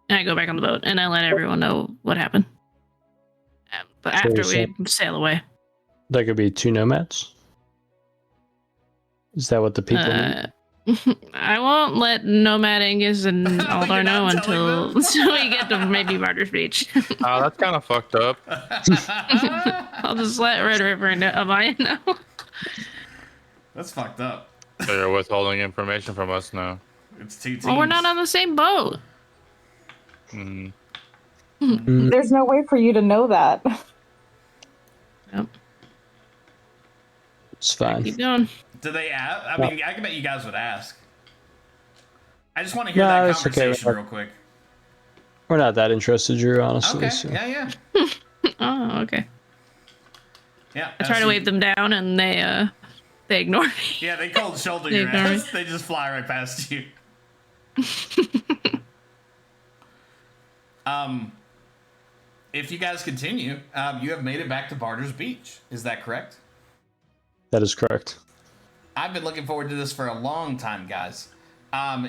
C: And I go back on the boat, and I let everyone know what happened. But after we sail away.
E: There could be 2 nomads? Is that what the people need?
C: I won't let Nomad Angus and Aldar know until we get to maybe Barter's Beach.
B: Oh, that's kind of fucked up.
C: I'll just let Red River and Amaya know.
A: That's fucked up.
B: So you're withholding information from us now.
A: It's 2 teams.
C: Well, we're not on the same boat.
D: There's no way for you to know that.
C: Yep.
E: It's fine.
C: Keep going.
A: Do they ask? I mean, I can bet you guys would ask. I just want to hear that conversation real quick.
E: We're not that interested, Drew, honestly.
A: Okay,
E: so.
A: yeah.
C: Oh, okay.
A: Yeah.
C: I try to wave them down, and they ignore me.
A: Yeah, they cold shoulder your ass. They just fly right past you. If you guys continue, you have made it back to Barter's Beach. Is that correct?
E: That is correct.
A: I've been looking forward to this for a long time, guys.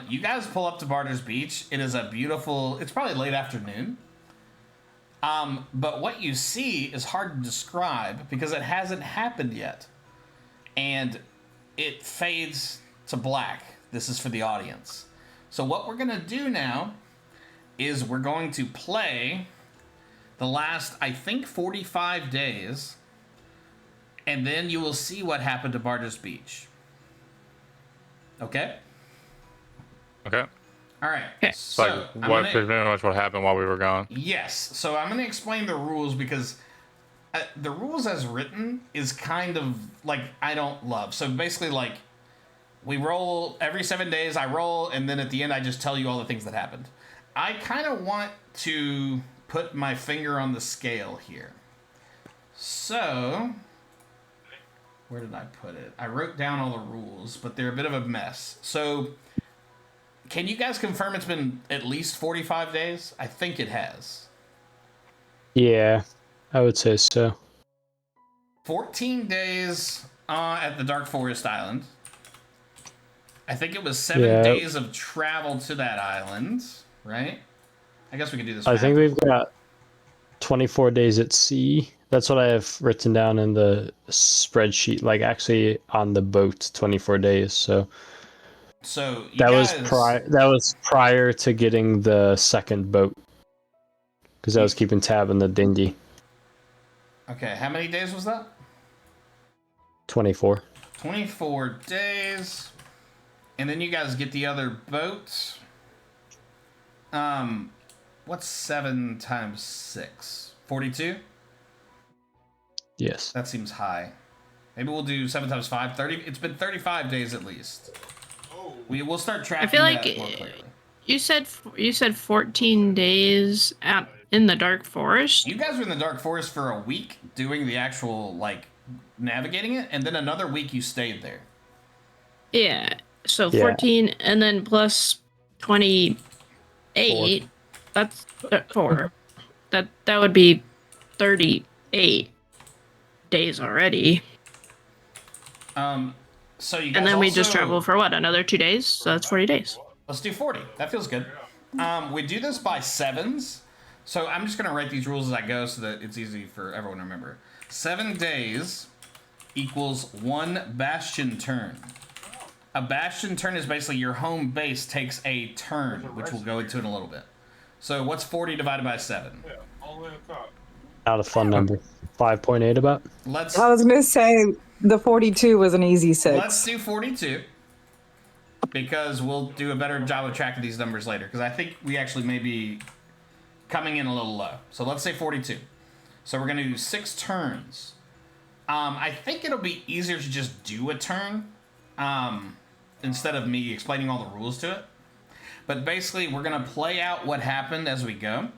A: You guys pull up to Barter's Beach. It is a beautiful, it's probably late afternoon. But what you see is hard to describe because it hasn't happened yet. And it fades to black. This is for the audience. So what we're going to do now is we're going to play the last, I think, 45 days. And then you will see what happened to Barter's Beach. Okay?
B: Okay.
A: All right.
C: Okay.
A: So,
B: pretty much what happened while we were gone.
A: Yes. So I'm going to explain the rules because the rules as written is kind of like I don't love. So basically, like, we roll every 7 days. I roll, and then at the end, I just tell you all the things that happened. I kind of want to put my finger on the scale here. So, where did I put it? I wrote down all the rules, but they're a bit of a mess. So, Can you guys confirm it's been at least 45 days? I think it has.
E: Yeah, I would say so.
A: 14 days at the Dark Forest Island. I think it was 7
E: Yeah.
A: days of travel to that island, right? I guess we could do this.
E: I
A: math.
E: think we've got 24 days at sea. That's what I have written down in the spreadsheet. Like actually on the boat, 24 days. So
A: you
E: that
A: guys...
E: was prior to getting the second boat, because I was keeping tab on the dinghy.
A: Okay, how many days was that?
E: 24.
A: 24 days. And then you guys get the other boat. What's 7 times 6? 42?
E: Yes.
A: That seems high. Maybe we'll do 7 times 5, 30. It's been 35 days at least. We'll start tracking
C: I feel like
A: that more clearly.
C: you said 14 days in the Dark Forest.
A: You guys were in the Dark Forest for a week doing the actual, like, navigating it, and then another week you stayed there.
C: Yeah. So
E: Yeah.
C: 14 and then plus 28. That's 4. That would be 38 days already.
A: So you guys
C: And then we just
A: also-
C: travel for what? Another 2 days? So that's 40 days.
A: Let's do 40. That feels good. We do this by 7s. So I'm just going to write these rules as I go so that it's easy for everyone to remember. 7 days equals 1 bastion turn. A bastion turn is basically your home base takes a turn, which we'll go into in a little bit. So what's 40 divided by 7?
E: Not a fun number. 5.8 about.
D: I was gonna say the 42 was an easy 6.
A: Let's do 42. Because we'll do a better job of tracking these numbers later. Because I think we actually may be coming in a little low. So let's say 42. So we're going to do 6 turns. I think it'll be easier to just do a turn instead of me explaining all the rules to it. But basically, we're going to play out what happened as we go.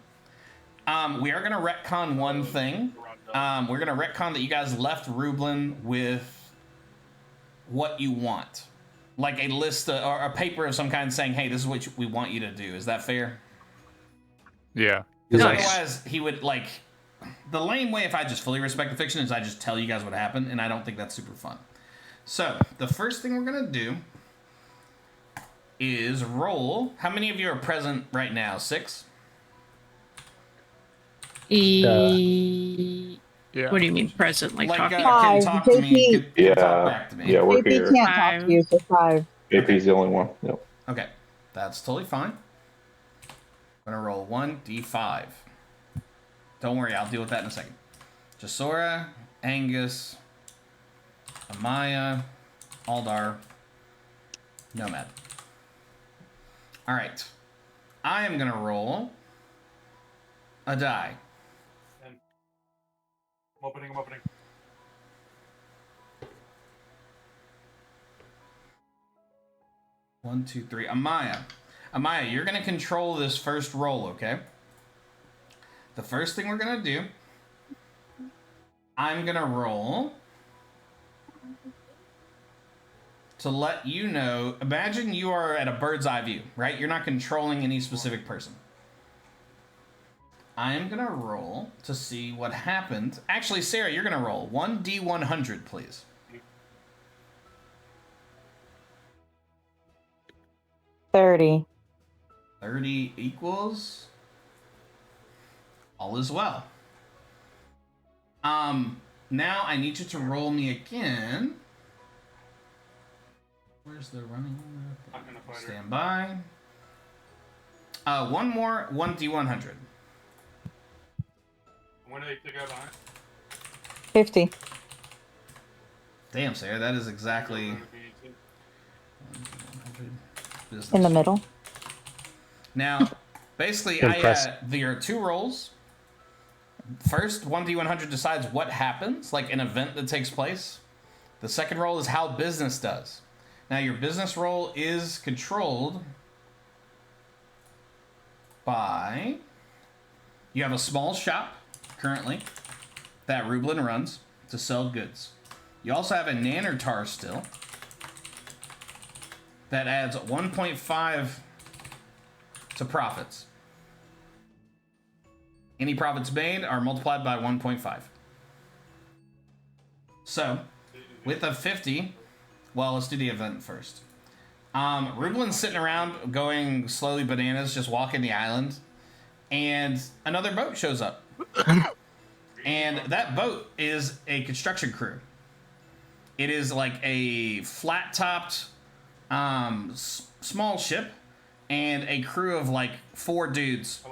A: We are going to retcon one thing. We're going to retcon that you guys left Rublin with what you want. Like a list or a paper of some kind saying, hey, this is what we want you to do. Is that fair?
B: Yeah.
A: Because
C: Nice.
A: otherwise, he would, like... The lame way, if I just fully respect the fiction, is I just tell you guys what happened, and I don't think that's super fun. So, the first thing we're going to do is roll... How many of you are present right now? 6?
B: Yeah.
C: What do you mean present? Like talking?
A: can
D: 5.
A: talk to me, can talk back to me.
F: Yeah, we're
D: JP
F: here.
D: can't talk to you, so 5.
F: JP's the only one. Yep.
A: Okay, that's totally fine. I'm gonna roll 1d5. Don't worry, I'll deal with that in a second. Jasora, Angus, Amaya, Aldar, Nomad. Alright. I am gonna roll a die.
G: I'm opening.
A: 1, 2, 3. Amaya, you're gonna control this first roll, okay? The first thing we're gonna do, I'm gonna roll to let you know. Imagine you are at a bird's eye view, right? You're not controlling any specific person. I am gonna roll to see what happened. Actually, Sarah, you're gonna roll 1d100, please.
D: 30.
A: 30 equals all is well. Now I need you to roll me again. Where's the running? Stand by. One more 1d100.
G: When do they pick up on it?
D: 50.
A: Damn, Sarah, that is exactly
D: In the middle.
A: Now, basically, there are 2 rolls. First, 1d100 decides what happens, like an event that takes place. The second roll is how business does. Now, your business roll is controlled by... You have a small shop, currently, that Rublin runs to sell goods. You also have a Nannertar still that adds 1.5 to profits. Any profits made are multiplied by 1.5. So, with a 50, well, let's do the event first. Rublin's sitting around going slowly bananas, just walking the island, and another boat shows up. And that boat is a construction crew. It is like a flat-topped, small ship, and a crew of like 4 dudes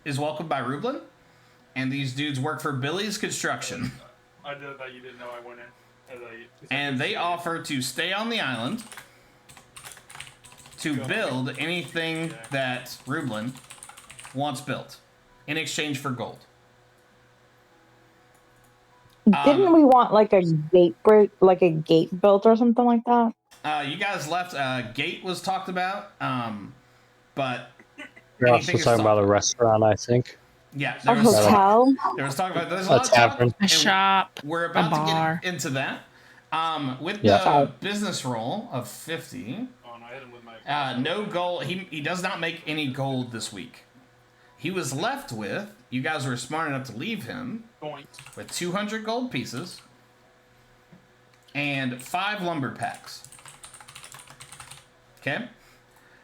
A: is welcomed by Rublin, and these dudes work for Billy's Construction.
G: I did that. You didn't know I went in.
A: And they offer to stay on the island to build anything that Rublin wants built in exchange for gold.
D: Didn't we want like a gate break, like a gate built or something like that?
A: You guys left. Gate was talked about, but
E: We're also talking about a restaurant, I think.
A: Yeah,
D: a hotel.
A: There was talk about there's a
E: tavern,
C: a shop.
A: We're about to get into that. With the business roll of 50, no gold. He does not make any gold this week. He was left with. You guys were smart enough to leave him with 200 gold pieces and 5 lumber packs. Okay.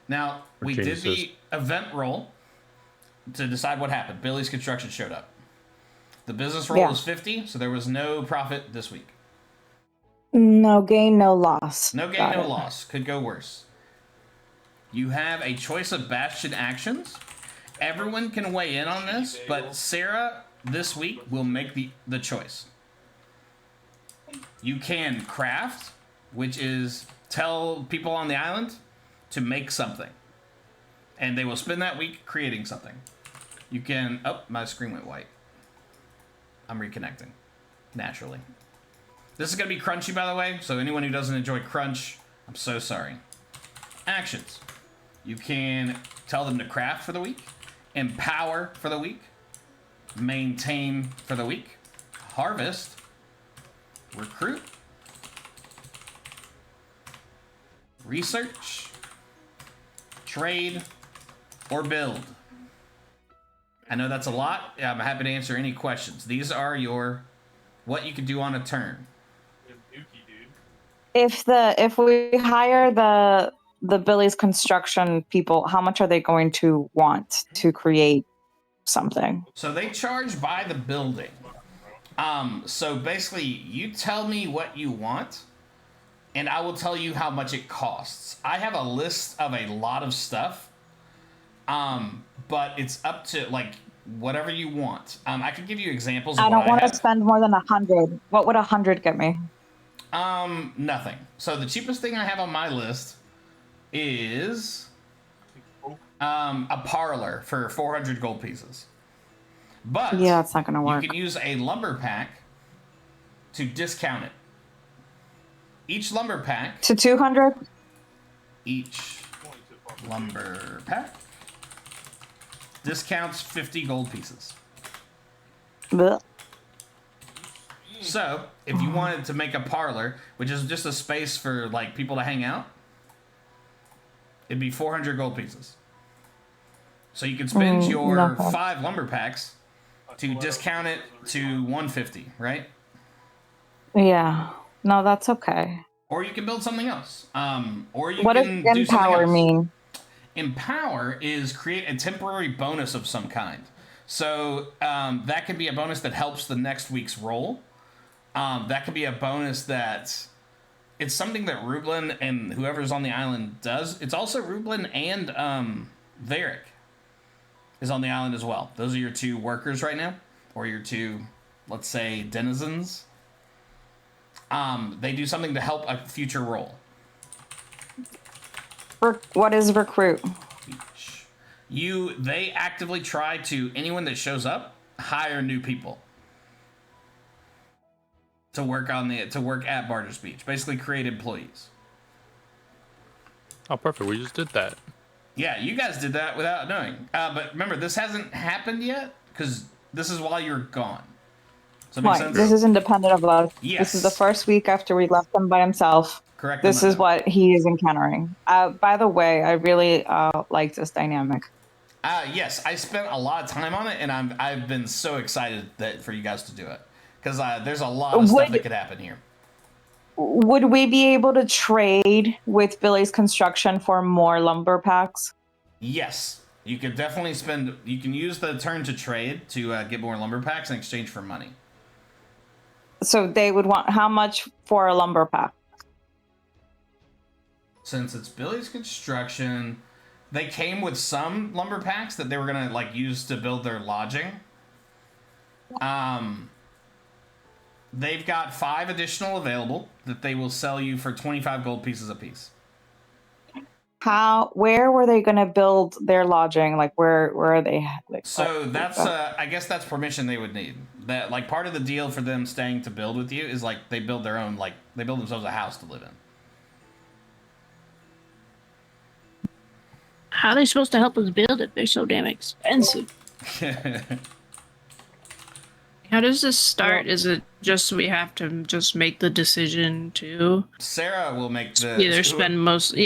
A: Now we did the event roll to decide what happened. Billy's Construction showed up. The business roll was 50, so there was no profit this week.
D: No gain, no loss.
A: No gain, no loss. Could go worse. You have a choice of bastion actions. Everyone can weigh in on this, but Sarah this week will make the choice. You can craft, which is tell people on the island to make something. And they will spend that week creating something. You can... Oh, my screen went white. I'm reconnecting. Naturally. This is going to be crunchy, by the way, so anyone who doesn't enjoy crunch, I'm so sorry. Actions. You can tell them to craft for the week, empower for the week, maintain for the week, harvest, recruit, research, trade, or build. I know that's a lot. I'm happy to answer any questions. These are your what you can do on a turn.
D: If we hire the Billy's Construction people, how much are they going to want to create something?
A: So they charge by the building. So basically, you tell me what you want, and I will tell you how much it costs. I have a list of a lot of stuff, but it's up to like whatever you want. I can give you examples.
D: I don't want to spend more than 100. What would 100 get me?
A: Nothing. So the cheapest thing I have on my list is a parlor for 400 gold pieces. But
D: yeah, it's not going to work.
A: You can use a lumber pack to discount it. Each lumber pack
D: to 200.
A: Each lumber pack discounts 50 gold pieces.
D: Blech.
A: So, if you wanted to make a parlor, which is just a space for like people to hang out, it'd be 400 gold pieces. So you could spend your 5 lumber packs to discount it to 150, right?
D: Yeah. No, that's okay.
A: Or you can build something else. Or you
D: what
A: can
D: does
A: do
D: empower mean?
A: Empower is create a temporary bonus of some kind. So that could be a bonus that helps the next week's roll. That could be a bonus that it's something that Rublin and whoever's on the island does. It's also Rublin and Varric is on the island as well. Those are your 2 workers right now, or your 2, let's say, denizens. They do something to help a future roll.
D: What is recruit?
A: They actively try to, anyone that shows up, hire new people to work at Barter's Beach. Basically create employees.
B: Oh, perfect. We just did that.
A: Yeah, you guys did that without knowing. But remember, this hasn't happened yet because this is while you're gone. Does that make
D: Right.
A: sense?
D: This is independent of us.
A: Yes.
D: This is the first week after we left him by himself.
A: Correct.
D: This is what he is encountering. By the way, I really like this dynamic.
A: Yes, I spent a lot of time on it, and I've been so excited for you guys to do it because there's a lot of stuff that could happen here.
D: Would we be able to trade with Billy's construction for more lumber packs?
A: Yes, you could definitely spend. You can use the turn to trade to get more lumber packs in exchange for money.
D: So they would want how much for a lumber pack?
A: Since it's Billy's construction, they came with some lumber packs that they were gonna use to build their lodging. They've got 5 additional available that they will sell you for 25 gold pieces apiece.
D: Where were they going to build their lodging? Where are they?
A: So that's I guess that's permission they would need. That part of the deal for them staying to build with you is they build their own they build themselves a house to live in.
C: How are they supposed to help us build it? They're so damn expensive. How does this start? Is it just we have to just make the decision to
A: Sarah will make the
C: either spend most of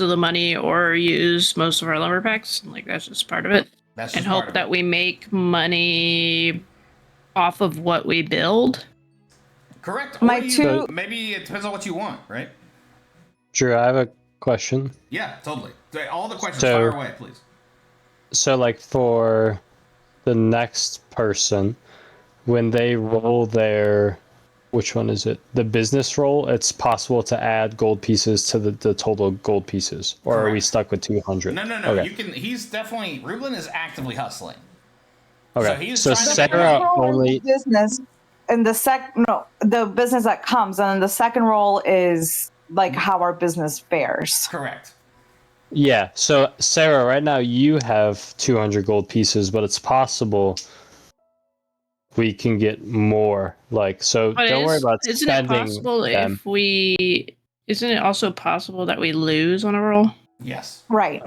C: the money or use most of our lumber packs? That's just part of it.
A: That's
C: and
A: just
C: hope that we make money off of what we build.
A: Correct. Maybe it depends on what you want, right?
E: Drew, I have a question.
A: Yeah, totally. All the questions fire away, please.
E: So, for the next person, when they roll their, which one is it? The business roll, it's possible to add gold pieces to the total gold pieces. Or Correct. Are we stuck with 200?
A: No.
E: Okay.
A: You can. He's definitely. Rublin is actively hustling.
E: Okay. So Sarah only
D: business, and the business that comes, and then the second roll is how our business fares.
A: Correct.
E: Yeah. So Sarah, right now you have 200 gold pieces, but it's possible we can get more. Don't worry about spending.
C: Isn't it possible
E: them.
C: Isn't it also possible that we lose on a roll?
A: Yes.
D: Right.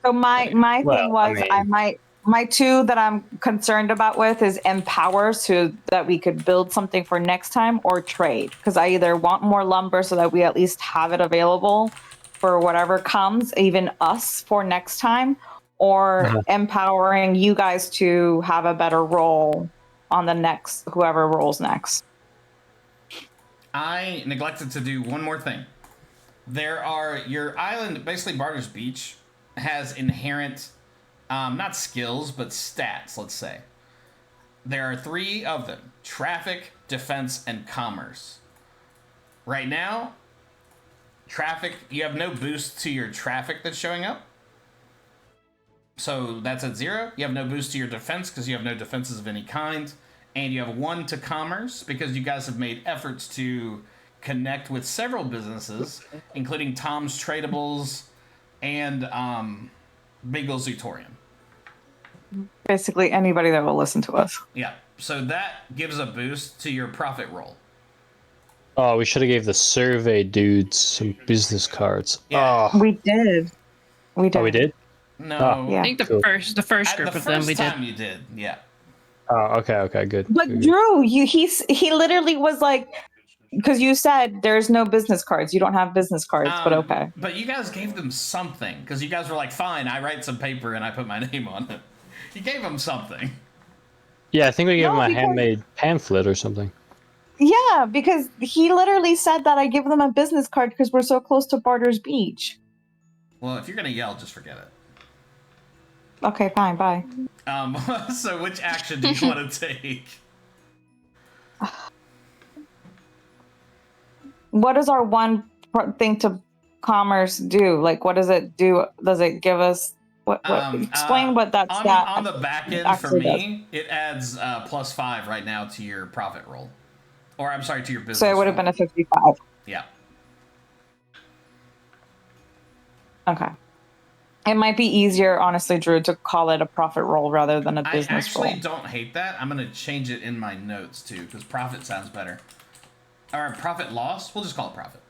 D: So my thing was my 2 that I'm concerned about with is empower so that we could build something for next time or trade. Because I either want more lumber so that we at least have it available for whatever comes, even us for next time, or empowering you guys to have a better role on the next, whoever rolls next.
A: I neglected to do one more thing. Your island, basically Barter's Beach, has inherent, not skills, but stats, let's say. There are 3 of them: traffic, defense, and commerce. Right now, traffic, you have no boost to your traffic that's showing up. So that's at 0. You have no boost to your defense because you have no defenses of any kind. And you have 1 to commerce because you guys have made efforts to connect with several businesses, including Tom's Tradables and Bingle Zootorium.
D: Basically anybody that will listen to us.
A: Yeah. So that gives a boost to your profit roll.
E: Oh, we should have gave the survey dudes some business cards.
A: Yeah.
E: Oh.
D: We did.
E: Oh, we did?
A: No.
E: Oh,
D: yeah.
C: I think the first group of them we did.
A: The first time you did, yeah.
E: Oh, okay, good.
D: But
E: good.
D: Drew, he literally was because you said there's no business cards. You don't have business cards, but okay.
A: But you guys gave them something because you guys were like, fine, I write some paper and I put my name on it. You gave them something.
E: Yeah, I think we gave him a handmade pamphlet or something.
D: Yeah, because he literally said that I give them a business card because we're so close to Barter's Beach.
A: Well, if you're gonna yell, just forget it.
D: Okay, fine, bye.
A: So which action do you want to take?
D: What does our one thing to commerce do? What does it do? Does it give us what explain what that's
A: on the back end for me? Does. It adds +5 right now to your profit roll, or I'm sorry, to your business.
D: So it would have been a 55.
A: Yeah.
D: Okay. It might be easier, honestly, Drew, to call it a profit roll rather than a business roll.
A: I actually don't hate that. I'm going to change it in my notes, too, because profit sounds better. Or profit loss? We'll just call it profit.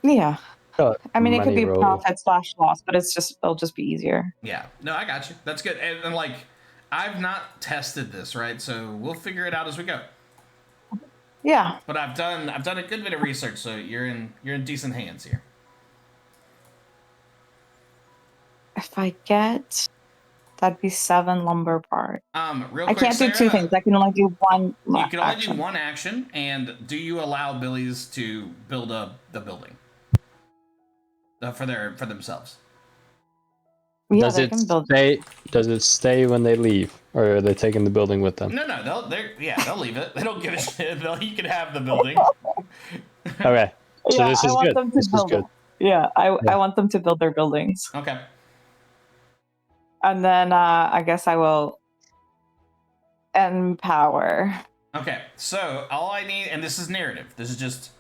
D: Yeah. I mean, it could be
E: roll.
D: profit/loss, but it'll just be easier.
A: Yeah. No, I got you. That's good. And I've not tested this, right? So we'll figure it out as we go.
D: Yeah.
A: But I've done a good bit of research, so you're in decent hands here.
D: If I get, that'd be 7 lumber part.
A: Real
D: I
A: quick,
D: can't do
A: Sarah,
D: 2 things. I can only do one.
A: You can only
D: action.
A: do one action, and do you allow Billies to build the building for themselves?
D: Yeah,
E: Does
D: they
E: it
D: can build.
E: Does it stay when they leave, or are they taking the building with them?
A: No, they'll leave it. They don't give a shit. You can have the building.
E: Okay, so
D: Yeah,
E: this
D: I
E: is
D: want
E: good.
D: them to
E: This is
D: build
E: good.
D: it. Yeah, I want them to build their buildings.
A: Okay.
D: And then I guess I will empower.
A: Okay, so all I need, and this is narrative. This is just,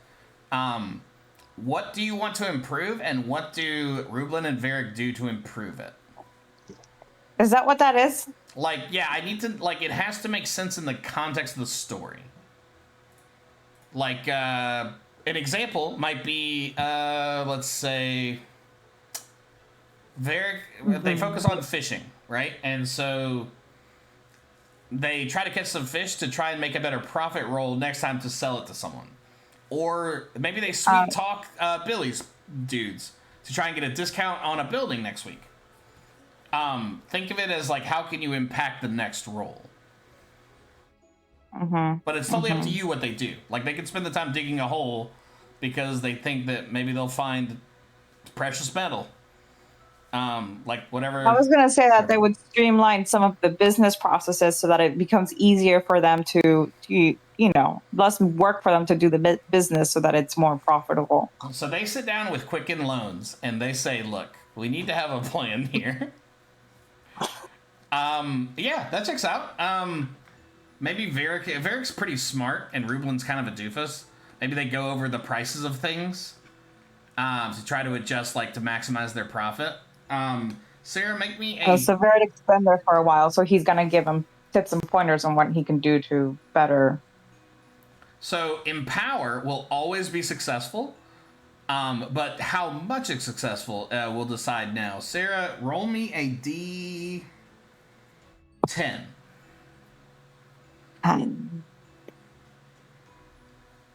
A: what do you want to improve, and what do Rublin and Varric do to improve it?
D: Is that what that is?
A: Like, yeah, I need to, like, it has to make sense in the context of the story. Like, an example might be, let's say, Varric, they focus on fishing, right? And so they try to catch some fish to try and make a better profit roll next time to sell it to someone. Or maybe they sweet talk Billy's dudes to try and get a discount on a building next week. Think of it as like, how can you impact the next roll? But it's totally up to you what they do. Like, they could spend the time digging a hole because they think that maybe they'll find precious metal. Like whatever.
D: I was going to say that they would streamline some of the business processes so that it becomes easier for them to less work for them to do the business so that it's more profitable.
A: So they sit down with Quicken Loans and they say, look, we need to have a plan here. Yeah, that checks out. Maybe Varric's pretty smart and Rublin's kind of a doofus. Maybe they go over the prices of things to try to adjust, like, to maximize their profit. Sarah, make me a...
D: So Verdic's been there for a while, so he's going to give him tips and pointers on what he can do to better.
A: So Empower will always be successful, but how much it's successful we'll decide now. Sarah, roll me a D10.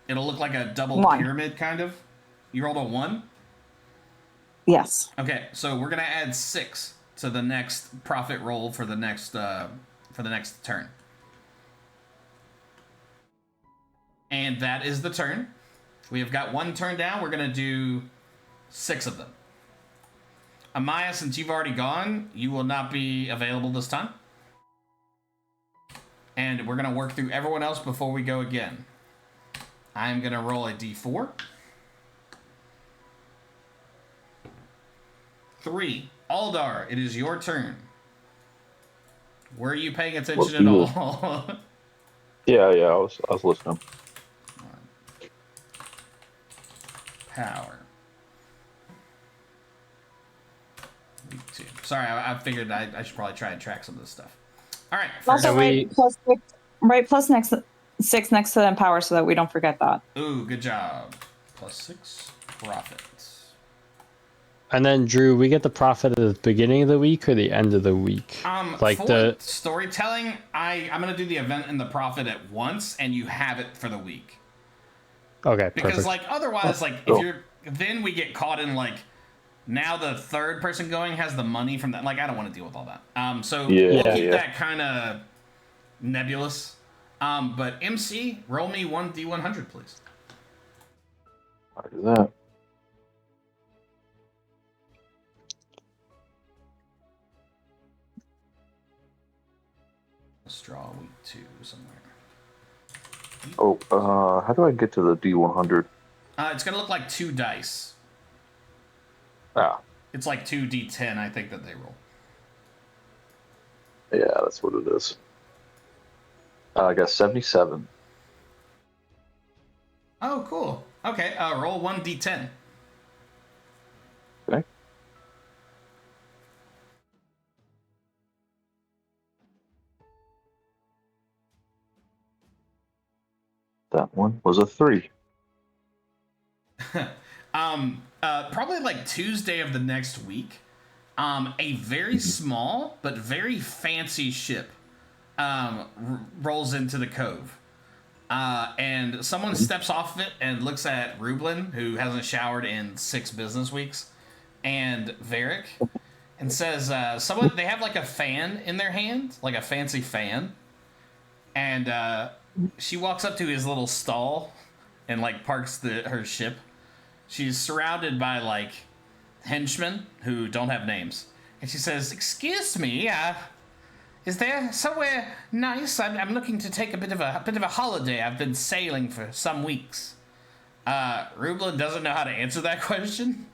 A: It'll look like a double pyramid, kind of. You rolled a 1?
D: Yes.
A: Okay, so we're gonna add 6 to the next profit roll for the next turn. And that is the turn. We have got 1 turn down. We're gonna do 6 of them. Amaya, since you've already gone, you will not be available this time. And we're gonna work through everyone else before we go again. I'm gonna roll a D4. 3. Aldar, it is your turn. Were you paying attention at all?
F: Yeah, I was listening.
A: Power. Week 2. Sorry, I figured I should probably try and track some of this stuff. All right. First,
D: Also, plus 6 next to the empower so that we don't forget that.
A: Ooh, good job. Plus 6 profit.
E: And then, Drew, we get the profit at the beginning of the week or the end of the week?
A: Like for the storytelling, I'm going to do the event and the profit at once, and you have it for the week.
E: Okay,
A: because
E: perfect.
A: like otherwise, like then we get caught in like now the third person going has the money from that. Like I don't want to deal with all that. So we'll keep that kind of nebulous. But MC, roll me 1d100, please.
F: I'll do that.
A: Let's draw week 2 somewhere.
F: Oh, how do I get to the D100?
A: It's gonna look like 2 dice.
F: Ah.
A: It's like 2d10, I think, that they roll.
F: Yeah, that's what it is. I got 77.
A: Oh, cool. Okay, roll 1d10.
F: Okay. That one was a 3.
A: Probably like Tuesday of the next week, a very small but very fancy ship rolls into the cove. And someone steps off of it and looks at Rublin, who hasn't showered in 6 business weeks, and Varric, and says, they have like a fan in their hand, like a fancy fan. And she walks up to his little stall and like parks her ship. She's surrounded by like henchmen who don't have names. And she says, "Excuse me, is there somewhere nice? I'm looking to take a bit of a holiday. I've been sailing for some weeks." Rublin doesn't know how to answer that question.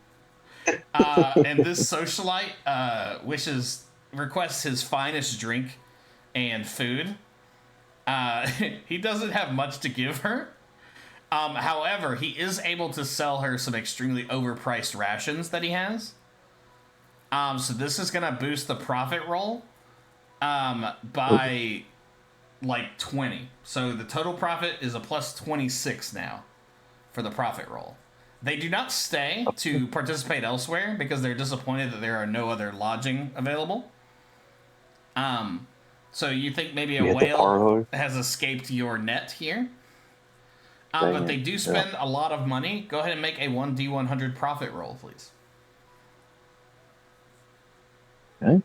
A: And this socialite requests his finest drink and food. He doesn't have much to give her. However, he is able to sell her some extremely overpriced rations that he has. So this is going to boost the profit roll by like 20. So the total profit is a plus 26 now for the profit roll. They do not stay to participate elsewhere because they're disappointed that there are no other lodging available. So you think maybe a whale has escaped your net here? But they do spend a lot of money. Go ahead and make a 1d100 profit roll, please.
F: Okay.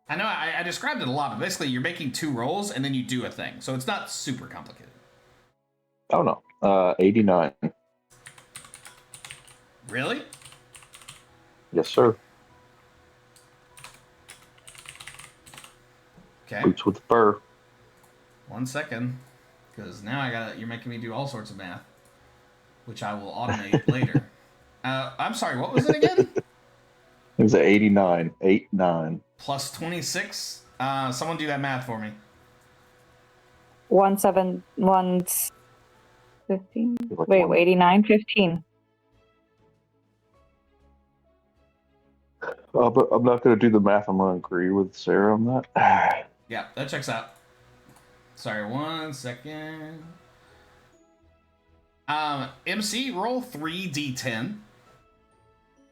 A: I know I described it a lot, but basically you're making 2 rolls and then you do a thing. So it's not super complicated.
F: Oh, no. 89.
A: Really?
F: Yes, sir.
A: Okay.
F: Boots with fur.
A: 1 second. Because now you're making me do all sorts of math. Which I will automate later. I'm sorry, what was it again?
F: It was 89. 8-9.
A: Plus 26. Someone do that math for me.
D: 1 7 1 15. Wait, 89 15.
F: But I'm not going to do the math. I'm going to agree with Sarah on that.
A: Yeah, that checks out. Sorry, 1 second. MC, roll 3d10.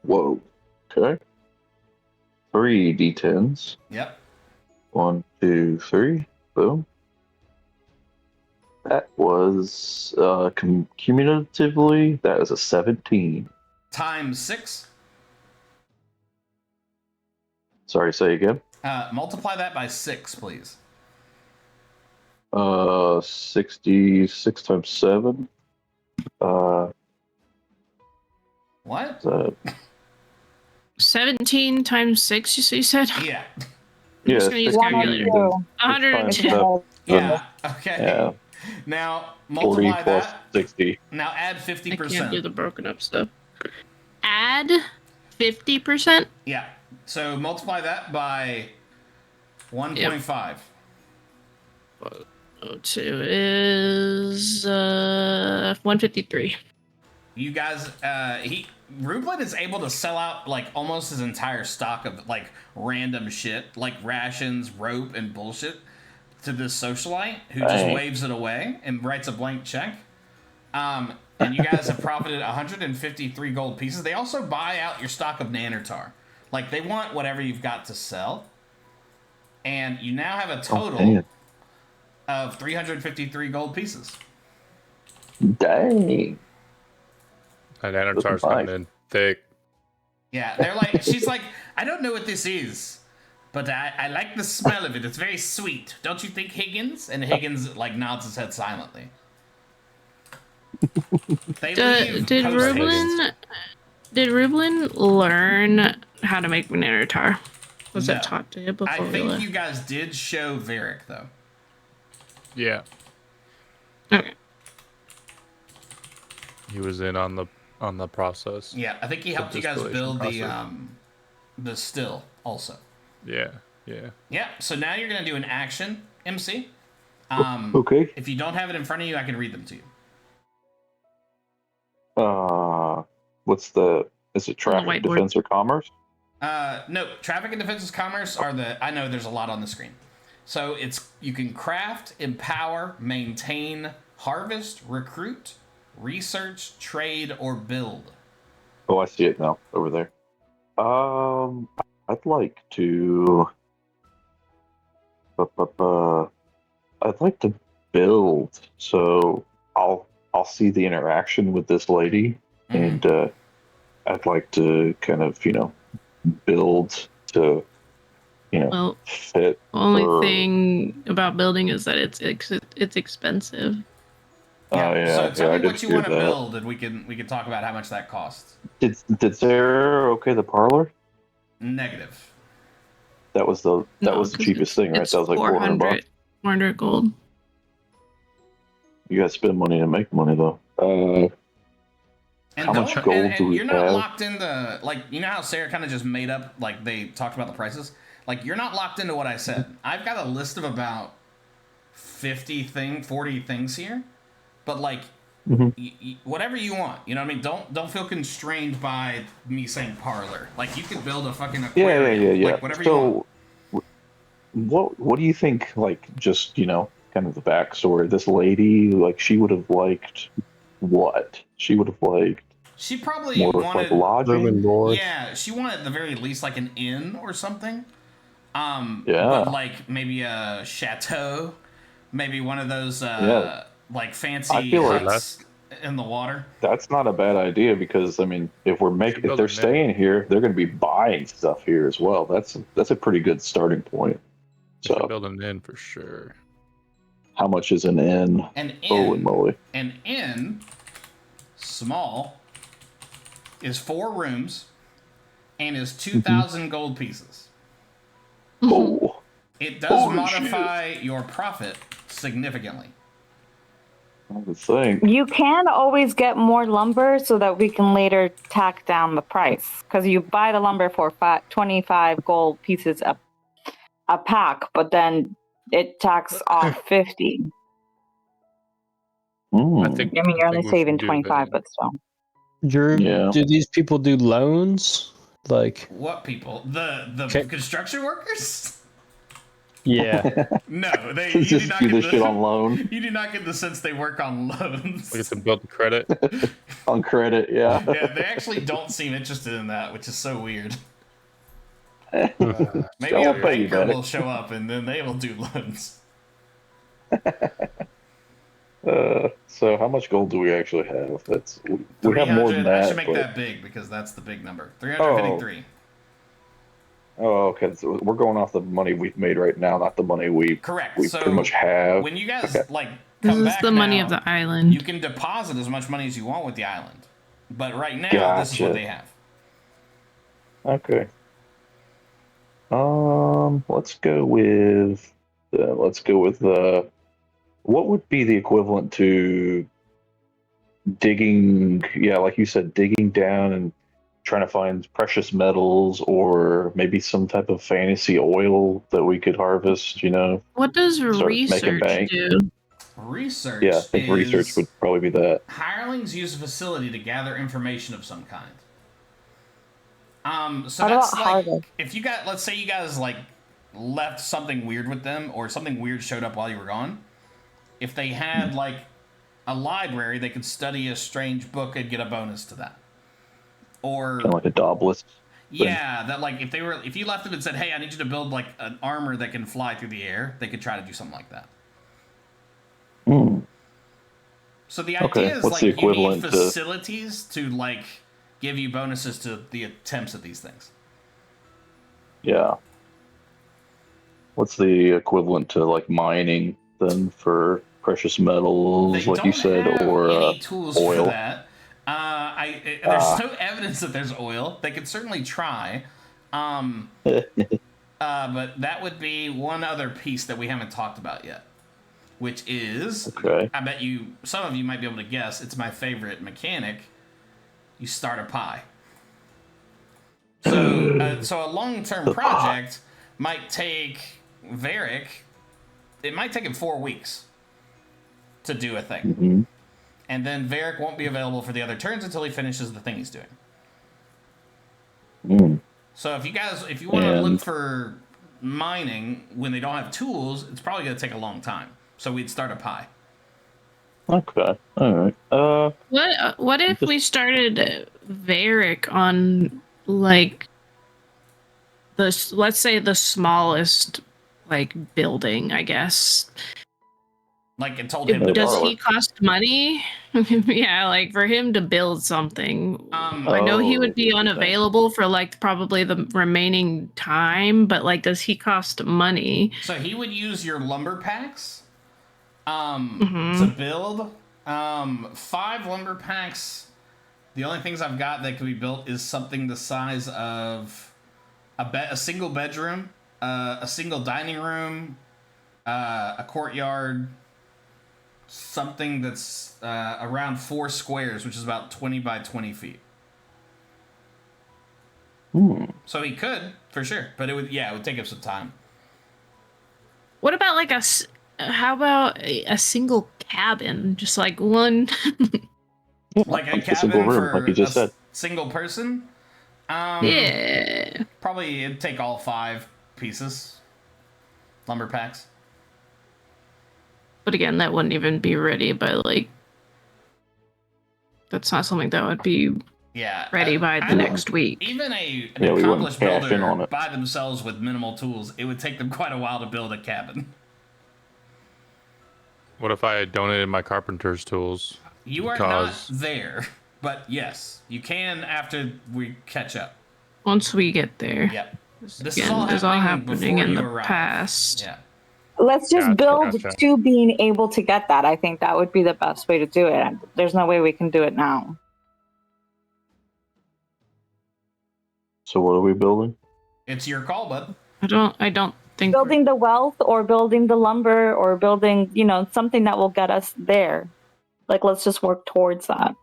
F: Whoa. Okay. 3 d10s.
A: Yep.
F: 1, 2, 3. Boom. That was cumulatively, that is a 17.
A: Times 6.
F: Sorry, say again.
A: Multiply that by 6, please.
F: 66 times 7.
A: What?
C: 17 times 6, you said?
A: Yeah.
C: I'm just going to use calculator. 110.
A: Yeah. Okay.
F: Yeah.
A: Now,
F: 40
A: multiply
F: plus
A: that.
F: 60.
A: Now add
C: I
A: 50%.
C: can't do the broken up stuff. Add 50%?
A: Yeah. So multiply that by 1.5.
C: 02 is 153.
A: You guys, Rublin is able to sell out like almost his entire stock of like random shit, like rations, rope, and bullshit to this socialite who just waves it away and writes a blank check. And you guys have profited 153 gold pieces. They also buy out your stock of Nanartar. Like, they want whatever you've got to sell. And you now have a total of 353 gold pieces.
F: Dang.
B: And Nanartar's coming in thick.
A: Yeah, they're like, she's like, "I don't know what this is, but I like the smell of it. It's very sweet. Don't you think, Higgins?" And Higgins, like, nods his head silently.
C: Did Rublin learn how to make Nanartar? Was that taught to you before
A: I
C: we
A: think
C: left?
A: you guys did show Varric, though.
B: Yeah.
C: Okay.
B: He was in on the process.
A: Yeah, I think he helped you guys build the still also.
B: Yeah.
A: Yeah, so now you're going to do an action, MC.
F: Okay.
A: If you don't have it in front of you, I can read them to you.
F: Is it traffic,
C: whiteboard.
F: defense, or commerce?
A: No, traffic and defense commerce are I know there's a lot on the screen. So you can craft, empower, maintain, harvest, recruit, research, trade, or build.
F: Oh, I see it now over there. I'd like to I'd like to build, so I'll see the interaction with this lady, and I'd like to kind of build to
C: Well,
F: fit.
C: the only
F: her.
C: thing about building is that it's expensive.
F: Oh yeah,
A: So tell
F: I
A: me
F: did
A: what you
F: hear
A: want to
F: that.
A: build, and we can talk about how much that costs.
F: Did Sarah okay the parlor?
A: Negative.
F: That was the
C: No, 'cause
F: cheapest thing, right?
C: It's
F: That was like 400 bucks.
C: 400 gold.
F: You gotta spend money to make money, though.
A: And
F: how much gold do we
A: you're not
F: have?
A: locked into, like, you know how Sarah kind of just made up, like, they talked about the prices? Like, you're not locked into what I said. I've got a list of about 40 things here. But, like, whatever you want. You know what I mean? Don't feel constrained by me saying parlor. Like, you could build a fucking aquarium.
F: Yeah.
A: Like, whatever you want.
F: What do you think, like, just, kind of the backstory? This lady, like, she would have liked what? She would have liked
A: She probably
F: more
A: wanted
F: like lodging.
E: Room and board.
A: Yeah, she wanted at the very least like an inn or something.
F: Yeah.
A: But like maybe a chateau, maybe one of those like fancy
F: I feel like
A: huts in the water.
F: That's not a bad idea because I mean, if they're
B: build
F: staying here, they're going to be buying stuff here as well. That's a pretty good starting point.
B: So
F: So,
B: build an inn for sure.
F: how much is an inn?
A: An
F: Holy
A: inn,
F: moly!
A: small, is 4 rooms and is 2,000 gold pieces.
F: Oh,
A: It does
F: Holy
A: modify your profit significantly.
F: I would think.
D: You can always get more lumber so that we can later tack down the price. Because you buy the lumber for 25 gold pieces a pack, but then it tacks off 50.
F: Mm.
B: I think.
D: I mean, you're only
B: we should
D: saving
B: do
D: 25,
B: that.
D: but still.
E: Drew,
F: Yeah.
E: do these people do loans? Like,
A: What people? The
E: Okay.
A: construction workers?
E: yeah.
A: No, you do
F: Just
A: not
F: do
A: get
F: this shit on loan,
A: You do not get the sense they work on loans.
B: We get to build the credit.
F: on credit. Yeah.
A: Yeah, they actually don't seem interested in that, which is so weird. Maybe
F: I'll
A: a
F: pay you
A: banker
F: better.
A: will show up and then they will do loans.
F: So how much gold do we actually have? We have more than
A: 300. I
F: that.
A: should make
F: but-
A: that big because that's the big number. 353.
F: Oh, okay. So we're going off the money we've made right now, not the money we
A: Correct.
F: we
A: So
F: pretty much have.
A: when you guys like
C: This
A: come
C: is
A: back
C: the money
A: now,
C: of the island.
A: you can deposit as much money as you want with the island. But right now, this is what
F: Gotcha.
A: they have.
F: Okay. Let's go with what would be the equivalent to digging? Yeah, like you said, digging down and trying to find precious metals, or maybe some type of fantasy oil that we could harvest.
C: What does
F: Start making
C: research
F: bank.
C: do?
A: Research.
F: Yeah, I think research
A: is-
F: would probably be that.
A: Hirelings use a facility to gather information of some kind. So
D: What
A: that's
D: about
A: like
D: harvest?
A: if you got, let's say you guys like left something weird with them, or something weird showed up while you were gone. If they had like a library, they could study a strange book and get a bonus to that. Or
F: Kind of like a Doblis.
A: yeah, that like if you left them and said, "Hey, I need you to build like an armor that can fly through the air," they could try to do something like that.
F: Hmm.
A: So the idea
F: Okay,
A: is
F: what's
A: like
F: the
A: you need
F: equivalent to-
A: facilities to like give you bonuses to the attempts at these things.
F: Yeah. What's the equivalent to like mining then for precious metals,
A: They
F: like you
A: don't
F: said,
A: have
F: or
A: any tools
F: oil?
A: for that. There's no evidence that there's oil. They could certainly try, but that would be one other piece that we haven't talked about yet, which is
F: Okay.
A: I bet some of you might be able to guess. It's my favorite mechanic. You start a pie. So a long-term project might take Varric. It might take him 4 weeks to do a thing.
F: Mm-hmm.
A: And then Varric won't be available for the other turns until he finishes the thing he's doing.
F: Mm.
A: So if you want to look
F: And-
A: for mining when they don't have tools, it's probably going to take a long time. So we'd start a pie.
F: Okay. All right.
C: What if we started Varric on like let's say the smallest like building, I guess.
A: Like it told him to
C: Does
A: build.
C: he cost money? Yeah, like for him to build something. I know he would be unavailable for like probably the remaining time, but like, does he cost money?
A: So he would use your lumber packs to build 5 lumber packs. The only things I've got that can be built is something the size of a single bedroom, a single dining room, a courtyard, something that's around 4 squares, which is about 20 by 20 feet. So he could, for sure, but it would take up some time.
C: What about like how about a single cabin? Just like one.
A: Like a cabin
F: a single room,
A: for
F: like you just said.
A: Single person?
C: Yeah.
A: Probably it'd take all 5 pieces. Lumber packs.
C: But again, that wouldn't even be ready by like. That's not something that would be ready by the next week.
A: Even an accomplished builder by themselves with minimal tools, it would take them quite a while to build a cabin.
B: What if I donated my carpenter's tools?
A: You are not there, but yes, you can after we catch up.
C: Once we get there.
A: Yep. This
C: again, is all happening in the past.
A: Yeah.
D: Let's just build to being able to get that. I think that would be the best way to do it. There's no way we can do it now.
F: So what are we building?
A: It's your call, bud.
C: I don't think
D: building the wealth or building the lumber or building, something that will get us there. Like, let's just work towards that.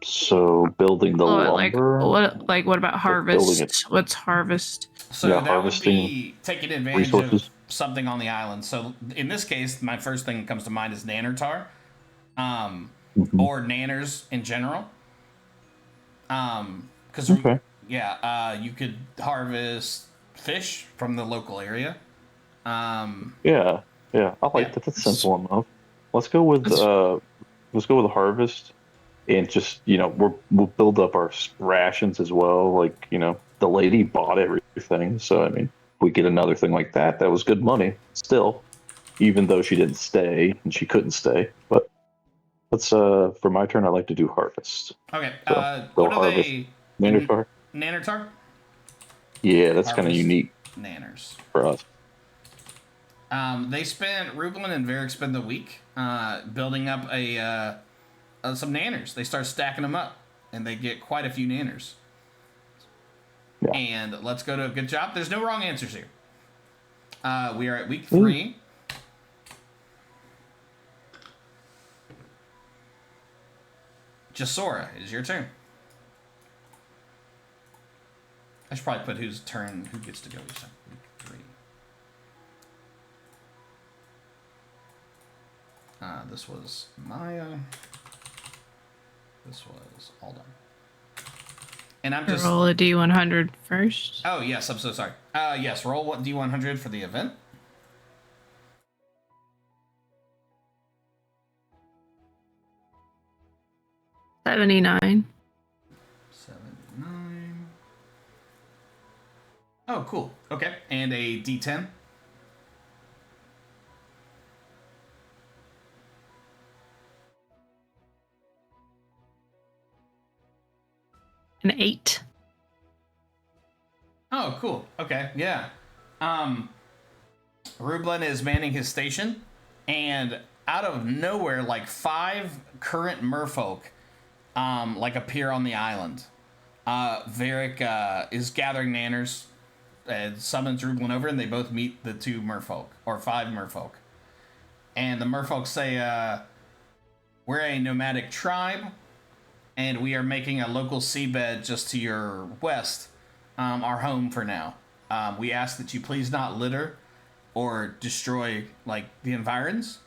F: So building the lumber.
C: What about harvest? What's harvest?
A: So that would be taking advantage of something on the island. So in this case, my first thing that comes to mind is nannertar, or nanners in general. Because you could harvest fish from the local area.
F: I like that. That's simple enough. Let's go with harvest, and just we'll build up our rations as well. Like the lady bought everything, so I mean, if we get another thing like that, that was good money still, even though she didn't stay and she couldn't stay. But let's for my turn, I like to do harvest.
A: Okay.
F: So,
A: what are
F: harvest.
A: they?
F: Nannertar.
A: Nannertar?
F: Yeah, that's kind of unique.
A: Nanners.
F: For us.
A: They spent Rublin and Varric spent the week building up some nanners. They start stacking them up, and they get quite a few nanners. Yeah. And let's go to a good job. There's no wrong answers here. We are at week 3. Jasora, it is your turn. I should probably put who gets to go each time. Week 3. This was Maya. This was Alden. And I'm just
C: roll a D100 first.
A: Oh yes, I'm so sorry. Yes, roll what D100 for the event.
C: $79.
A: 79. Oh, cool. Okay, and a D10.
C: An 8.
A: Oh, cool. Okay, yeah. Rublin is manning his station, and out of nowhere, like 5 current merfolk, appear on the island. Varric is gathering nanners and summons Rublin over, and they both meet the 2 merfolk, or 5 merfolk. And the merfolk say, we're a nomadic tribe, and we are making a local seabed just to your west, our home for now. We ask that you please not litter or destroy, the environs,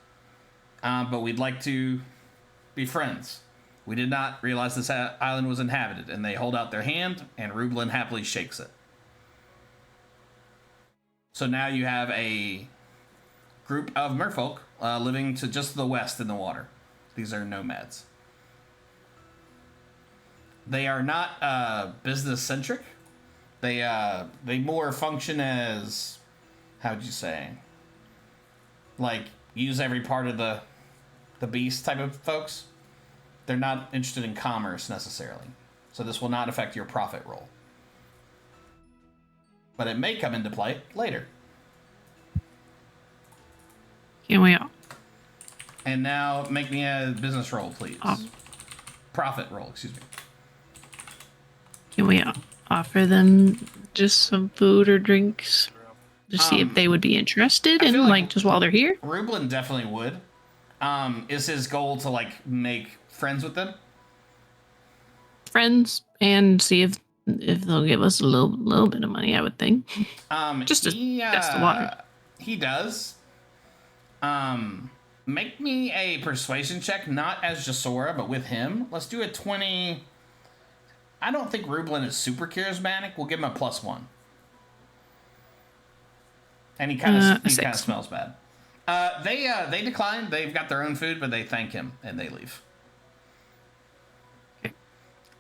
A: but we'd like to be friends. We did not realize this island was inhabited, and they hold out their hand, and Rublin happily shakes it. So now you have a group of merfolk living to just the west in the water. These are nomads. They are not business-centric. They more function as, how'd you say, like use every part of the beast type of folks. They're not interested in commerce necessarily, so this will not affect your profit roll. But it may come into play later.
C: Can we?
A: And now make me a business roll, please. Profit roll, excuse me.
C: Can we offer them just some food or drinks? Just see if they would be interested in, like, just while they're here?
A: Rublin definitely would. Is his goal to, like, make friends with them?
C: Friends, and see if they'll give us a little bit of money, I would think. Just to test the water.
A: He does. Make me a persuasion check, not as Jasora, but with him. Let's do a 20. I don't think Rublin is super charismatic. We'll give him a +1. And he kind of smells bad. They decline. They've got their own food, but they thank him and they leave.
C: Okay.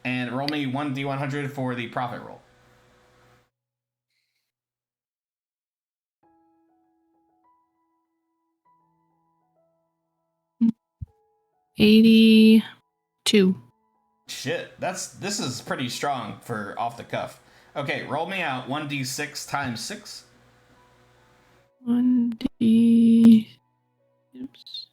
A: And roll me 1d100 for the profit roll.
C: 82.
A: Shit, this is pretty strong for off the cuff. Okay, roll me out 1d6 times 6.
C: 1d. Oops.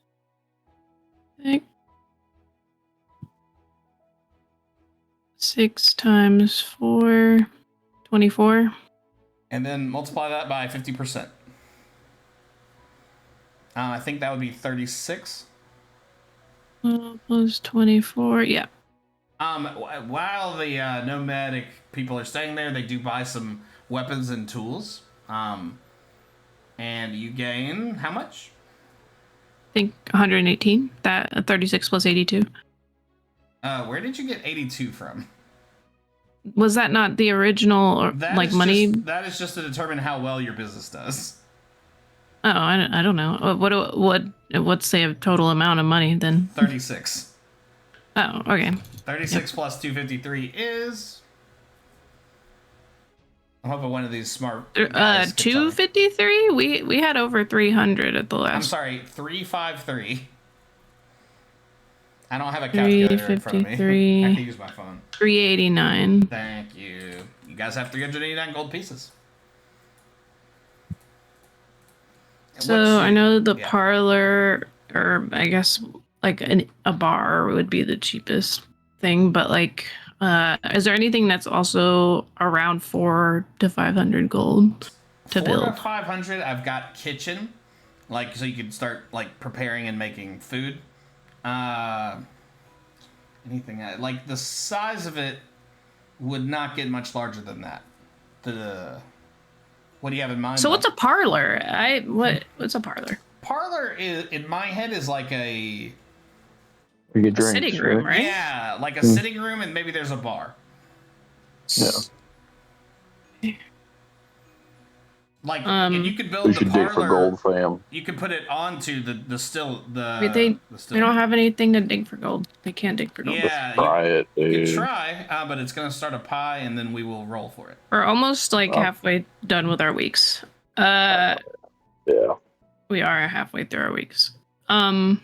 C: 6 times 4. 24.
A: And then multiply that by 50%. I think that would be 36.
C: Plus 24. Yeah.
A: While the nomadic people are staying there, they do buy some weapons and tools. And you gain how much?
C: I think 118. That 36 plus 82.
A: Where did you get 82 from?
C: Was that not the original or like money?
A: That is just to determine how well your business does.
C: Oh, I don't know. What's the total amount of money then?
A: 36.
C: Oh, okay.
A: 36 plus 253 is. I'm hoping one of these smart.
C: 253. We had over 300 at the last.
A: I'm sorry, 353. I don't have a calculator in front of me. I can use my phone.
C: 389.
A: Thank you. You guys have 389 gold pieces.
C: So I know the parlor, or I guess like a bar would be the cheapest thing, but like, is there anything that's also around 400 to 500 gold to build?
A: 400 to 500. I've got kitchen, like so you can start like preparing and making food. Anything like the size of it would not get much larger than that. What do you have in mind?
C: So what's a parlor? What's a parlor?
A: Parlor is in my head is like a
C: sitting room, right?
A: Yeah, like a sitting room, and maybe there's a bar.
F: Yeah.
A: Like, and you could build the parlor.
F: For gold, fam.
A: You could put it onto the still.
C: Wait, they don't have anything to dig for gold. They can't dig for gold.
A: Yeah,
F: try it. Dude.
A: You can try, but it's gonna start a pie, and then we will roll for it.
C: We're almost like halfway done with our weeks.
F: Yeah.
C: We are halfway through our weeks. I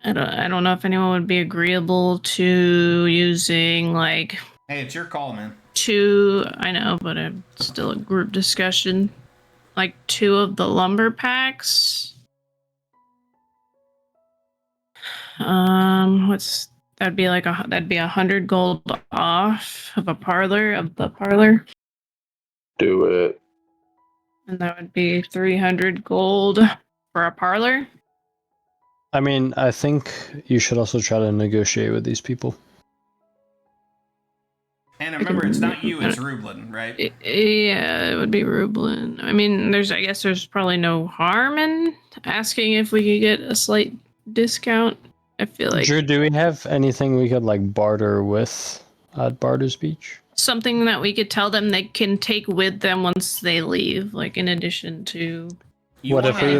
C: don't know if anyone would be agreeable to using like.
A: Hey, it's your call, man.
C: I know, but it's still a group discussion. Like 2 of the lumber packs. That'd be 100 gold off of the parlor.
F: Do it.
C: And that would be 300 gold for a parlor.
E: I mean, I think you should also try to negotiate with these people.
A: And remember, it's not you, it's Rublin, right?
C: Yeah, it would be Rublin. I mean, I guess there's probably no harm in asking if we could get a slight discount. I feel like.
E: Drew, do we have anything we could like barter with at Barter's Beach?
C: Something that we could tell them they can take with them once they leave, like in addition to.
E: What if we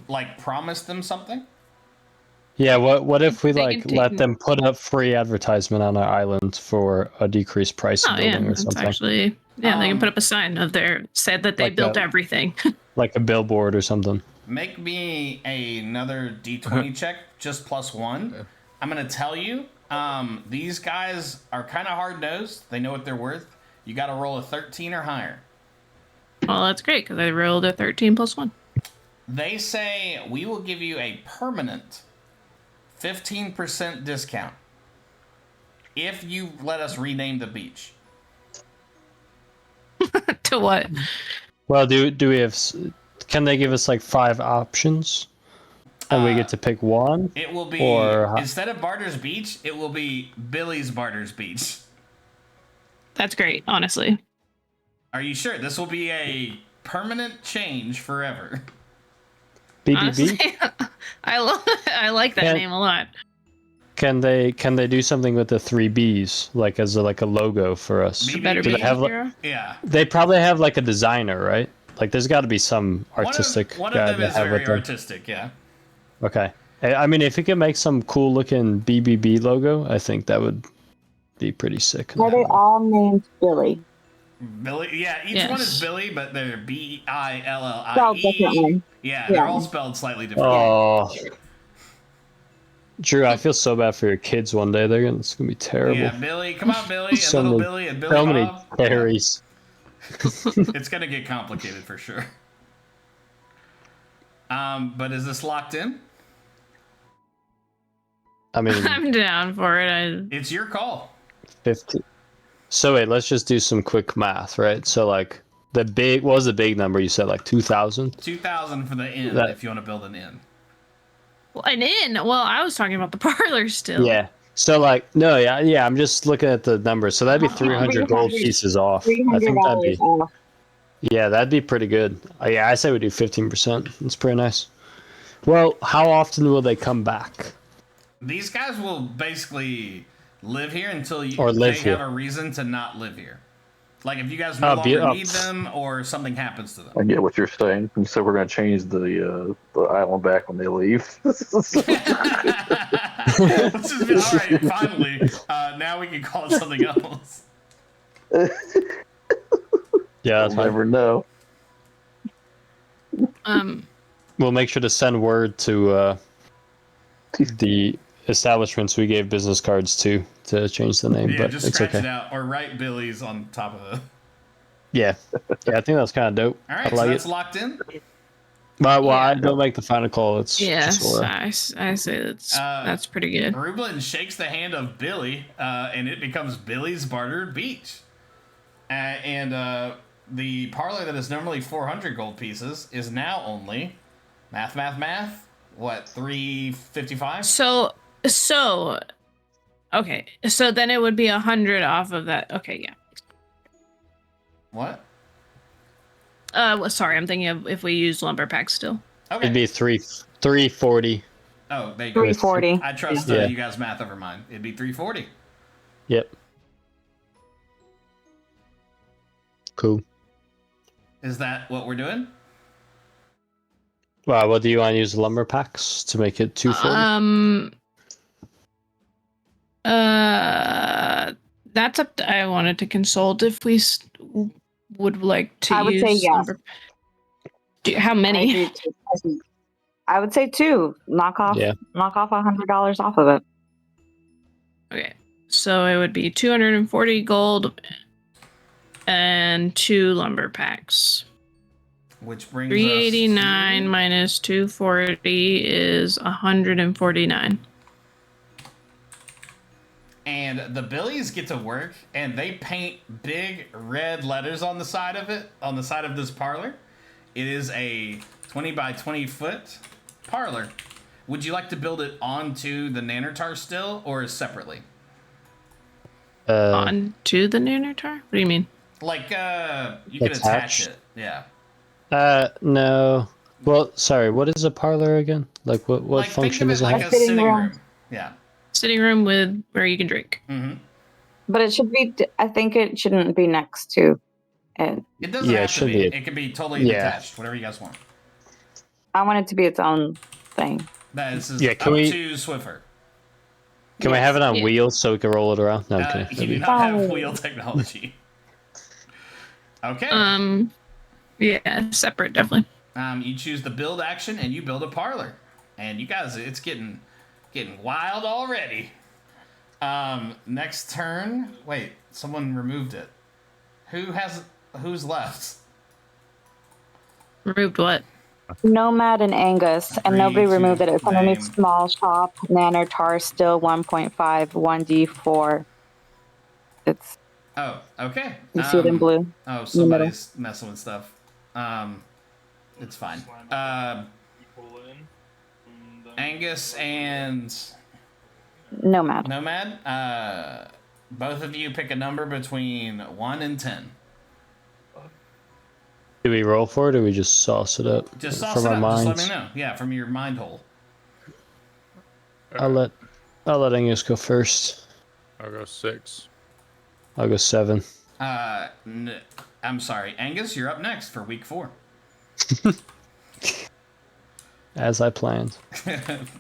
A: like promise them something?
E: Yeah, what if we
C: They
E: like
C: can
E: let
C: take-
E: them put up free advertisement on our island for a decreased price of
C: Oh yeah,
E: building or
C: that's
E: something?
C: actually they can
A: Um,
C: put up a sign of their said that they
E: Like
C: built
E: that.
C: everything.
E: Like a billboard or something.
A: Make me another D20 check, just +1. I'm gonna tell you, these guys are kind of hard nosed. They know what they're worth. You got to roll a 13 or higher.
C: Well, that's great because I rolled a 13 plus 1.
A: They say we will give you a permanent 15% discount if you let us rename the beach.
C: To what?
E: Well, do we have? Can they give us like 5 options, and we get to pick one?
A: It will be
E: Or-
A: instead of Barter's Beach, it will be Billy's Barter's Beach.
C: That's great, honestly.
A: Are you sure this will be a permanent change forever?
E: BBB.
C: Honestly, I like that
E: Can-
C: name a lot.
E: Can they do something with the 3 Bs, like as a logo for us?
A: BBB.
C: Better
E: Do
C: be
E: they have
C: hero.
A: Yeah.
E: They probably have like a designer, right? Like there's got to be some artistic
A: One
E: guy
A: of them
E: to
A: is
E: have
A: very
E: with them.
A: artistic, yeah.
E: Okay. I mean, if you could make some cool looking BBB logo, I think that would be pretty sick.
D: Are they all named Billy?
A: Billy, yeah, each
C: Yes.
A: one is Billy, but they're Billie.
D: Spelled differently.
A: Yeah,
D: Yeah.
A: they're all spelled slightly differently.
E: Oh, Drew, I feel so bad for your kids. One day it's gonna be terrible.
A: Yeah, Billy, come on, Billy, and
E: So
A: little
E: many-
A: Billy, and Billy
E: So many
A: Bob.
E: Terrys.
A: It's gonna get complicated for sure. But is this locked in?
E: I mean,
C: I'm down for it.
A: It's your call.
E: 50. So wait, let's just do some quick math, right? So like what was the big number you said, like 2,000?
A: 2,000 for the inn
E: That-
A: if you want to build an inn.
C: An inn. Well, I was talking about the parlor still.
E: Yeah. So like no, yeah, I'm just looking at the numbers. So that'd be 300 gold
D: 300
E: pieces off. I think that'd be
D: $300 off.
E: yeah, that'd be pretty good. Yeah, I say we do 15%. That's pretty nice. Well, how often will they come back?
A: These guys will basically live here until
E: Or live
A: they
E: here.
A: have a reason to not live here. Like if you guys no
E: Oh,
A: longer need them or something happens to them.
F: I get what you're saying. You said we're going to change the island back when they leave.
A: Let's just be, all right, finally. Now we can call it something else.
E: Yeah, that's
F: We'll
E: fine.
F: never know.
E: We'll make sure to send word to the establishments we gave business cards to change the name,
A: Yeah,
E: but
A: just
E: it's
A: scratch
E: okay.
A: it out or write Billy's on top of it.
E: Yeah, I think that's kind of dope.
A: All right,
E: I
A: so
E: like
A: that's
E: it.
A: locked in.
E: Well,
C: Yeah.
E: I don't make the final call. It's
C: Yes,
E: just Laura.
C: I say that's pretty good.
A: Rublin shakes the hand of Billy, and it becomes Billy's Barter Beach. And the parlor that is normally 400 gold pieces is now only math. What, 355?
C: So okay. So then it would be 100 off of that. Okay, yeah.
A: What?
C: Well, sorry, I'm thinking of if we use lumber packs still.
A: Okay.
E: It'd be 340.
A: Oh, there you go.
D: 340.
A: I trust
E: Yeah.
A: you guys' math over mine. It'd be 340.
E: Yep. Cool.
A: Is that what we're doing?
E: Well, what do you want to use lumber packs to make it 240?
C: That's up to, I wanted to consult if we would like to
D: I would
C: use
D: say yes.
C: lumber. How many?
D: I would say 2. Knock off $100 off of it.
C: Okay. So it would be 240 gold and 2 lumber packs.
A: Which brings
C: 389
A: us
C: minus 240 is 149.
A: and the Billies get to work, and they paint big red letters on the side of it, on the side of this parlor. It is a 20 by 20 foot parlor. Would you like to build it onto the Nanartar still, or separately?
C: Onto the Nanartar? What do you mean?
A: Like, you could attach
E: Attached?
A: it. Yeah.
E: No. Well, sorry. What is a parlor again? Like, what
A: Like,
E: function
A: think
E: does
A: of
E: it
A: it like
E: have?
A: a
D: Sitting
A: sitting
D: room.
A: room. Yeah.
C: Sitting room with where you can drink.
A: Mm-hmm.
D: But it should be, I think it shouldn't be next to it.
A: It doesn't
E: Yeah, it
A: have to
E: should
A: be.
E: be.
A: It could be totally
E: Yeah.
A: detached. Whatever you guys want.
D: I want it to be its own thing.
A: This is
E: Yeah,
A: up
E: can we-
A: to Swiffer.
E: Can we have it on
C: yeah.
E: wheels so we can roll it around? No, I'm kidding.
A: You
E: That'd
A: do
E: be-
A: not have wheel technology. Okay.
C: Yeah, separate, definitely.
A: You choose the build action, and you build a parlor. And you guys, it's getting wild already. Next turn. Wait, someone removed it. Who's left?
C: Removed what?
D: Nomad and Angus, and nobody
A: Agree
D: removed
A: to
D: it. It's underneath
A: name.
D: small shop, Nanner Tar still 1.5, 1d4. It's,
A: Oh, okay.
D: you see it in blue.
A: Oh,
D: middle.
A: somebody's messing with stuff. It's fine.
G: Pull in. And then-
A: Angus and
D: Nomad.
A: Nomad, both of you pick a number between 1 and 10.
E: Do we roll for it, or we just sauce it up?
A: Just sauce
E: from
A: it
E: our
A: up.
E: minds?
A: Just let me know. Yeah, from your mind hole.
E: I'll let Angus go first.
B: I'll go 6.
E: I'll go 7.
A: I'm sorry. Angus, you're up next for week 4.
E: As I planned.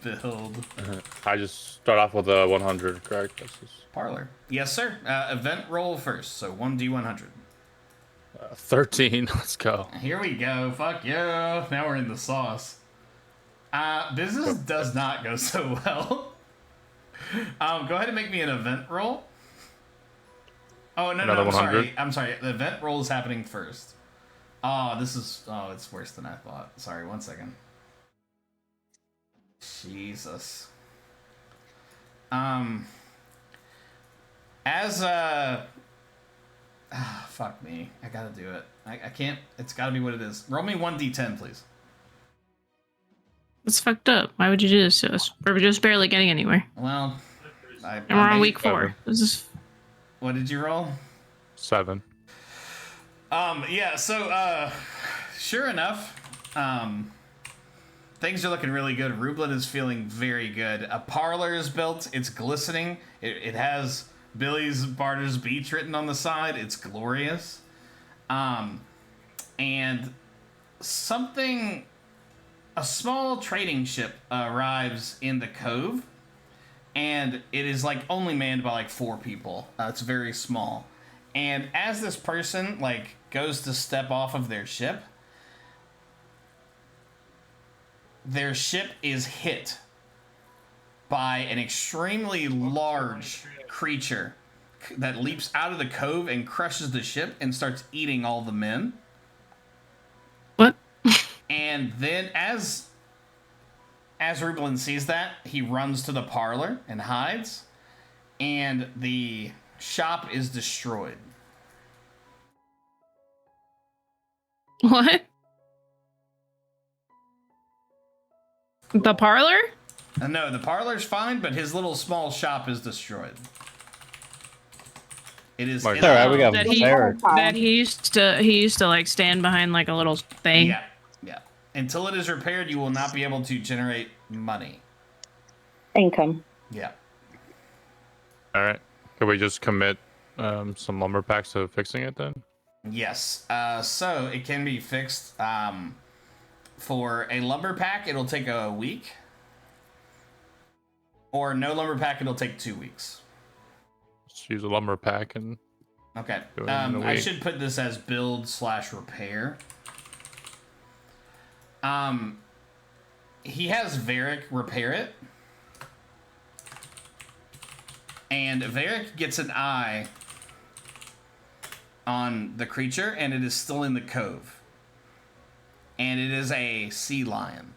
A: Build.
B: I just start off with a 100, correct? That's just,
A: Parlor. Yes, sir. Event roll first, so 1d100.
B: 13. Let's go.
A: Here we go. Fuck yeah. Now we're in the sauce. Business does not go so well. Go ahead and make me an event roll. Oh, no,
B: Another
A: I'm
B: 100.
A: sorry. I'm sorry. The event roll is happening first. It's worse than I thought. Sorry, 1 second. Jesus. Fuck me. I gotta do it. I can't. It's gotta be what it is. Roll me 1d10, please.
C: It's fucked up. Why would you do this to us? We're just barely getting anywhere.
A: Well,
C: And we're on week 4. This is
A: What did you roll?
B: 7.
A: Yeah, so, sure enough, things are looking really good. Rublet is feeling very good. A parlor is built. It's glistening. It has Billy's Barter's Beach written on the side. It's glorious. And a small trading ship arrives in the cove, and it is like only manned by like 4 people. It's very small. And as this person like goes to step off of their ship is hit by an extremely large creature that leaps out of the cove and crushes the ship and starts eating all the men.
C: what?
A: And then as Rublin sees that, he runs to the parlor and hides, and the shop is destroyed.
C: What? The parlor?
A: No, the parlor's fine, but his little small shop is destroyed. It is.
B: Like-
A: it's-
E: All right, we got
C: that he
E: Barter.
C: that he used to like stand behind like a little thing.
A: Yeah. Until it is repaired, you will not be able to generate money.
D: Income.
A: Yeah.
B: All right. Could we just commit some lumber packs to fixing it then?
A: Yes. So it can be fixed. For a lumber pack, it'll take a week. Or no lumber pack, it'll take 2 weeks.
B: Just use a lumber pack and
A: Okay.
B: Do it in a
A: I
B: week.
A: should put this as build/repair. He has Varric repair it. And Varric gets an eye on the creature, and it is still in the cove. And it is a sea lion.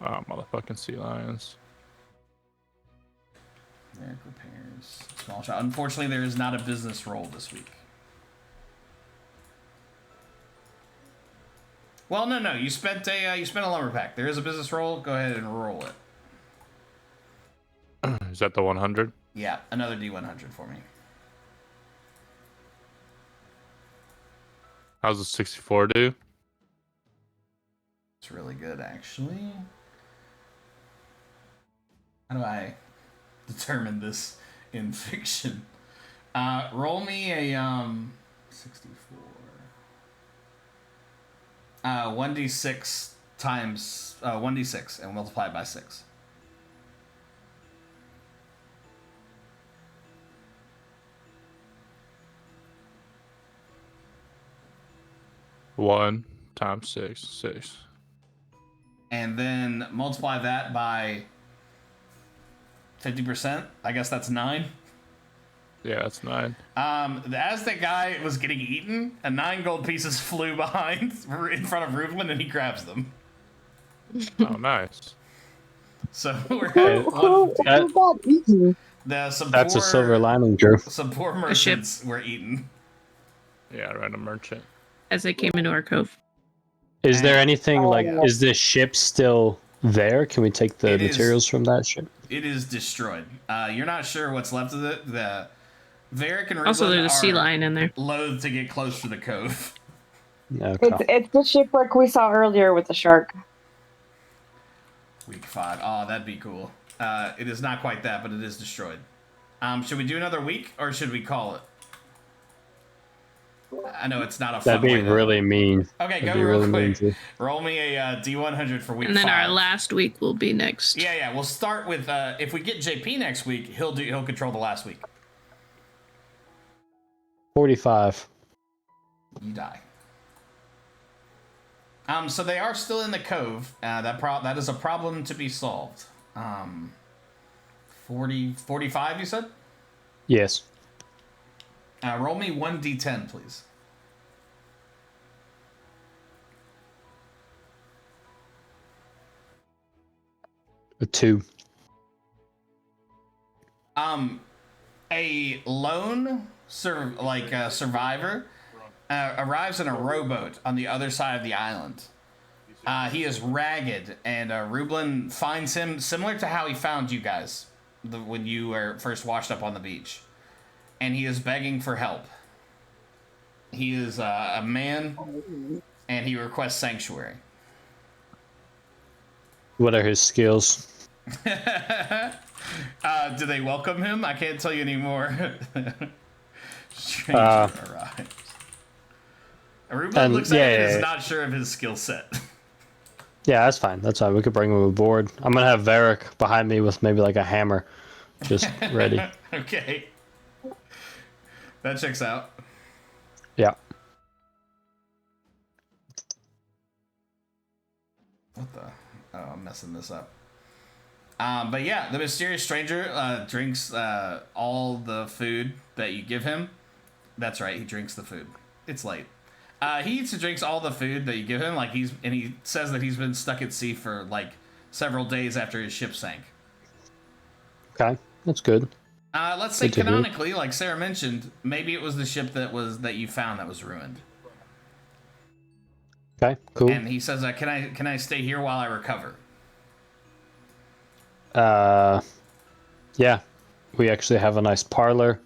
B: oh, motherfucking sea lions.
A: Varric repairs. Small shop. Unfortunately, there is not a business roll this week. Well, no. You spent a lumber pack. There is a business roll. Go ahead and roll it.
B: Is that the 100?
A: Yeah, another D100 for me.
B: How's the 64 do?
A: It's really good, actually. How do I determine this in fiction? Roll me a 64. 1d6 times 1d6 and multiply it by 6.
B: One times 6.
A: And then multiply that by 50%. I guess that's 9.
B: Yeah, that's 9.
A: As the guy was getting eaten, 9 gold pieces flew behind in front of Rublin, and he grabs them.
B: Oh, nice.
A: So we're
D: Who got eaten?
E: That's a silver lining, Drew.
A: Some poor merchants were eaten.
B: Yeah, random merchant.
C: As they came into our cove.
E: Is there anything like?
A: yeah.
E: Is this ship still there? Can we take the
A: It is.
E: materials from that ship?
A: It is destroyed. You're not sure what's left of it. The Varric and Rublin
C: Also, there's a sea lion in there.
A: loath to get close to the cove.
E: Okay.
D: It's the shipwreck we saw earlier with the shark.
A: Week 5. Oh, that'd be cool. It is not quite that, but it is destroyed. Should we do another week, or should we call it? I know it's not a fun
E: That'd be
A: way to...
E: really mean.
A: Okay,
E: That'd
A: go
E: be
A: real
E: really mean
A: quick.
E: too.
A: Roll me a D100 for week 5.
C: And then our last week will be next.
A: Yeah. We'll start with if we get JP next week, he'll control the last week.
E: 45.
A: You die. So they are still in the cove. That is a problem to be solved. 45, you said?
E: Yes.
A: Roll me 1d10, please.
E: A 2.
A: A lone survivor arrives in a rowboat on the other side of the island. He is ragged, and Rublin finds him similar to how he found you guys when you were first washed up on the beach. And he is begging for help. He is a man, and he requests sanctuary.
E: What are his skills?
A: Do they welcome him? I can't tell you anymore. Stranger arrives. Ruben looks at it and is not sure of his skill set.
E: Yeah, that's fine. That's fine. We could bring him aboard. I'm gonna have Varric behind me with maybe like a hammer, just ready.
A: Okay. That checks out.
E: Yeah.
A: What the? Oh, I'm messing this up. But yeah, the mysterious stranger drinks all the food that you give him. That's right, he drinks the food. It's late. He eats and drinks all the food that you give him. And he says that he's been stuck at sea for several days after his ship sank.
E: Okay, that's good.
A: Let's say canonically, like Sarah mentioned, maybe it was the ship that you found that was ruined.
E: Okay, cool.
A: And he says, "Can I stay here while I recover?"
E: Yeah, we actually have a nice parlor.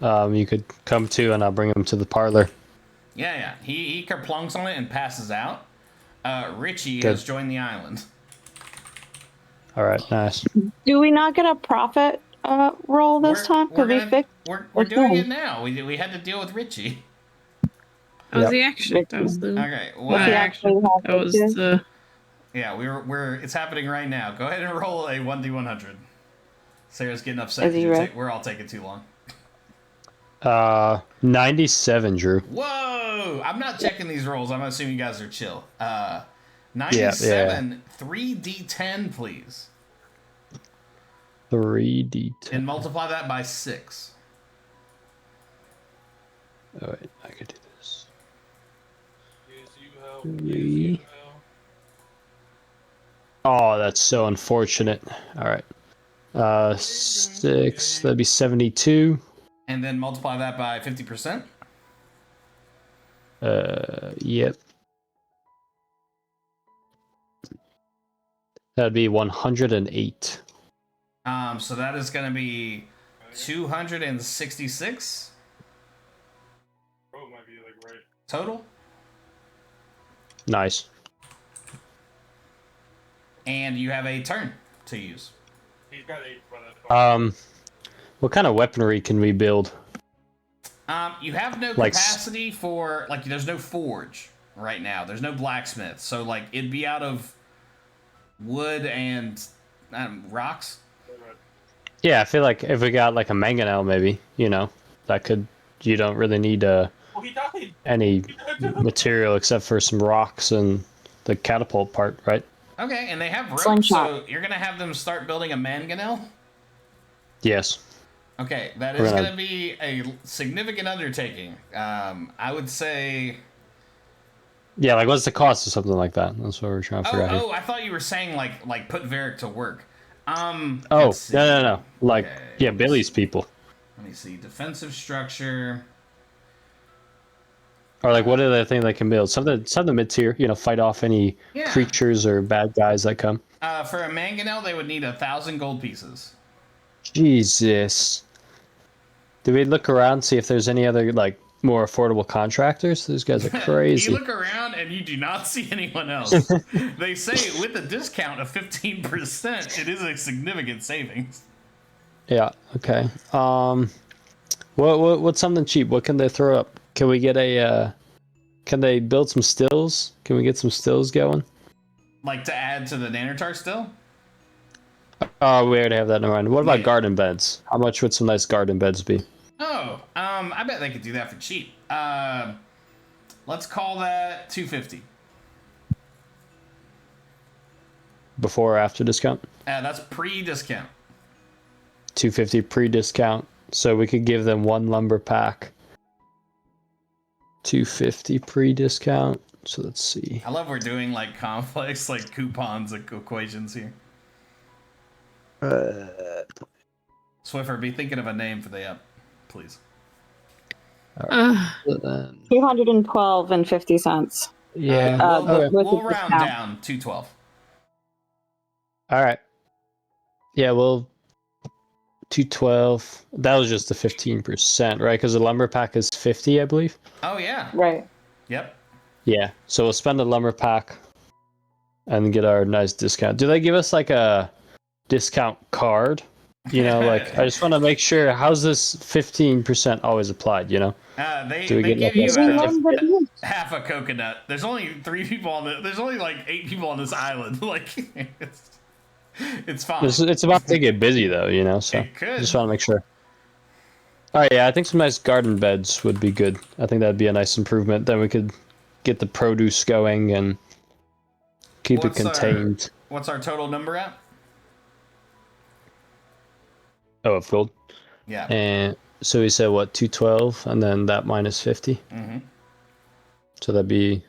E: You could come to, and I'll bring him to the parlor.
A: Yeah. He kerplunks on it and passes out. Richie
E: Good.
A: has joined the island.
E: All right, nice.
D: Do we not get a profit roll this time? Because we fixed.
A: We're doing it now. We had to deal with Richie.
C: That was the action. That was the
A: Okay.
C: what action. That was the.
A: Yeah, it's happening right now. Go ahead and roll a 1d100. Sarah's getting upset. We're all taking too long.
E: 97, Drew.
A: Whoa! I'm not checking these rolls. I'm assuming you guys are chill. 97. 3d10, please.
E: 3d10.
A: And multiply that by 6.
E: All right, I could do this.
G: Yes, you help.
E: 3. Oh, that's so unfortunate. All right. 6. That'd be 72.
A: And then multiply that by 50%.
E: Yep. That'd be 108.
A: So that is going to be 266
G: Oh, it might be right.
A: total.
E: Nice.
A: And you have a turn to use.
G: He's got 8 by that point.
E: What kind of weaponry can we build?
A: You have no
E: Like
A: capacity for there's no forge. right now. There's no blacksmith, so like it'd be out of wood and rocks.
E: Yeah, I feel like if we got like a mangonel, maybe that could. You don't really need any material except for some rocks and the catapult part, right?
A: Okay, and they have ropes,
D: Slingshot.
A: so you're gonna have them start building a mangonel?
E: Yes.
A: Okay, that is gonna be a significant undertaking. I would say.
E: Yeah, like what's the cost of something like that? That's what we're trying to figure out here.
A: Oh, I thought you were saying like put Varric to work.
E: Oh, no. Like, okay, yeah, Billy's people.
A: Let me see. Defensive structure.
E: Or like, what are the things they can build? Something mid-tier, fight off any creatures or bad guys that come.
A: For a mangonel, they would need 1,000 gold pieces.
E: Jesus. Do we look around, see if there's any other, like, more affordable contractors? These guys are crazy.
A: You look around and you do not see anyone else. They say with a discount of 15%, it is a significant savings.
E: Yeah, okay. What's something cheap? What can they throw up? Can we get can they build some stills? Can we get some stills going?
A: Like to add to the Nanotar still?
E: Oh, we already have that in mind. What about garden beds? How much would some nice garden beds be?
A: Oh, I bet they could do that for cheap. Let's call that 250.
E: Before or after discount?
A: That's pre-discount.
E: 250 pre-discount. So we could give them one lumber pack. 250 pre-discount. So let's see.
A: I love we're doing like complex like coupons like equations here. Swiffer, be thinking of a name for the app, please.
E: Right.
D: 212 and 50 cents.
E: Yeah.
A: We'll round down 212.
E: All right. Yeah, well, 212. That was just the 15%, right? Because the lumber pack is 50, I believe.
A: Oh yeah.
D: Right.
A: Yep.
E: Yeah. So we'll spend a lumber pack and get our nice discount. Do they give us like a discount card? Like I just want to make sure. How's this 15% always applied?
A: They give you half a coconut. There's only 3 people on the. There's only like 8 people on this island. Like it's fine.
E: It's about to get busy though, So
A: it could.
E: Just want to make sure. All right, yeah, I think some nice garden beds would be good. I think that'd be a nice improvement. Then we could get the produce going and keep it contained.
A: What's our total number at?
E: Oh, of gold.
A: Yeah.
E: And so we said what, 212, and then that minus 50.
A: Mm-hmm.
E: So that'd be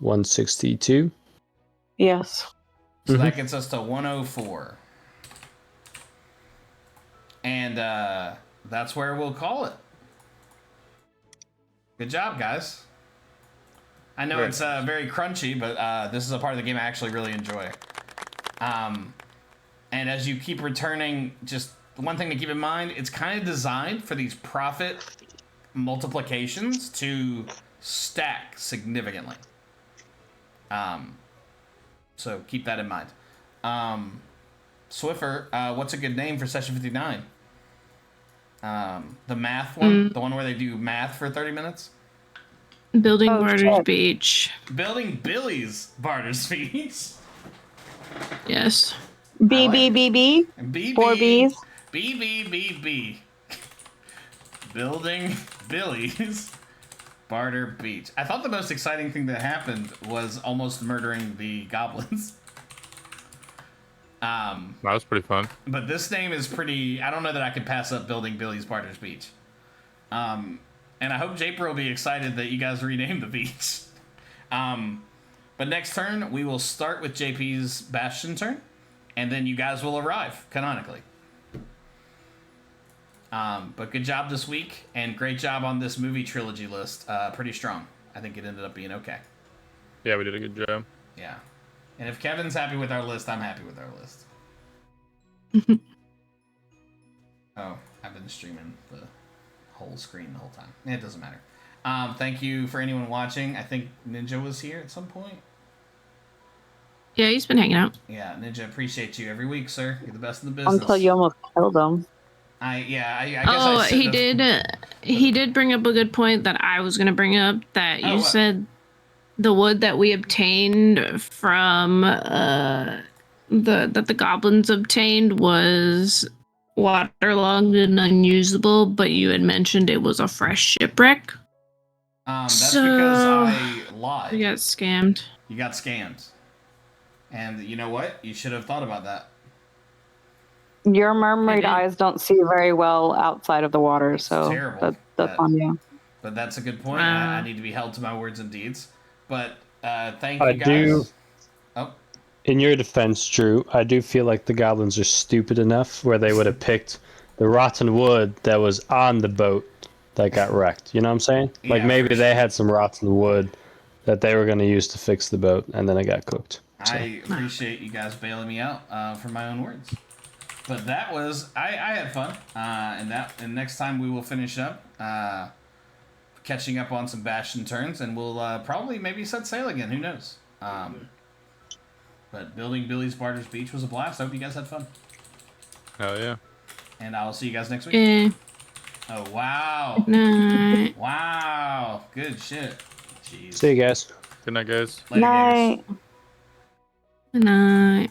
E: 162.
D: Yes.
A: So that gets us to 104. And that's where we'll call it. Good job, guys. I know it's very crunchy, but this is a part of the game I actually really enjoy. And as you keep returning, just one thing to keep in mind, it's kind of designed for these profit multiplications to stack significantly. So keep that in mind. Swiffer, what's a good name for session 59? The math one? The one where they do math for 30 minutes?
C: Building Barter's Beach.
A: Building Billy's Barter's Beach?
C: Yes.
D: BBBB? 4 B's?
A: BBBB. Building Billy's Barter Beach. I thought the most exciting thing that happened was almost murdering the goblins.
B: That was pretty fun.
A: But this name is pretty... I don't know that I could pass up Building Billy's Barter's Beach. And I hope Japer will be excited that you guys renamed the beach. But next turn, we will start with JP's Bastion turn. And then you guys will arrive, canonically. But good job this week, and great job on this movie trilogy list. Pretty strong. I think it ended up being okay.
B: Yeah, we did a good job.
A: Yeah. And if Kevin's happy with our list, I'm happy with our list. Oh, I've been streaming the whole screen the whole time. It doesn't matter. Thank you for anyone watching. I think Ninja was here at some point.
C: Yeah, he's been hanging out.
A: Yeah, Ninja, appreciate you every week, sir. You're the best in the business.
D: Until you almost killed him.
A: I guess
C: he did. He did bring up a good point that I was going to bring up. That you said the wood that we obtained from the goblins obtained was waterlogged and unusable, but you had mentioned it was a fresh shipwreck.
A: That's
C: So,
A: because I lied.
C: We got scammed.
A: You got scammed. And you know what? You should have thought about that.
D: Your mermaid eyes don't see very well outside of the water, so
A: terrible.
D: that's on you.
A: But that's a good point. I need to be held to my words and deeds. But thank
E: I
A: you guys.
E: do.
A: Oh.
E: In your defense, Drew, I do feel like the goblins are stupid enough where they would have picked the rotten wood that was on the boat that got wrecked. You know what I'm saying? Like
A: Yeah,
E: maybe
A: for
E: they
A: sure.
E: had some rotten wood that they were going to use to fix the boat, and then it got cooked. So.
A: I appreciate you guys bailing me out for my own words. But that was I had fun, and next time we will finish up catching up on some Bastion turns, and we'll probably maybe set sail again. Who knows? But building Billy's Barter's Beach was a blast. I hope you guys had fun.
B: Hell yeah.
A: And I'll see you guys next week.
C: Yeah.
A: Oh wow!
C: Night.
A: Wow! Good shit. Jeez.
E: See you guys.
B: Good night, guys.
A: Later, gamers.
D: Night.
C: Night.